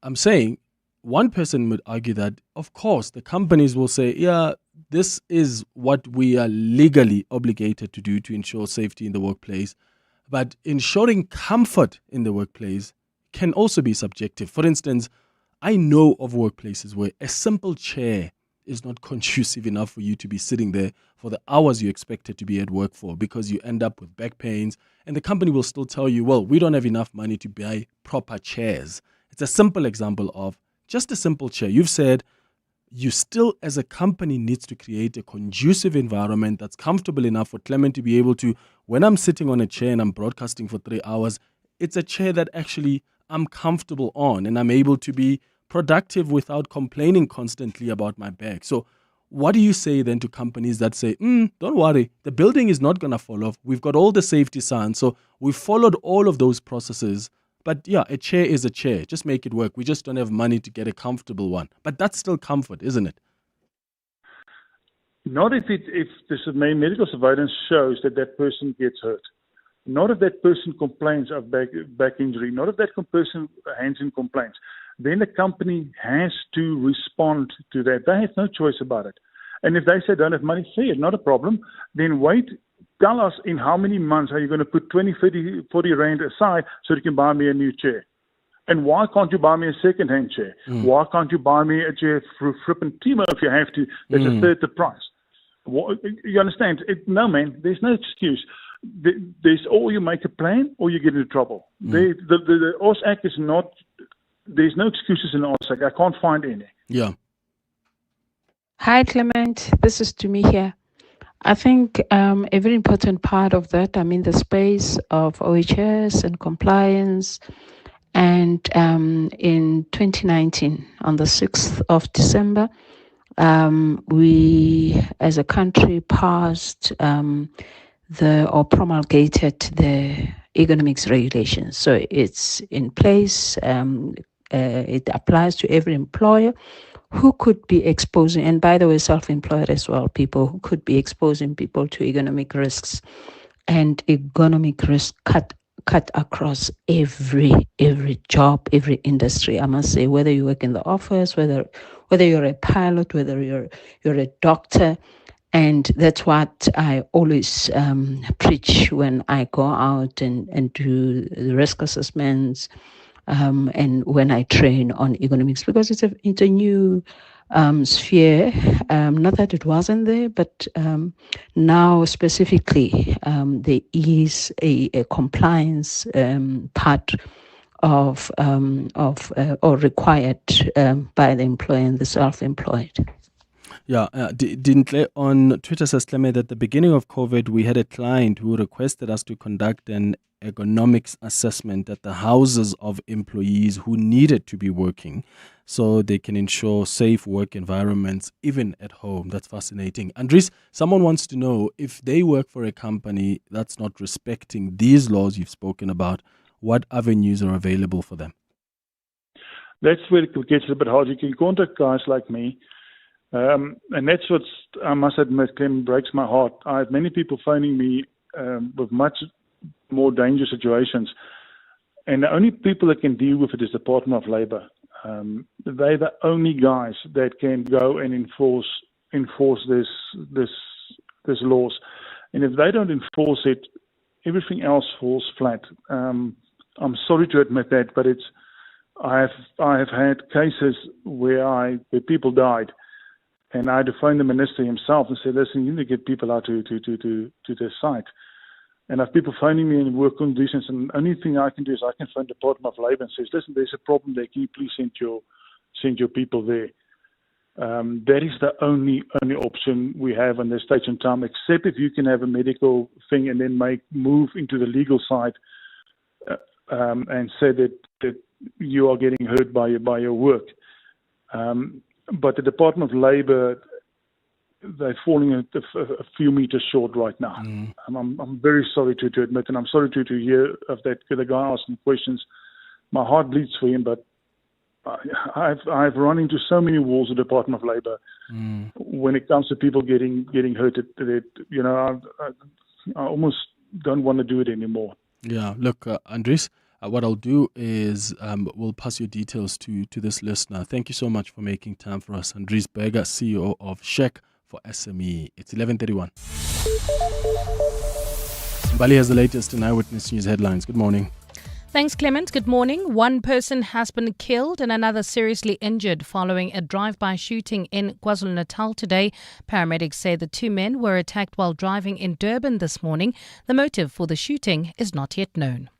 I'm saying, one person would argue that, of course, the companies will say, this is what we are legally obligated to do to ensure safety in the workplace. But ensuring comfort in the workplace can also be subjective. For instance, I know of workplaces where a simple chair is not conducive enough for you to be sitting there for the hours you expected to be at work for, because you end up with back pains, and the company will still tell you, well, we don't have enough money to buy proper chairs. It's a simple example of just a simple chair. You've said you still, as a company, needs to create a conducive environment that's comfortable enough for Clement to be able to, when I'm sitting on a chair and I'm broadcasting for 3 hours, it's a chair that actually I'm comfortable on and I'm able to be productive without complaining constantly about my back. So What do you say then to companies that say, don't worry, the building is not going to fall off. We've got all the safety signs. So we followed all of those processes. But yeah, a chair is a chair. Just make it work. We just don't have money to get a comfortable one. But that's still comfort, isn't it? Not if the medical surveillance shows that person gets hurt. Not if that person complains of back injury. Not if that person hands in complaints. Then the company has to respond to that. They have no choice about it. And if they say don't have money, fair, not a problem. Then wait, tell us in how many months are you going to put 20, 30, 40 rand aside so you can buy me a new chair? And why can't you buy me a second-hand chair? Why can't you buy me a chair for flipping Timo if you have to? That's a third the price. You understand? No, man, there's no excuse. There's or you make a plan or you get into trouble. The OSAC is not, there's no excuses in the OSAC. I can't find any. Yeah. Hi, Clement. This is Tumi here. I think a very important part of that, the space of OHS and compliance. And in 2019, on the 6th of December, we as a country passed or promulgated the ergonomics regulations. So it's in place. It applies to every employer who could be exposing, and by the way, self-employed as well, people who could be exposing people to ergonomic risks. And ergonomic risks cut across every job, every industry. I must say, whether you work in the office, whether you're a pilot, whether you're a doctor, and that's what I always preach when I go out and do the risk assessments, and when I train on ergonomics, because it's a new sphere. Not that it wasn't there, but now specifically there is a compliance part of or required by the employer and the self-employed. Yeah, Dintle on Twitter says, Clement, at the beginning of COVID, we had a client who requested us to conduct an ergonomics assessment at the houses of employees who needed to be working so they can ensure safe work environments even at home. That's fascinating. Andries, someone wants to know if they work for a company that's not respecting these laws you've spoken about, what avenues are available for them? That's where it gets a bit hard. You can contact guys like me. And that's what I must admit, Clem, breaks my heart. I have many people phoning me with much more dangerous situations. And the only people that can deal with it is the Department of Labour. They're the only guys that can go and enforce this laws. And if they don't enforce it, everything else falls flat. I'm sorry to admit that, but I have had cases where people died. And I had to phone the minister himself and say, listen, you need to get people out to the site. And I have people phoning me in work conditions, and the only thing I can do is I can phone the Department of Labour and say, listen, there's a problem there. Can you please send your people there? That is the only option we have in this stage in time, except if you can have a medical thing and then move into the legal side and say that you are getting hurt by your work. But the Department of Labour, they're falling a few meters short right now. I'm very sorry to admit, and I'm sorry to hear of that the guy asking questions. My heart bleeds for him, but I've run into so many walls of the Department of Labour when it comes to people getting hurt. I almost don't want to do it anymore. Yeah, look, Andries, what I'll do is we'll pass your details to this listener. Thank you so much for making time for us. Andries Berger, CEO of SHEC for SME. It's 11:31. Bali has the latest in Eyewitness News headlines. Good morning. Thanks, Clement. Good morning. One person has been killed and another seriously injured following a drive-by shooting in KwaZulu-Natal today. Paramedics say the two men were attacked while driving in Durban this morning. The motive for the shooting is not yet known.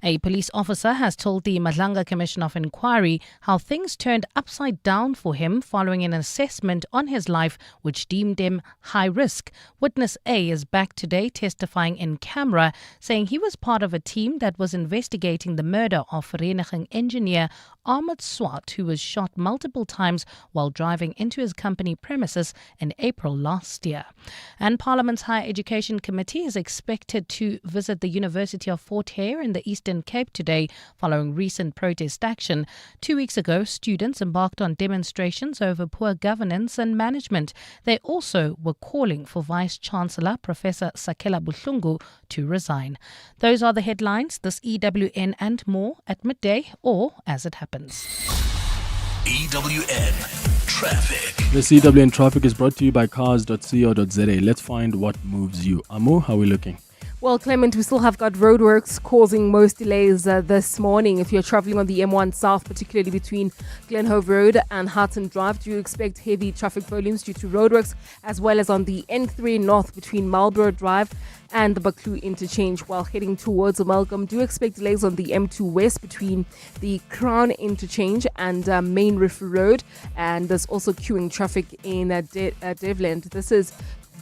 A police officer has told the Madlanga Commission of Inquiry how things turned upside down for him following an assessment on his life which deemed him high risk. Witness A is back today testifying in camera, saying he was part of a team that was investigating the murder of Vereniging engineer Ahmed Swart, who was shot multiple times while driving into his company premises in April last year. And Parliament's Higher Education Committee is expected to visit the University of Fort Hare in the Eastern Cape today following recent protest action. 2 weeks ago, students embarked on demonstrations over poor governance and management. They also were calling for Vice-Chancellor Professor Sakela Buhlungu to resign. Those are the headlines, this EWN and more at midday or as it happens. EWN Traffic. This EWN Traffic is brought to you by cars.co.za. Let's find what moves you. Amu, how are we looking? Well, Clement, we still have got roadworks causing most delays this morning. If you're traveling on the M1 South, particularly between Glenhove Road and Harton Drive, do you expect heavy traffic volumes due to roadworks, as well as on the N3 North between Marlborough Drive and the Baklu interchange while heading towards Amalgam. Do expect delays on the M2 West between the Crown interchange and Main Riff Road, and there's also queuing traffic in Devland. This is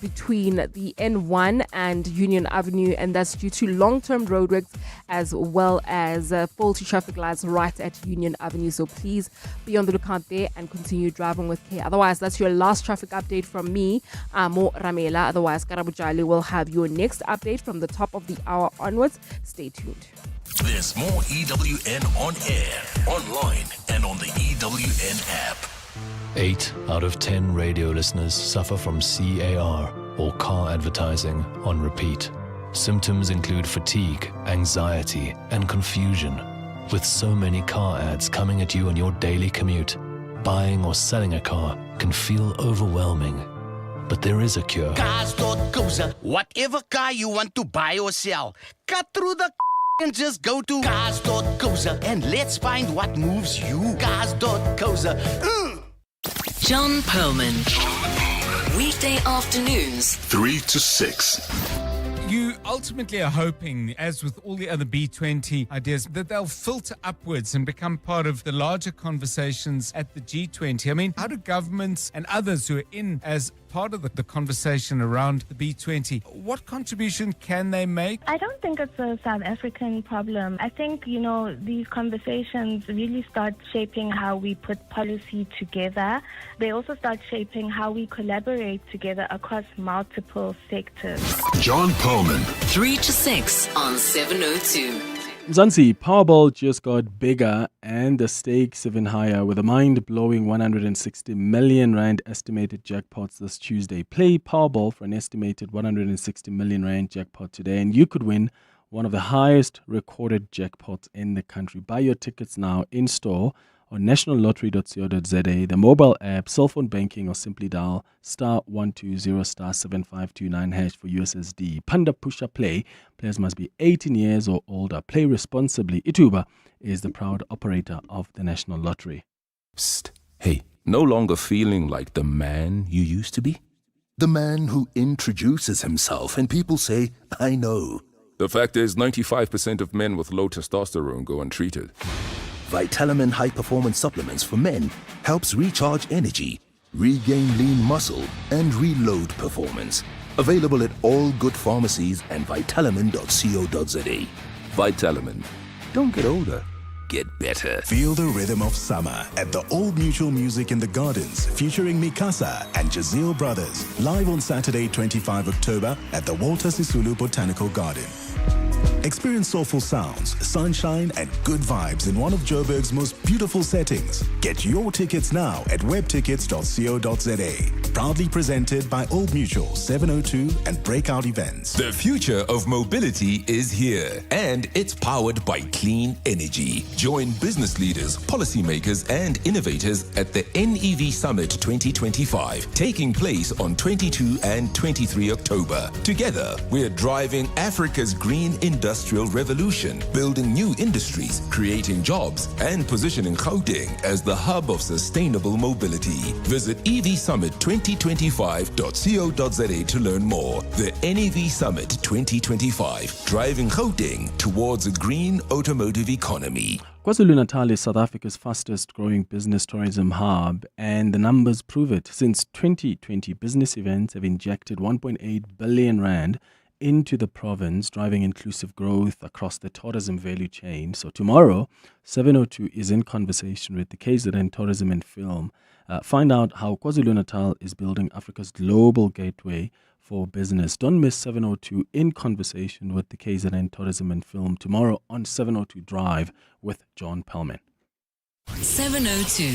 between the N1 and Union Avenue, and that's due to long-term roadworks as well as faulty traffic lights right at Union Avenue. So please be on the lookout there and continue driving with care. Otherwise, that's your last traffic update from me, Mo Ramela. Otherwise, Karabujali will have your next update from the top of the hour onwards. Stay tuned. There's more EWN on air, online, and on the EWN app. 8 out of 10 radio listeners suffer from CAR, or car advertising on repeat. Symptoms include fatigue, anxiety, and confusion. With so many car ads coming at you on your daily commute, buying or selling a car can feel overwhelming. But there is a cure. Cars.co.za. Whatever car you want to buy or sell, cut through the and just go to Cars.co.za and let's find what moves you. Cars.co.za. John Perlman. Weekday afternoons, 3 to 6. You ultimately are hoping, as with all the other B20 ideas, that they'll filter upwards and become part of the larger conversations at the G20. I mean, how do governments and others who are in as part of the conversation around the B20, what contribution can they make? I don't think it's a South African problem. I think, these conversations really start shaping how we put policy together. They also start shaping how we collaborate together across multiple sectors. John Perlman. 3 to 6 on 702. Mzansi, Powerball just got bigger and the stakes even higher with a mind-blowing 160 million rand estimated jackpots this Tuesday. Play Powerball for an estimated 160 million rand jackpot today and you could win one of the highest recorded jackpots in the country. Buy your tickets now in store on nationallottery.co.za, the mobile app, cell phone banking, or simply dial *120 *7529# for USSD. Panda Pusha Play. Players must be 18 years or older. Play responsibly. Ituba is the proud operator of the National Lottery. Psst. Hey, no longer feeling like the man you used to be? The man who introduces himself and people say, I know. The fact is, 95% of men with low testosterone go untreated. Vitamin High Performance Supplements for men helps recharge energy, regain lean muscle, and reload performance. Available at all good pharmacies and Vitalamin.co.za. Vitalamin. Don't get older. Get better. Feel the rhythm of summer at the Old Mutual Music in the Gardens, featuring Mikasa and Jazeel Brothers, live on Saturday, 25 October at the Walter Sisulu Botanical Garden. Experience soulful sounds, sunshine, and good vibes in one of Joburg's most beautiful settings. Get your tickets now at webtickets.co.za. Proudly presented by Old Mutual, 702 and Breakout Events. The future of mobility is here, and it's powered by clean energy. Join business leaders, policymakers, and innovators at the NEV Summit 2025, taking place on 22 and 23 October. Together, we're driving Africa's green industrial revolution, building new industries, creating jobs, and positioning Gauteng as the hub of sustainable mobility. Visit EV Summit 2025 2025.co.za to learn more. The NEV Summit 2025, driving Gauteng towards a green automotive economy. KwaZulu-Natal is South Africa's fastest growing business tourism hub, and the numbers prove it. Since 2020, business events have injected 1.8 billion rand into the province, driving inclusive growth across the tourism value chain. So tomorrow, 702 is in conversation with the KZN Tourism and Film. Find out how KwaZulu-Natal is building Africa's global gateway for business. Don't miss 702 in conversation with the KZN Tourism and Film tomorrow on 702 Drive with John Pellman. 702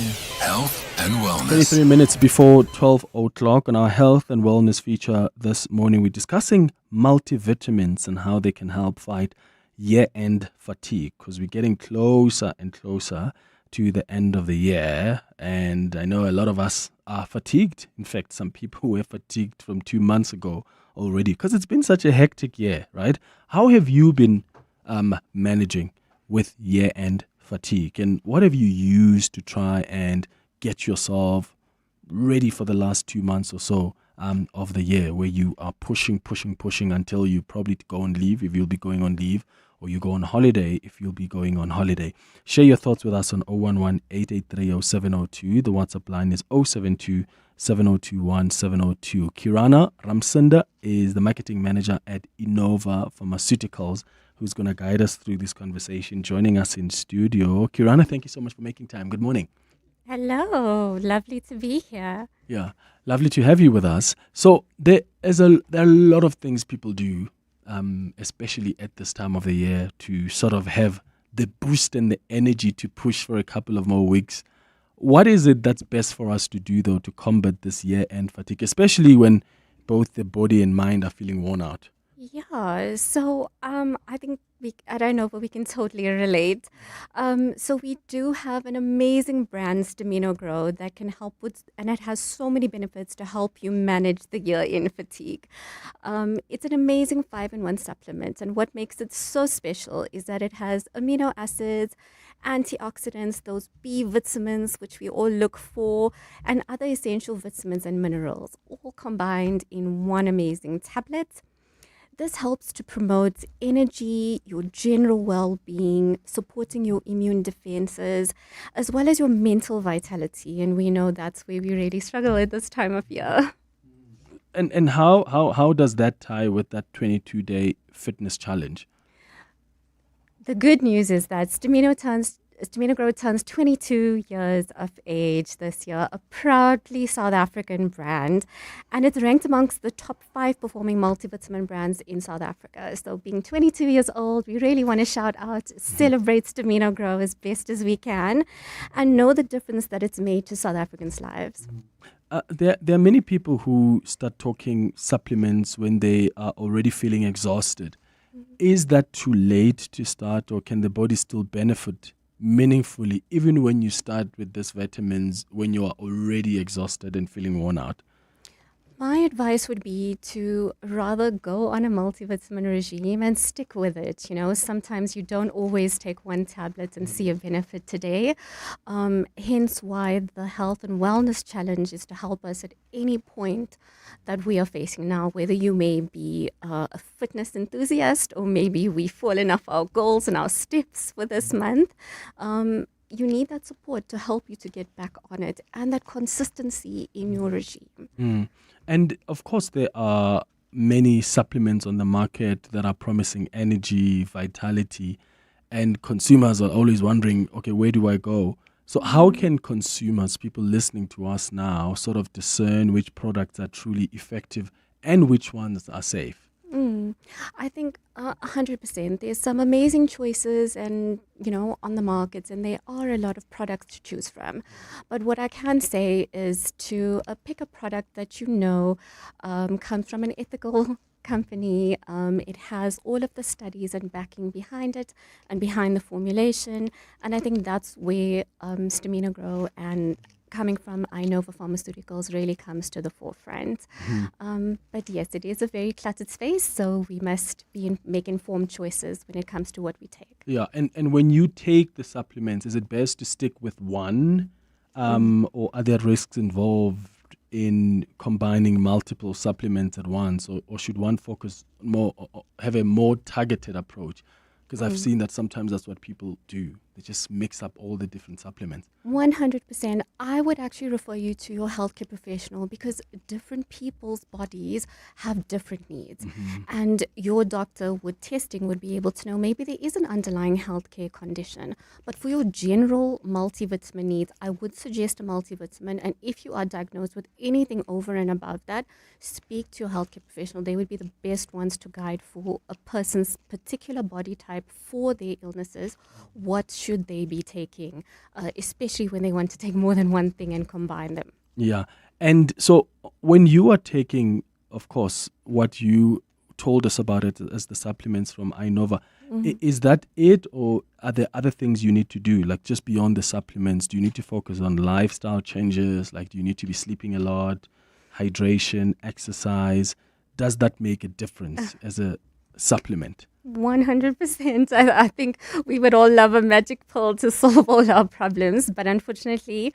Health and Wellness. 23 minutes before 12 o'clock on our health and wellness feature this morning, we're discussing multivitamins and how they can help fight year-end fatigue, because we're getting closer and closer to the end of the year, and I know a lot of us are fatigued. In fact, some people were fatigued from 2 months ago already, because it's been such a hectic year, right? How have you been managing with year-end fatigue, and what have you used to try and get yourself ready for the last 2 months or so of the year, where you are pushing until you probably go on leave if you'll be going on leave, or you go on holiday if you'll be going on holiday? Share your thoughts with us on 011-883-0702. The WhatsApp line is 072-702-1702. Kirana Ramsunda is the marketing manager at Innova Pharmaceuticals, who's going to guide us through this conversation, joining us in studio. Kirana, thank you so much for making time. Good morning. Hello, lovely to be here. Yeah, lovely to have you with us. So there are a lot of things people do, especially at this time of the year, to sort of have the boost and the energy to push for a couple of more weeks. What is it that's best for us to do, though, to combat this year-end fatigue, especially when both the body and mind are feeling worn out? Yeah, so I think I don't know, but we can totally relate. So we do have an amazing brand, Stamino Grow, that can help with, and it has so many benefits to help you manage the year-end fatigue. It's an amazing 5-in-1 supplement, and what makes it so special is that it has amino acids, antioxidants, those B vitamins, which we all look for, and other essential vitamins and minerals, all combined in one amazing tablet. This helps to promote energy, your general well-being, supporting your immune defenses, as well as your mental vitality. And we know that's where we really struggle at this time of year. And how does that tie with that 22-day fitness challenge? The good news is that Stamino Grow turns 22 years of age this year, a proudly South African brand, and it's ranked amongst the top 5 performing multivitamin brands in South Africa. So being 22 years old, we really want to shout out, celebrate Stamino Grow as best as we can, and know the difference that it's made to South Africans' lives. There are many people who start talking supplements when they are already feeling exhausted. Is that too late to start, or can the body still benefit meaningfully even when you start with these vitamins when you are already exhausted and feeling worn out? My advice would be to rather go on a multivitamin regime and stick with it. You know, sometimes you don't always take one tablet and see a benefit today. Hence why the health and wellness challenge is to help us at any point that we are facing now, whether you may be a fitness enthusiast or maybe we've fallen off our goals and our steps for this month. You need that support to help you to get back on it, and that consistency in your regime. And of course, there are many supplements on the market that are promising energy, vitality, and consumers are always wondering, okay, where do I go? So how can consumers, people listening to us now, sort of discern which products are truly effective and which ones are safe? I think 100%. There's some amazing choices and, on the markets, and there are a lot of products to choose from. But what I can say is to pick a product that comes from an ethical company. It has all of the studies and backing behind it and behind the formulation. And I think that's where Stamino Grow and coming from Innova Pharmaceuticals really comes to the forefront. But yes, it is a very cluttered space, so we must make informed choices when it comes to what we take. Yeah, and when you take the supplements, is it best to stick with one, or are there risks involved in combining multiple supplements at once, or should one focus more, or have a more targeted approach? Because I've seen that sometimes that's what people do. They just mix up all the different supplements. 100%. I would actually refer you to your healthcare professional, because different people's bodies have different needs. And your doctor with testing would be able to know maybe there is an underlying healthcare condition. But for your general multivitamin needs, I would suggest a multivitamin. And if you are diagnosed with anything over and above that, speak to your healthcare professional. They would be the best ones to guide for a person's particular body type for their illnesses. What should they be taking, especially when they want to take more than one thing and combine them? Yeah. And so when you are taking, of course, what you told us about it as the supplements from Inova, is that it, or are there other things you need to do, like just beyond the supplements? Do you need to focus on lifestyle changes? Like, do you need to be sleeping a lot, hydration, exercise? Does that make a difference as a supplement? 100%. I think we would all love a magic pill to solve all our problems, but unfortunately,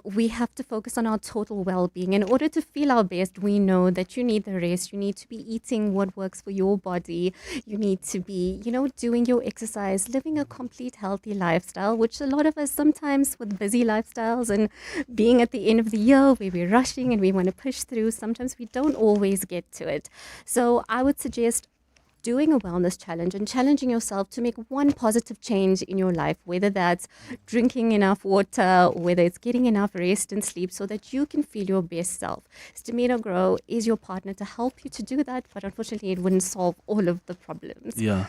we have to focus on our total well-being. In order to feel our best, we know that you need the rest. You need to be eating what works for your body. You need to be, doing your exercise, living a complete healthy lifestyle, which a lot of us sometimes with busy lifestyles and being at the end of the year where we're rushing and we want to push through, sometimes we don't always get to it. So I would suggest doing a wellness challenge and challenging yourself to make one positive change in your life, whether that's drinking enough water, whether it's getting enough rest and sleep so that you can feel your best self. Stamina Grow is your partner to help you to do that, but unfortunately it wouldn't solve all of the problems. Yeah.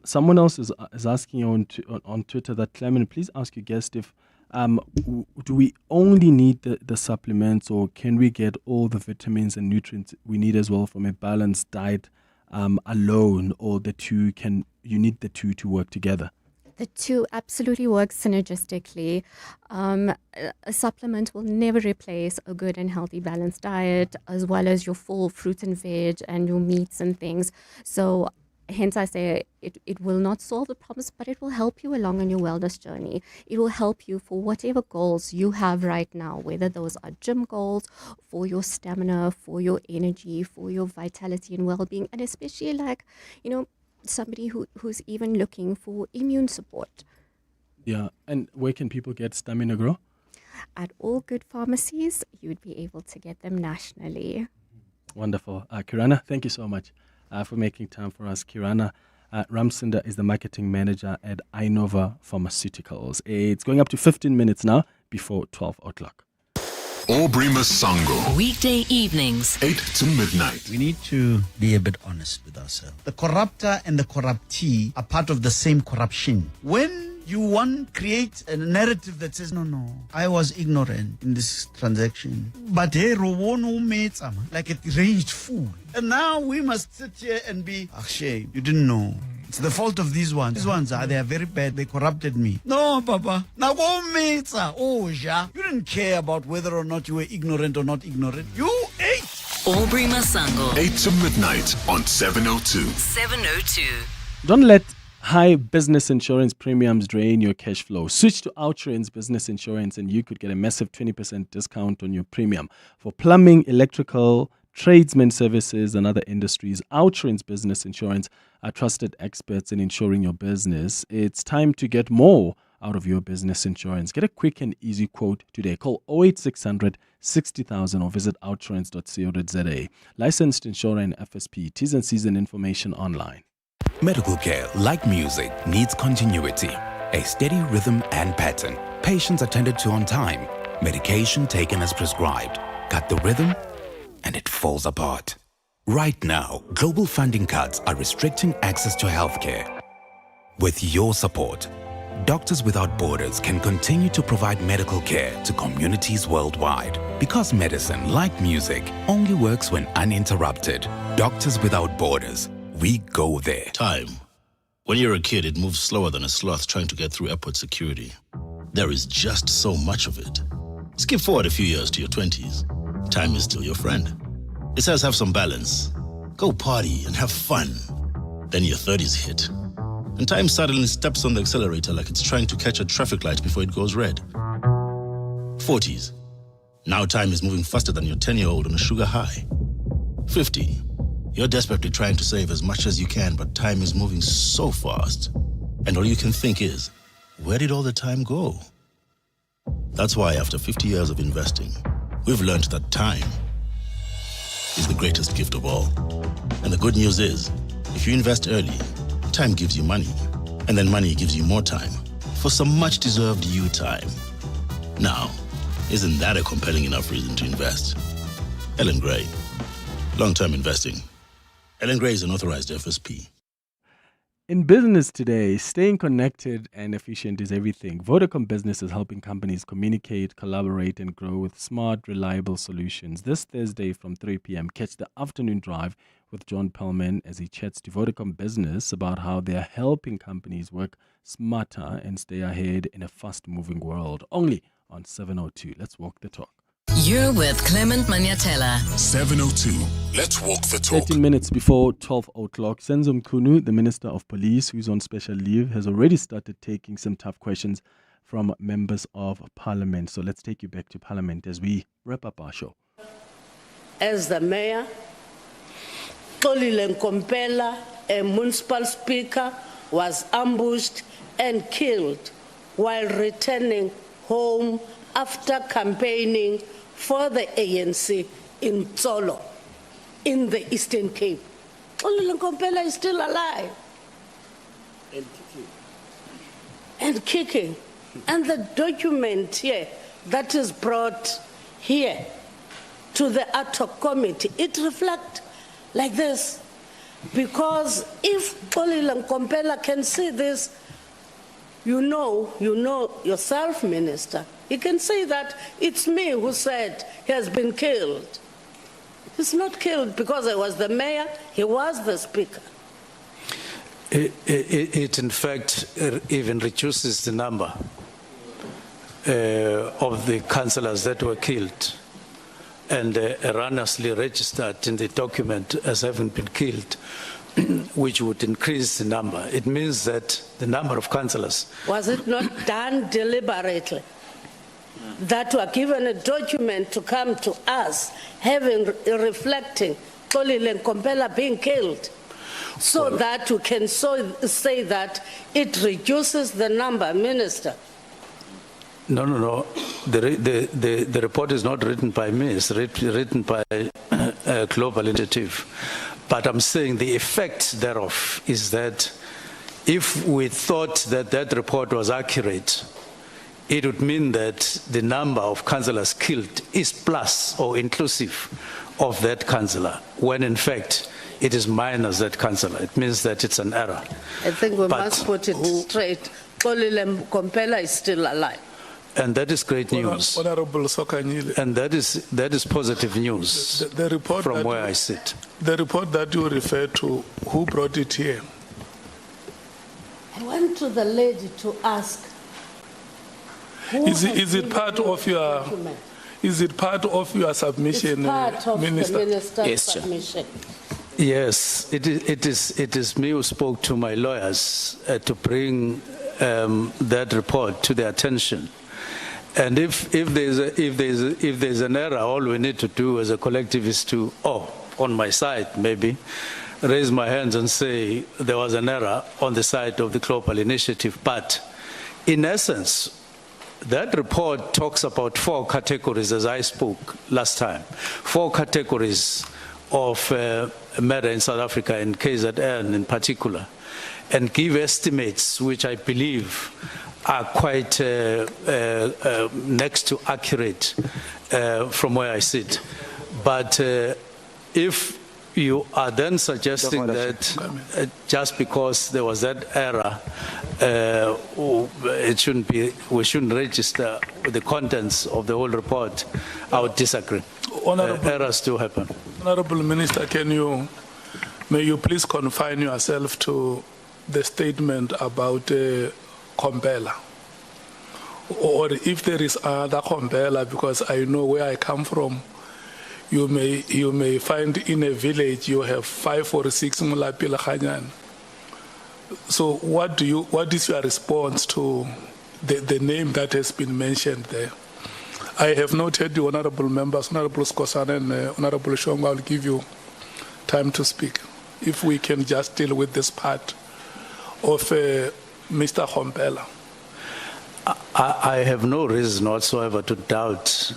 Someone else is asking on Twitter that, Clement, please ask your guest if do we only need the supplements, or can we get all the vitamins and nutrients we need as well from a balanced diet alone, or you need the two to work together? The two absolutely work synergistically. A supplement will never replace a good and healthy balanced diet, as well as your full fruit and veg and your meats and things. So hence I say it will not solve the problems, but it will help you along on your wellness journey. It will help you for whatever goals you have right now, whether those are gym goals, for your stamina, for your energy, for your vitality and well-being, and especially somebody who's even looking for immune support. Yeah, and where can people get Stamina Grow? At all good pharmacies, you'd be able to get them nationally. Wonderful. Kirana, thank you so much for making time for us. Kirana Ramsinder is the marketing manager at Inova Pharmaceuticals. It's going up to 15 minutes now before 12 o'clock. Aubrey Masango. Weekday evenings, 8 to midnight. We need to be a bit honest with ourselves. The corruptor and the corruptee are part of the same corruption. When you create a narrative that says, no, I was ignorant in this transaction, but like a deranged fool. And now we must sit here and be, shame, you didn't know. It's the fault of these ones. These ones, they are very bad. They corrupted me. No, Papa. Now go Metsa. You didn't care about whether or not you were ignorant or not ignorant. You ate. Aubrey Masango. 8 to midnight on 702. 702. Don't let high business insurance premiums drain your cash flow. Switch to Outrance Business Insurance and you could get a massive 20% discount on your premium. For plumbing, electrical, tradesmen services and other industries, Outrance Business Insurance are trusted experts in insuring your business. It's time to get more out of your business insurance. Get a quick and easy quote today. Call 08600 60,000 or visit outrance.co.za. Licensed insurer and FSP. T's and C's and information online. Medical care, like music, needs continuity, a steady rhythm and pattern. Patients attended to on time, medication taken as prescribed. Cut the rhythm and it falls apart. Right now, global funding cuts are restricting access to healthcare. With your support, Doctors Without Borders can continue to provide medical care to communities worldwide. Because medicine, like music, only works when uninterrupted. Doctors Without Borders. We go there. Time. When you're a kid, it moves slower than a sloth trying to get through airport security. There is just so much of it. Skip forward a few years to your 20s. Time is still your friend. It says have some balance. Go party and have fun. Then your 30s hit. And time suddenly steps on the accelerator like it's trying to catch a traffic light before it goes red. 40s. Now time is moving faster than your 10-year-old on a sugar high. 50. You're desperately trying to save as much as you can, but time is moving so fast. And all you can think is, where did all the time go? That's why after 50 years of investing, we've learned that time is the greatest gift of all. And the good news is, if you invest early, time gives you money. And then money gives you more time for some much-deserved you time. Now, isn't that a compelling enough reason to invest? Ellen Gray. Long-term investing. Ellen Gray is an authorized FSP. In business today, staying connected and efficient is everything. Vodacom Business is helping companies communicate, collaborate, and grow with smart, reliable solutions. This Thursday from 3 p.m., catch the afternoon drive with John Pellman as he chats to Vodacom Business about how they are helping companies work smarter and stay ahead in a fast-moving world. Only on 702. Let's walk the talk. You're with Clement Manyathela. 702. Let's walk the talk. 13 minutes before 12 o'clock, Senzo Mchunu, the Minister of Police, who's on special leave, has already started taking some tough questions from members of Parliament. So let's take you back to Parliament as we wrap up our show. As the mayor, Xolile Nkompela, a municipal speaker, was ambushed and killed while returning home after campaigning for the ANC in Tsolo, in the Eastern Cape. Xolile Nkompela is still alive. And kicking. And the document here that is brought here to the Adhoc Committee, it reflects like this. Because if Xolile Nkompela can see this, you know yourself, Minister, you can say that it's me who said he has been killed. He's not killed because I was the mayor, he was the speaker. It in fact even reduces the number of the councillors that were killed and erroneously registered in the document as having been killed, which would increase the number. It means that the number of councillors... Was it not done deliberately? That were given a document to come to us, reflecting Xolile Nkompela being killed, so that we can say that it reduces the number, Minister. No. The report is not written by me. It's written by a global initiative. But I'm saying the effect thereof is that if we thought that that report was accurate, it would mean that the number of councillors killed is plus or inclusive of that councillor, when in fact it is minus that councillor. It means that it's an error. I think we must put it straight. Xolile Nkompela is still alive. And that is great news. Honorable Sokanyile. And that is positive news the report from where I sit. The report that you refer to, who brought it here? I went to the lady to ask. Is it part of your document? Is it part of your submission, it's part of Minister? The minister's submission. Yes, it is me who spoke to my lawyers to bring that report to their attention. And if there's an error, all we need to do as a collective is to, on my side maybe, raise my hands and say there was an error on the side of the global initiative. But in essence, that report talks about 4 categories, as I spoke last time, 4 categories of murder in South Africa, in KZN in particular, and give estimates which I believe are quite next to accurate from where I sit. But if you are then suggesting that just because there was that error, it shouldn't be, we shouldn't register the contents of the whole report, I would disagree. Errors do happen. Honorable Minister, may you please confine yourself to the statement about Nkompela, or if there is other Nkompela, because I know where I come from, you may find in a village you have 5 or 6 Mulapila Khanyan. So what is your response to the name that has been mentioned there? I have noted the honorable members, Honorable Skosana and Honorable Shonga. I'll give you time to speak. If we can just deal with this part of Mr. Khompela. I have no reason whatsoever to doubt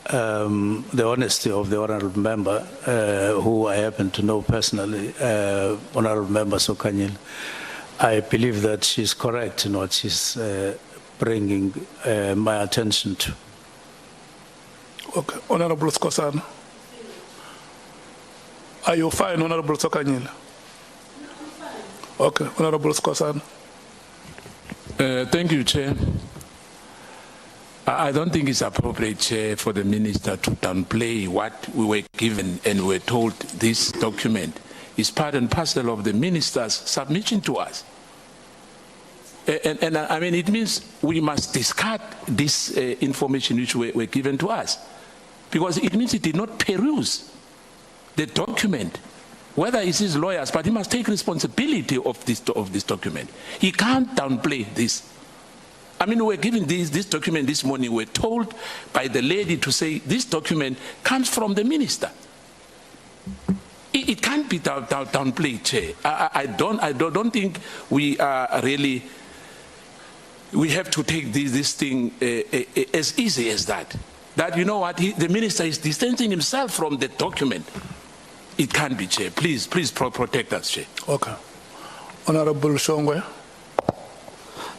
the honesty of the honorable member, who I happen to know personally, Honorable Member Sokanyil. I believe that she's correct in what she's bringing my attention to. Okay, Honorable Skosana. Are you fine, Honorable Sokanyil? Okay, Honorable Skosana. Thank you, Chair. I don't think it's appropriate, Chair, for the Minister to downplay what we were given and were told this document is part and parcel of the Minister's submission to us. And I mean, it means we must discard this information which were given to us, because it means he did not peruse the document, whether it's his lawyers, but he must take responsibility of this document. He can't downplay this. I mean, we were given this document this morning. We were told by the lady to say this document comes from the minister. It can't be downplayed, Chair. I don't think we are really. We have to take this thing as easy as that. That, you know what, the minister is distancing himself from the document. It can't be, Chair. Please protect us, Chair. Okay. Honorable Shongwe.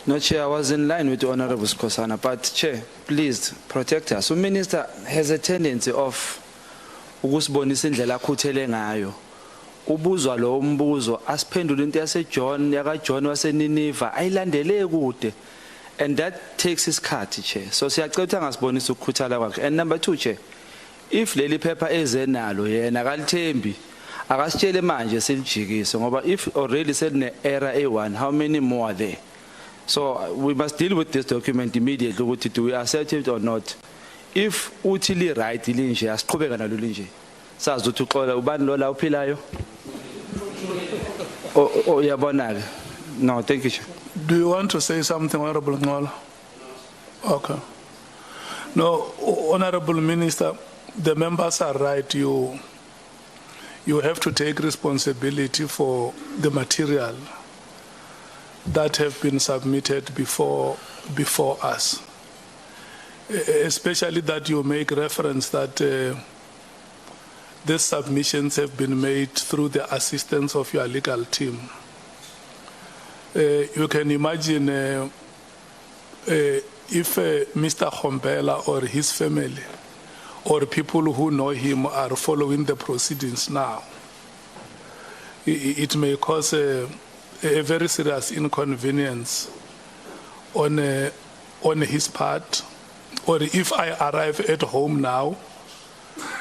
No, Chair, I was in line with Honorable Skosana, but Chair, please protect us. The minister has a tendency of ukusibonisa indlela akhuthele ngayo. Ubuzwa lo umbuzo asiphendula into yaseJohn yakaJohn waseNiniva ayilandele kude, and that takes isikhathi, Chair. So siyacela ukuthi angasibonisa ukukhuthala kwakhe. And number 2, Chair, if leli phepha ezenalo yena akalithembi akasitshele manje silijikise, ngoba if already seline error A1, how many more are there? So we must deal with this document immediately. Do we accept it or not? If utili right linje asiqhubeka nalo linje, sazi ukuthi uxola ubani lo la uphilayo. Oh yabonaka. No, thank you. Do you want to say something, Honorable Ngola? Okay. No, Honorable Minister, the members are right. You have to take responsibility for the material that have been submitted before us, especially that you make reference that these submissions have been made through the assistance of your legal team. You can imagine if Mr. Khompela or his family or people who know him are following the proceedings now, it may cause a very serious inconvenience on his part. Or if I arrive at home now,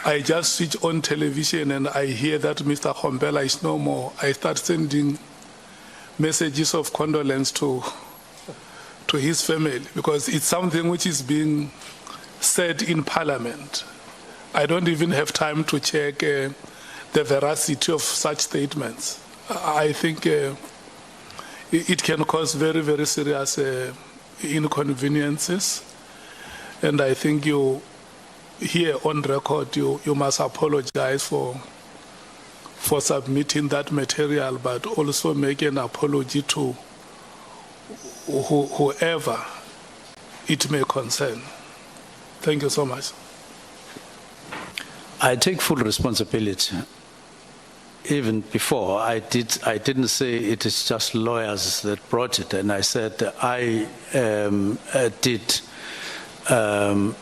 I just switch on television and I hear that Mr. Khompela is no more, I start sending messages of condolence to his family, because it's something which is being said in Parliament. I don't even have time to check the veracity of such statements. I think it can cause very, very serious inconveniences. And I think you, here on record, you must apologize for submitting that material, but also make an apology to whoever it may concern. Thank you so much. I take full responsibility. Even before, I didn't say it is just lawyers that brought it, and I said I did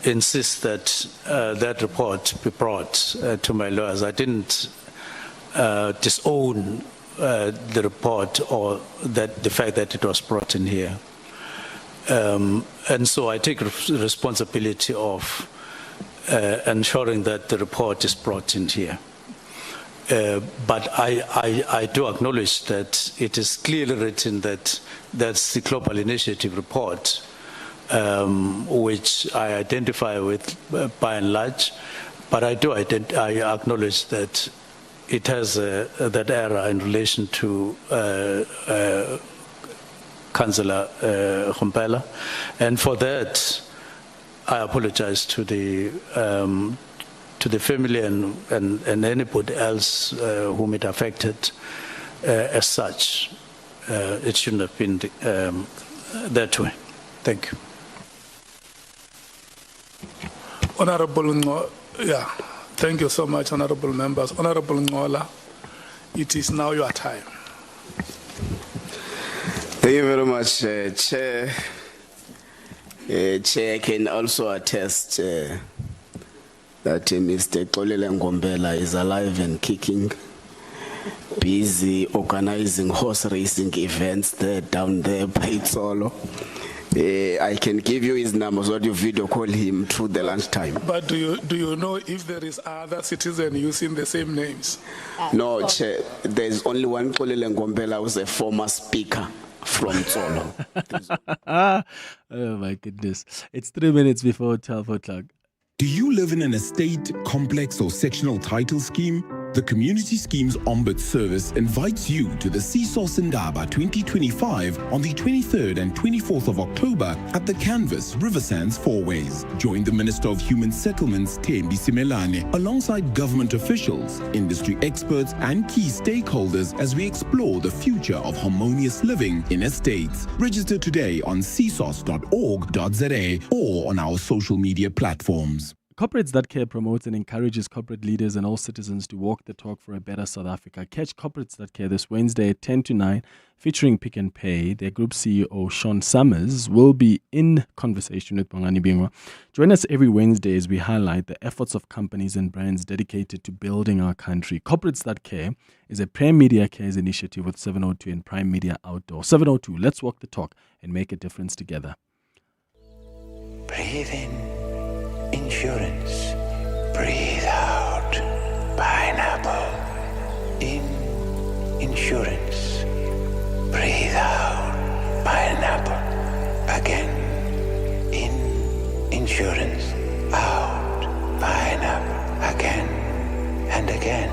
insist that that report be brought to my lawyers. I didn't disown the report or the fact that it was brought in here. And so I take responsibility of ensuring that the report is brought in here. But I do acknowledge that it is clearly written that that's the Global Initiative report, which I identify with by and large. But I acknowledge that it has that error in relation to Councillor Khompela, and for that I apologize to the family and anybody else whom it affected as such. It shouldn't have been that way. Thank you. Honorable, thank you so much, honorable members. Honorable Ngola, it is now your time. Thank you very much, Chair. Chair can also attest that Mr. Xolile Ngombela is alive and kicking, busy organizing horse racing events down there by Tsolo. I can give you his number so that you video call him through the lunchtime. But do you know if there is other citizen using the same names? No, Chair, there's only one Xolile Ngombela who's a former speaker from Tsolo. Oh my goodness. It's 3 minutes before 12 o'clock. Do you live in an estate, complex or sectional title scheme? The Community Schemes Ombud Service invites you to the Seesaw Sindaba 2025 on the 23rd and 24th of October at the Canvas Riversands Fourways. Join the Minister of Human Settlements, Thembi Simelane, alongside government officials, industry experts and key stakeholders as we explore the future of harmonious living in estates. Register today on seesaws.org.za or on our social media platforms. Corporates That Care promotes and encourages corporate leaders and all citizens to walk the talk for a better South Africa. Catch Corporates That Care this Wednesday at 10 to 9, featuring Pick and Pay. Their group CEO, Sean Summers, will be in conversation with Bongani Bingwa. Join us every Wednesday as we highlight the efforts of companies and brands dedicated to building our country. Corporates That Care is a Prime Media Cares initiative with 702 and Prime Media Outdoor. 702, let's walk the talk and make a difference together. Breathe in. Insurance. Breathe out. Pineapple. In. Insurance. Breathe out. Pineapple. Again. In. Insurance. Out. Pineapple. Again. And again.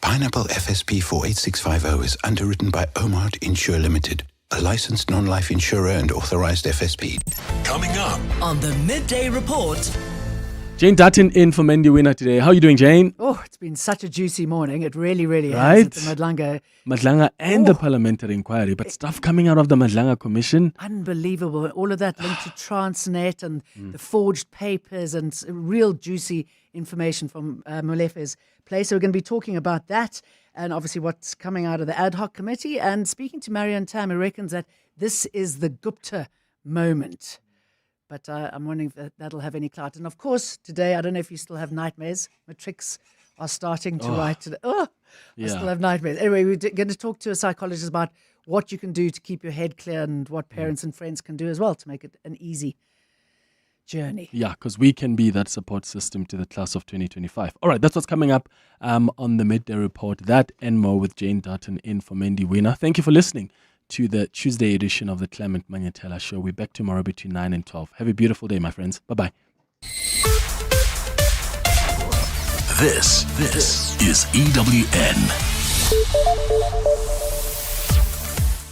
Pineapple FSP 48650 is underwritten by Omart Insure Limited, a licensed non-life insurer and authorized FSP. Coming up on the Midday Report. Jane Dutton in for Mendy Winner today. How are you doing, Jane? Oh, it's been such a juicy morning. It really, really Right? has. At the Madlanga and the parliamentary inquiry, but stuff coming out of the Madlanga Commission. Unbelievable. All of that linked to Transnet and the forged papers and real juicy information from Molefe's place. So we're going to be talking about that and obviously what's coming out of the Adhoc Committee. And speaking to Marion Tam, who reckons that this is the Gupta moment. But I'm wondering if that'll have any clout. And of course, today, I don't know if you still have nightmares. Matrics are starting to write today. I still have nightmares. Anyway, we're going to talk to a psychologist about what you can do to keep your head clear and what parents and friends can do as well to make it an easy journey. Yeah, because we can be that support system to the class of 2025. All right, that's what's coming up on the Midday Report. That and more with Jane Dutton in for Mendy Winner. Thank you for listening to the Tuesday edition of the Clement Manyathela Show. We're back tomorrow between 9 and 12. Have a beautiful day, my friends. Bye-bye. This is EWN.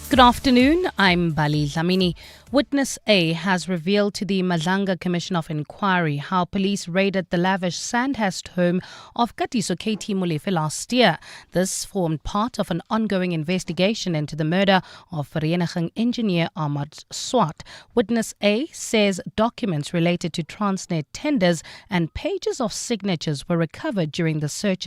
Good afternoon, I'm Bali Dlamini. Witness A has revealed to the Madlanga Commission of Inquiry how police raided the lavish Sandhurst home of Katiso KT Molefe last year. This formed part of an ongoing investigation into the murder of Vereniging engineer Ahmad Swart. Witness A says documents related to Transnet tenders and pages of signatures were recovered during the search and